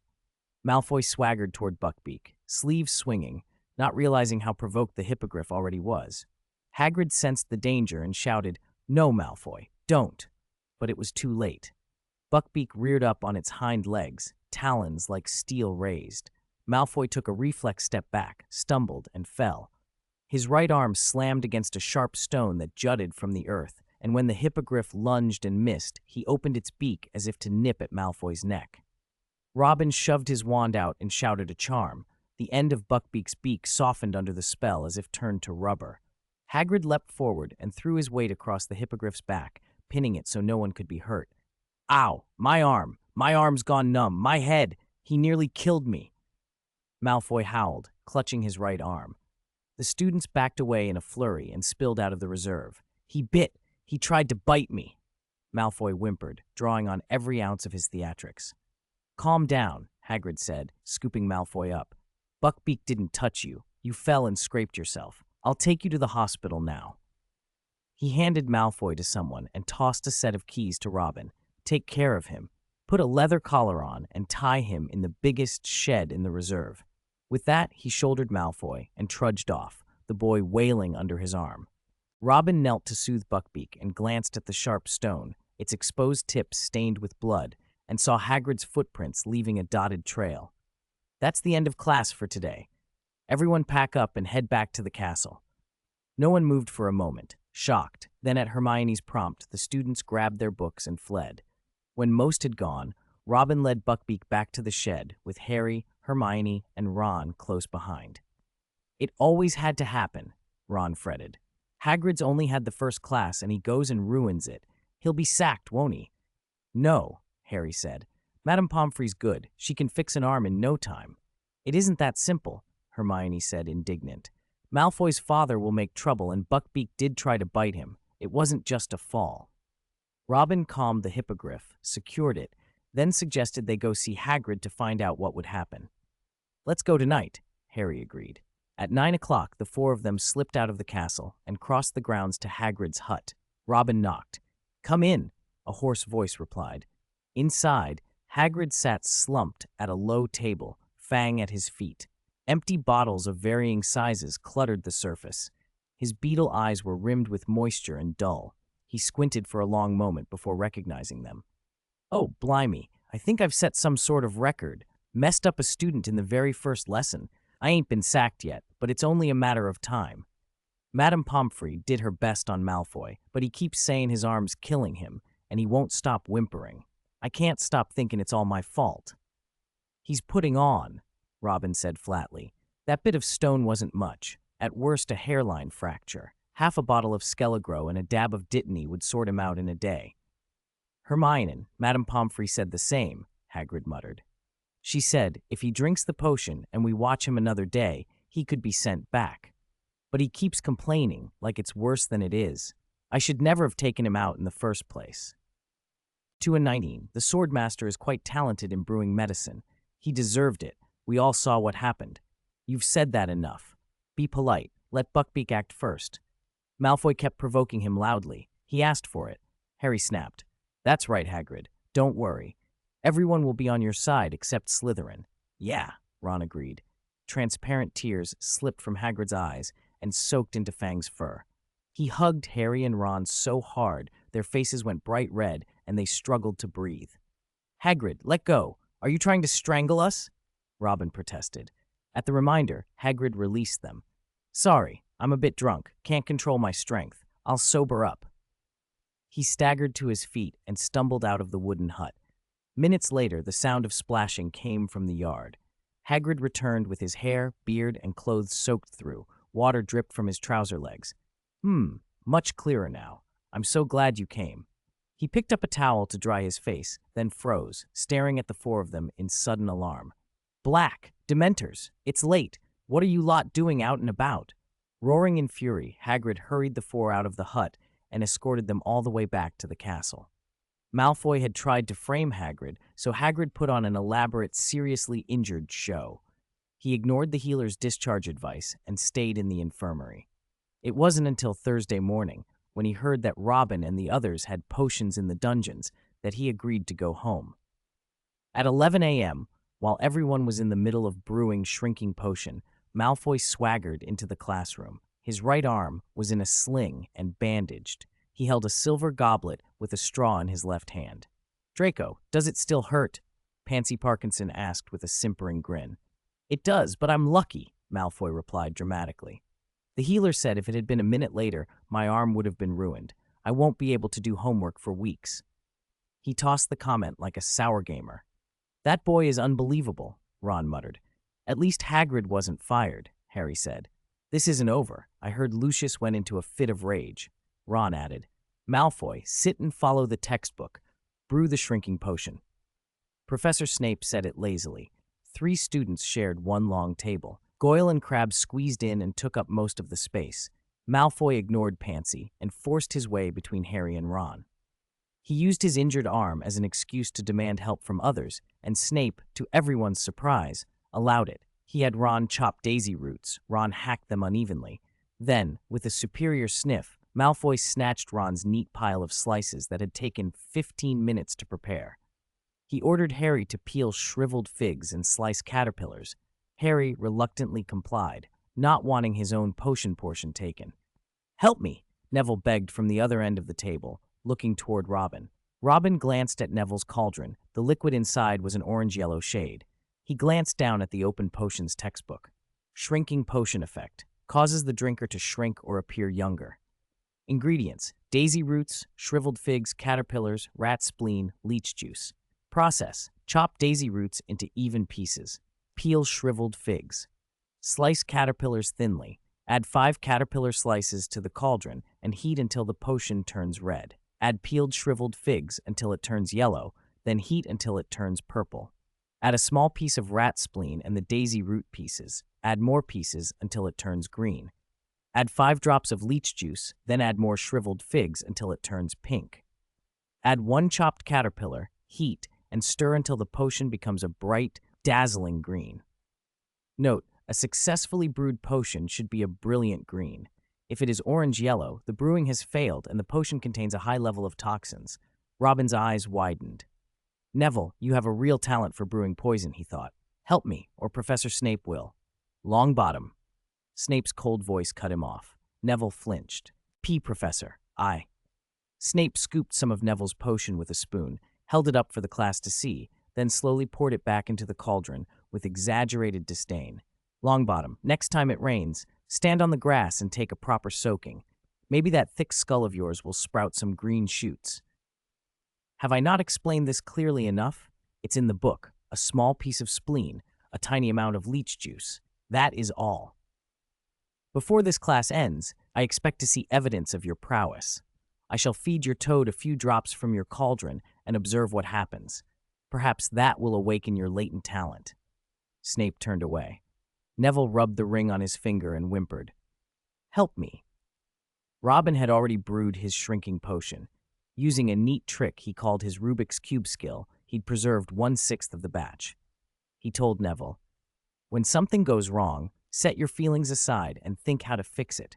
Malfoy swaggered toward Buckbeak, sleeves swinging, not realizing how provoked the hippogriff already was. Hagrid sensed the danger and shouted, "No, Malfoy, don't." But it was too late. Buckbeak reared up on its hind legs, talons like steel raised. Malfoy took a reflex step back, stumbled, and fell. His right arm slammed against a sharp stone that jutted from the earth, and when the hippogriff lunged and missed, he opened its beak as if to nip at Malfoy's neck. Robin shoved his wand out and shouted a charm. The end of Buckbeak's beak softened under the spell as if turned to rubber. Hagrid leapt forward and threw his weight across the hippogriff's back, pinning it so no one could be hurt. "Ow! My arm! My arm's gone numb! My head! He nearly killed me!" Malfoy howled, clutching his right arm. The students backed away in a flurry and spilled out of the reserve. "He bit! He tried to bite me!" Malfoy whimpered, drawing on every ounce of his theatrics. "Calm down," Hagrid said, scooping Malfoy up. "Buckbeak didn't touch you. You fell and scraped yourself. I'll take you to the hospital now." He handed Malfoy to someone and tossed a set of keys to Robin. "Take care of him. Put a leather collar on and tie him in the biggest shed in the reserve." With that, he shouldered Malfoy and trudged off, the boy wailing under his arm. Robin knelt to soothe Buckbeak and glanced at the sharp stone, its exposed tips stained with blood, and saw Hagrid's footprints leaving a dotted trail. "That's the end of class for today. Everyone pack up and head back to the castle." No one moved for a moment, shocked. Then at Hermione's prompt, the students grabbed their books and fled. When most had gone, Robin led Buckbeak back to the shed, with Harry, Hermione, and Ron close behind. "It always had to happen," Ron fretted. "Hagrid's only had the first class and he goes and ruins it. He'll be sacked, won't he?" "No," Harry said. "Madame Pomfrey's good. She can fix an arm in no time." "It isn't that simple," Hermione said, indignant. "Malfoy's father will make trouble and Buckbeak did try to bite him. It wasn't just a fall." Robin calmed the hippogriff, secured it, then suggested they go see Hagrid to find out what would happen. "Let's go tonight," Harry agreed. At 9 o'clock, the four of them slipped out of the castle and crossed the grounds to Hagrid's hut. Robin knocked. "Come in," a hoarse voice replied. Inside, Hagrid sat slumped at a low table, Fang at his feet. Empty bottles of varying sizes cluttered the surface. His beetle eyes were rimmed with moisture and dull. He squinted for a long moment before recognizing them. "Oh, blimey, I think I've set some sort of record. Messed up a student in the very first lesson. I ain't been sacked yet, but it's only a matter of time." Madame Pomfrey did her best on Malfoy, but he keeps saying his arm's killing him, and he won't stop whimpering. I can't stop thinking it's all my fault. "He's putting on," Robin said flatly. "That bit of stone wasn't much. At worst, a hairline fracture. Half a bottle of Skelegro and a dab of Dittany would sort him out in a day." "Hermione, Madame Pomfrey said the same," Hagrid muttered. "She said, if he drinks the potion and we watch him another day, he could be sent back. But he keeps complaining, like it's worse than it is. I should never have taken him out in the first place." 219, the swordmaster is quite talented in brewing medicine. He deserved it. We all saw what happened. You've said that enough. Be polite. Let Buckbeak act first. Malfoy kept provoking him loudly. He asked for it. Harry snapped. "That's right, Hagrid. Don't worry. Everyone will be on your side except Slytherin." "Yeah," Ron agreed. Transparent tears slipped from Hagrid's eyes and soaked into Fang's fur. He hugged Harry and Ron so hard, their faces went bright red and they struggled to breathe. "Hagrid, let go. Are you trying to strangle us?" Robin protested. At the reminder, Hagrid released them. Sorry, I'm a bit drunk. Can't control my strength. I'll sober up. He staggered to his feet and stumbled out of the wooden hut. Minutes later, the sound of splashing came from the yard. Hagrid returned with his hair, beard, and clothes soaked through. Water dripped from his trouser legs. Much clearer now. I'm so glad you came. He picked up a towel to dry his face, then froze, staring at the four of them in sudden alarm. Black! Dementors! It's late! What are you lot doing out and about? Roaring in fury, Hagrid hurried the four out of the hut and escorted them all the way back to the castle. Malfoy had tried to frame Hagrid, so Hagrid put on an elaborate, seriously injured show. He ignored the healer's discharge advice and stayed in the infirmary. It wasn't until Thursday morning, when he heard that Robin and the others had potions in the dungeons, that he agreed to go home. At 11 a.m., while everyone was in the middle of brewing shrinking potion, Malfoy swaggered into the classroom. His right arm was in a sling and bandaged. He held a silver goblet with a straw in his left hand. Draco, does it still hurt? Pansy Parkinson asked with a simpering grin. It does, but I'm lucky, Malfoy replied dramatically. The healer said if it had been a minute later, my arm would have been ruined. I won't be able to do homework for weeks. He tossed the comment like a sour gamer. That boy is unbelievable, Ron muttered. At least Hagrid wasn't fired, Harry said. This isn't over. I heard Lucius went into a fit of rage. Ron added, Malfoy, sit and follow the textbook. Brew the shrinking potion. Professor Snape said it lazily. 3 students shared one long table. Goyle and Crabbe squeezed in and took up most of the space. Malfoy ignored Pansy and forced his way between Harry and Ron. He used his injured arm as an excuse to demand help from others, and Snape, to everyone's surprise, allowed it. He had Ron chop daisy roots. Ron hacked them unevenly. Then, with a superior sniff, Malfoy snatched Ron's neat pile of slices that had taken 15 minutes to prepare. He ordered Harry to peel shriveled figs and slice caterpillars. Harry reluctantly complied, not wanting his own potion portion taken. Help me, Neville begged from the other end of the table, looking toward Robin. Robin glanced at Neville's cauldron. The liquid inside was an orange-yellow shade. He glanced down at the open potions textbook. Shrinking potion effect. Causes the drinker to shrink or appear younger. Ingredients: daisy roots, shriveled figs, caterpillars, rat spleen, leech juice. Process: chop daisy roots into even pieces. Peel shriveled figs. Slice caterpillars thinly. Add 5 caterpillar slices to the cauldron and heat until the potion turns red. Add peeled shriveled figs until it turns yellow, then heat until it turns purple. Add a small piece of rat spleen and the daisy root pieces. Add more pieces until it turns green. Add 5 drops of leech juice, then add more shriveled figs until it turns pink. Add 1 chopped caterpillar, heat, and stir until the potion becomes a bright, dazzling green. Note, a successfully brewed potion should be a brilliant green. If it is orange-yellow, the brewing has failed and the potion contains a high level of toxins. Robin's eyes widened. Neville, you have a real talent for brewing poison, he thought. Help me, or Professor Snape will. Longbottom. Snape's cold voice cut him off. Neville flinched. Professor, I. Snape scooped some of Neville's potion with a spoon, held it up for the class to see, then slowly poured it back into the cauldron with exaggerated disdain. Longbottom, next time it rains, stand on the grass and take a proper soaking. Maybe that thick skull of yours will sprout some green shoots. Have I not explained this clearly enough? It's in the book. A small piece of spleen, a tiny amount of leech juice. That is all. Before this class ends, I expect to see evidence of your prowess. I shall feed your toad a few drops from your cauldron and observe what happens. Perhaps that will awaken your latent talent. Snape turned away. Neville rubbed the ring on his finger and whimpered. Help me. Robin had already brewed his shrinking potion. Using a neat trick he called his Rubik's Cube skill, he'd preserved 1/6 of the batch. He told Neville, when something goes wrong, set your feelings aside and think how to fix it.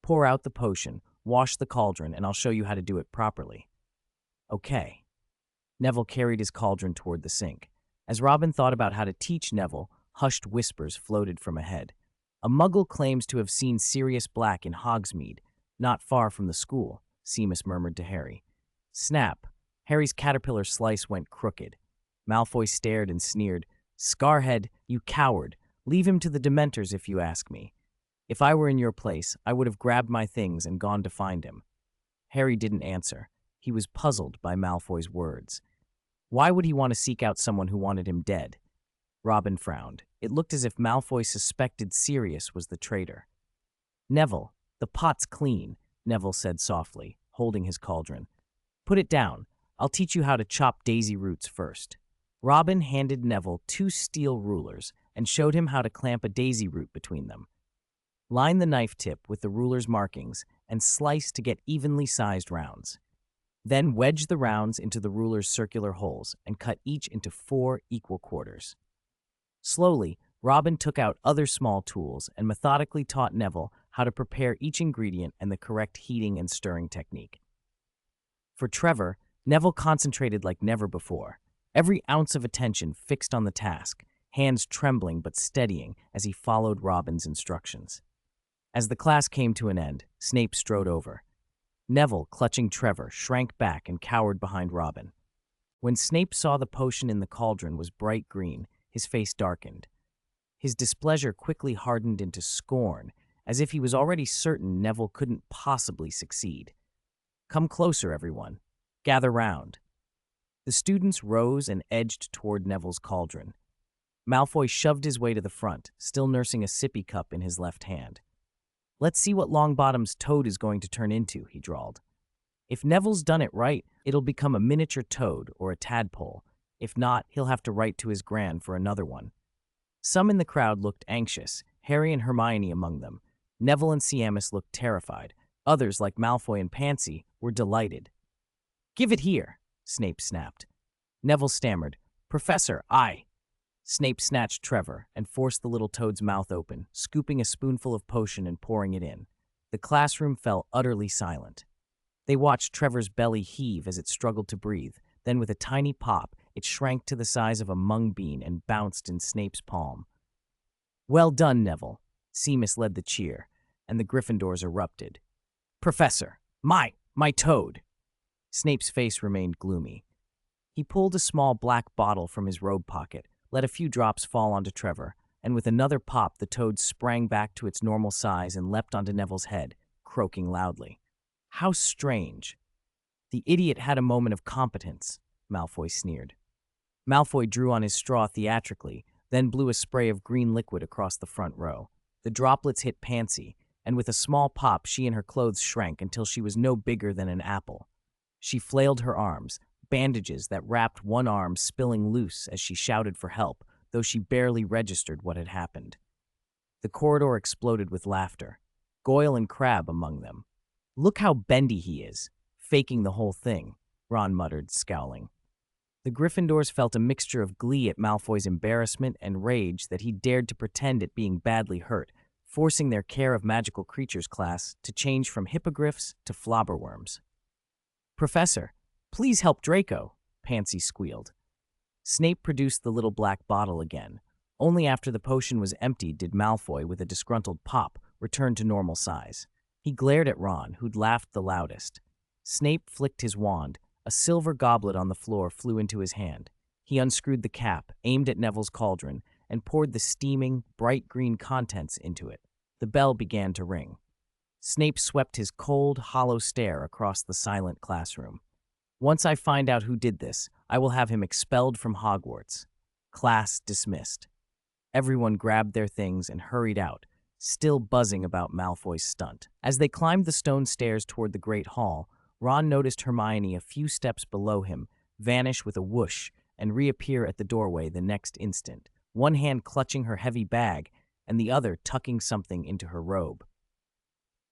Pour out the potion, wash the cauldron, and I'll show you how to do it properly. Okay. Neville carried his cauldron toward the sink. As Robin thought about how to teach Neville, hushed whispers floated from ahead. A muggle claims to have seen Sirius Black in Hogsmeade, not far from the school, Seamus murmured to Harry. Snap! Harry's caterpillar slice went crooked. Malfoy stared and sneered. "Scarhead, you coward. Leave him to the Dementors if you ask me. If I were in your place, I would have grabbed my things and gone to find him." Harry didn't answer. He was puzzled by Malfoy's words. Why would he want to seek out someone who wanted him dead? Robin frowned. It looked as if Malfoy suspected Sirius was the traitor. "Neville, the pot's clean," Neville said softly, holding his cauldron. "Put it down. I'll teach you how to chop daisy roots first." Robin handed Neville 2 steel rulers and showed him how to clamp a daisy root between them. Line the knife tip with the ruler's markings and slice to get evenly sized rounds. Then wedge the rounds into the ruler's circular holes and cut each into 4 equal quarters. Slowly, Robin took out other small tools and methodically taught Neville how to prepare each ingredient and the correct heating and stirring technique. For Trevor, Neville concentrated like never before, every ounce of attention fixed on the task, hands trembling but steadying as he followed Robin's instructions. As the class came to an end, Snape strode over. Neville, clutching Trevor, shrank back and cowered behind Robin. When Snape saw the potion in the cauldron was bright green, his face darkened. His displeasure quickly hardened into scorn, as if he was already certain Neville couldn't possibly succeed. "Come closer, everyone. Gather round." The students rose and edged toward Neville's cauldron. Malfoy shoved his way to the front, still nursing a sippy cup in his left hand. "Let's see what Longbottom's toad is going to turn into," he drawled. "If Neville's done it right, it'll become a miniature toad or a tadpole. If not, he'll have to write to his gran for another one." Some in the crowd looked anxious, Harry and Hermione among them. Neville and Seamus looked terrified. Others, like Malfoy and Pansy, were delighted. "Give it here," Snape snapped. Neville stammered, "Professor, I—" Snape snatched Trevor and forced the little toad's mouth open, scooping a spoonful of potion and pouring it in. The classroom fell utterly silent. They watched Trevor's belly heave as it struggled to breathe. Then, with a tiny pop, it shrank to the size of a mung bean and bounced in Snape's palm. "Well done, Neville." Seamus led the cheer, and the Gryffindors erupted. "Professor, my toad!" Snape's face remained gloomy. He pulled a small black bottle from his robe pocket, let a few drops fall onto Trevor, and with another pop the toad sprang back to its normal size and leapt onto Neville's head, croaking loudly. "How strange." "The idiot had a moment of competence," Malfoy sneered. Malfoy drew on his straw theatrically, then blew a spray of green liquid across the front row. The droplets hit Pansy, and with a small pop she and her clothes shrank until she was no bigger than an apple. She flailed her arms, bandages that wrapped one arm spilling loose as she shouted for help, though she barely registered what had happened. The corridor exploded with laughter, Goyle and Crabbe among them. "Look how bendy he is, faking the whole thing," Ron muttered, scowling. The Gryffindors felt a mixture of glee at Malfoy's embarrassment and rage that he dared to pretend at being badly hurt, forcing their Care of Magical Creatures class to change from hippogriffs to flobberworms. "Professor, please help Draco," Pansy squealed. Snape produced the little black bottle again. Only after the potion was emptied did Malfoy, with a disgruntled pop, return to normal size. He glared at Ron, who'd laughed the loudest. Snape flicked his wand. A silver goblet on the floor flew into his hand. He unscrewed the cap, aimed at Neville's cauldron, and poured the steaming, bright green contents into it. The bell began to ring. Snape swept his cold, hollow stare across the silent classroom. "Once I find out who did this, I will have him expelled from Hogwarts." Class dismissed. Everyone grabbed their things and hurried out, still buzzing about Malfoy's stunt. As they climbed the stone stairs toward the Great Hall, Ron noticed Hermione a few steps below him vanish with a whoosh and reappear at the doorway the next instant, one hand clutching her heavy bag and the other tucking something into her robe.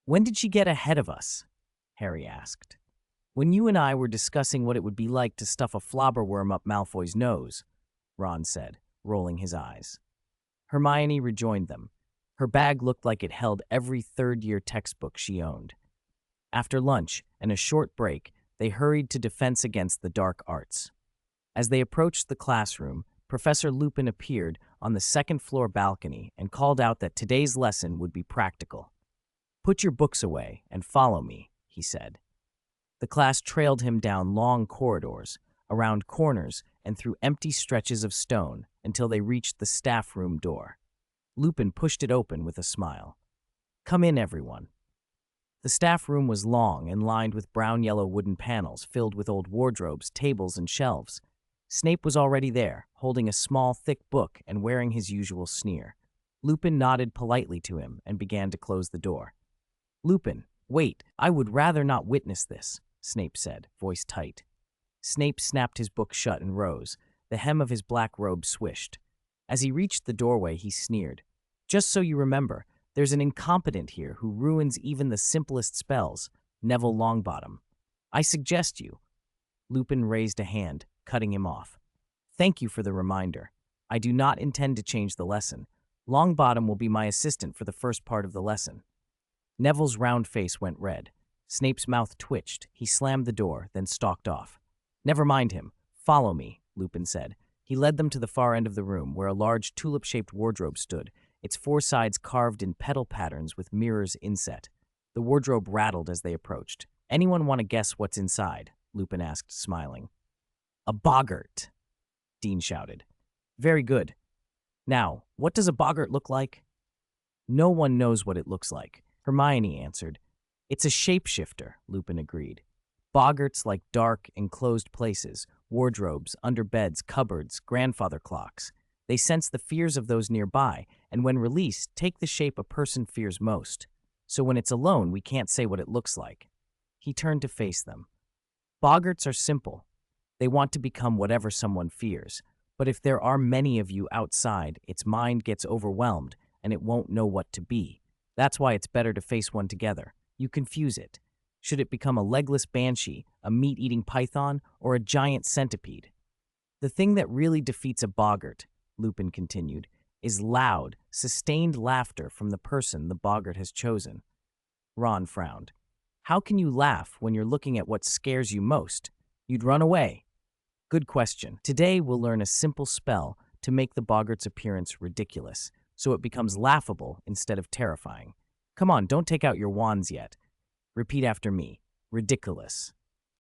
"When did she get ahead of us?" Harry asked. "When you and I were discussing what it would be like to stuff a flobberworm up Malfoy's nose," Ron said, rolling his eyes. Hermione rejoined them. Her bag looked like it held every third-year textbook she owned. After lunch and a short break, they hurried to Defense Against the Dark Arts. As they approached the classroom, Professor Lupin appeared on the second-floor balcony and called out that today's lesson would be practical. "Put your books away and follow me," he said. The class trailed him down long corridors, around corners, and through empty stretches of stone until they reached the staff room door. Lupin pushed it open with a smile. "Come in, everyone." The staff room was long and lined with brown-yellow wooden panels filled with old wardrobes, tables, and shelves. Snape was already there, holding a small, thick book and wearing his usual sneer. Lupin nodded politely to him and began to close the door. "Lupin, wait, I would rather not witness this," Snape said, voice tight. Snape snapped his book shut and rose. The hem of his black robe swished. As he reached the doorway, he sneered. "Just so you remember, there's an incompetent here who ruins even the simplest spells, Neville Longbottom. I suggest you—" Lupin raised a hand, cutting him off. "Thank you for the reminder. I do not intend to change the lesson. Longbottom will be my assistant for the first part of the lesson." Neville's round face went red. Snape's mouth twitched. He slammed the door, then stalked off. "Never mind him. Follow me," Lupin said. He led them to the far end of the room, where a large tulip-shaped wardrobe stood, its four sides carved in petal patterns with mirrors inset. The wardrobe rattled as they approached. "Anyone want to guess what's inside?" Lupin asked, smiling. "A boggart," Dean shouted. "Very good. Now, what does a boggart look like?" "No one knows what it looks like," Hermione answered. "It's a shapeshifter," Lupin agreed. "Boggarts like dark, enclosed places, wardrobes, under beds, cupboards, grandfather clocks. They sense the fears of those nearby, and when released, take the shape a person fears most. So when it's alone, we can't say what it looks like." He turned to face them. "Boggarts are simple. They want to become whatever someone fears. But if there are many of you outside, its mind gets overwhelmed, and it won't know what to be. That's why it's better to face one together. You confuse it. Should it become a legless banshee, a meat-eating python, or a giant centipede? The thing that really defeats a boggart," Lupin continued, "is loud, sustained laughter from the person the boggart has chosen." Ron frowned. "How can you laugh when you're looking at what scares you most? You'd run away." "Good question. Today we'll learn a simple spell to make the boggart's appearance ridiculous, so it becomes laughable instead of terrifying. Come on, don't take out your wands yet. Repeat after me. Ridiculous."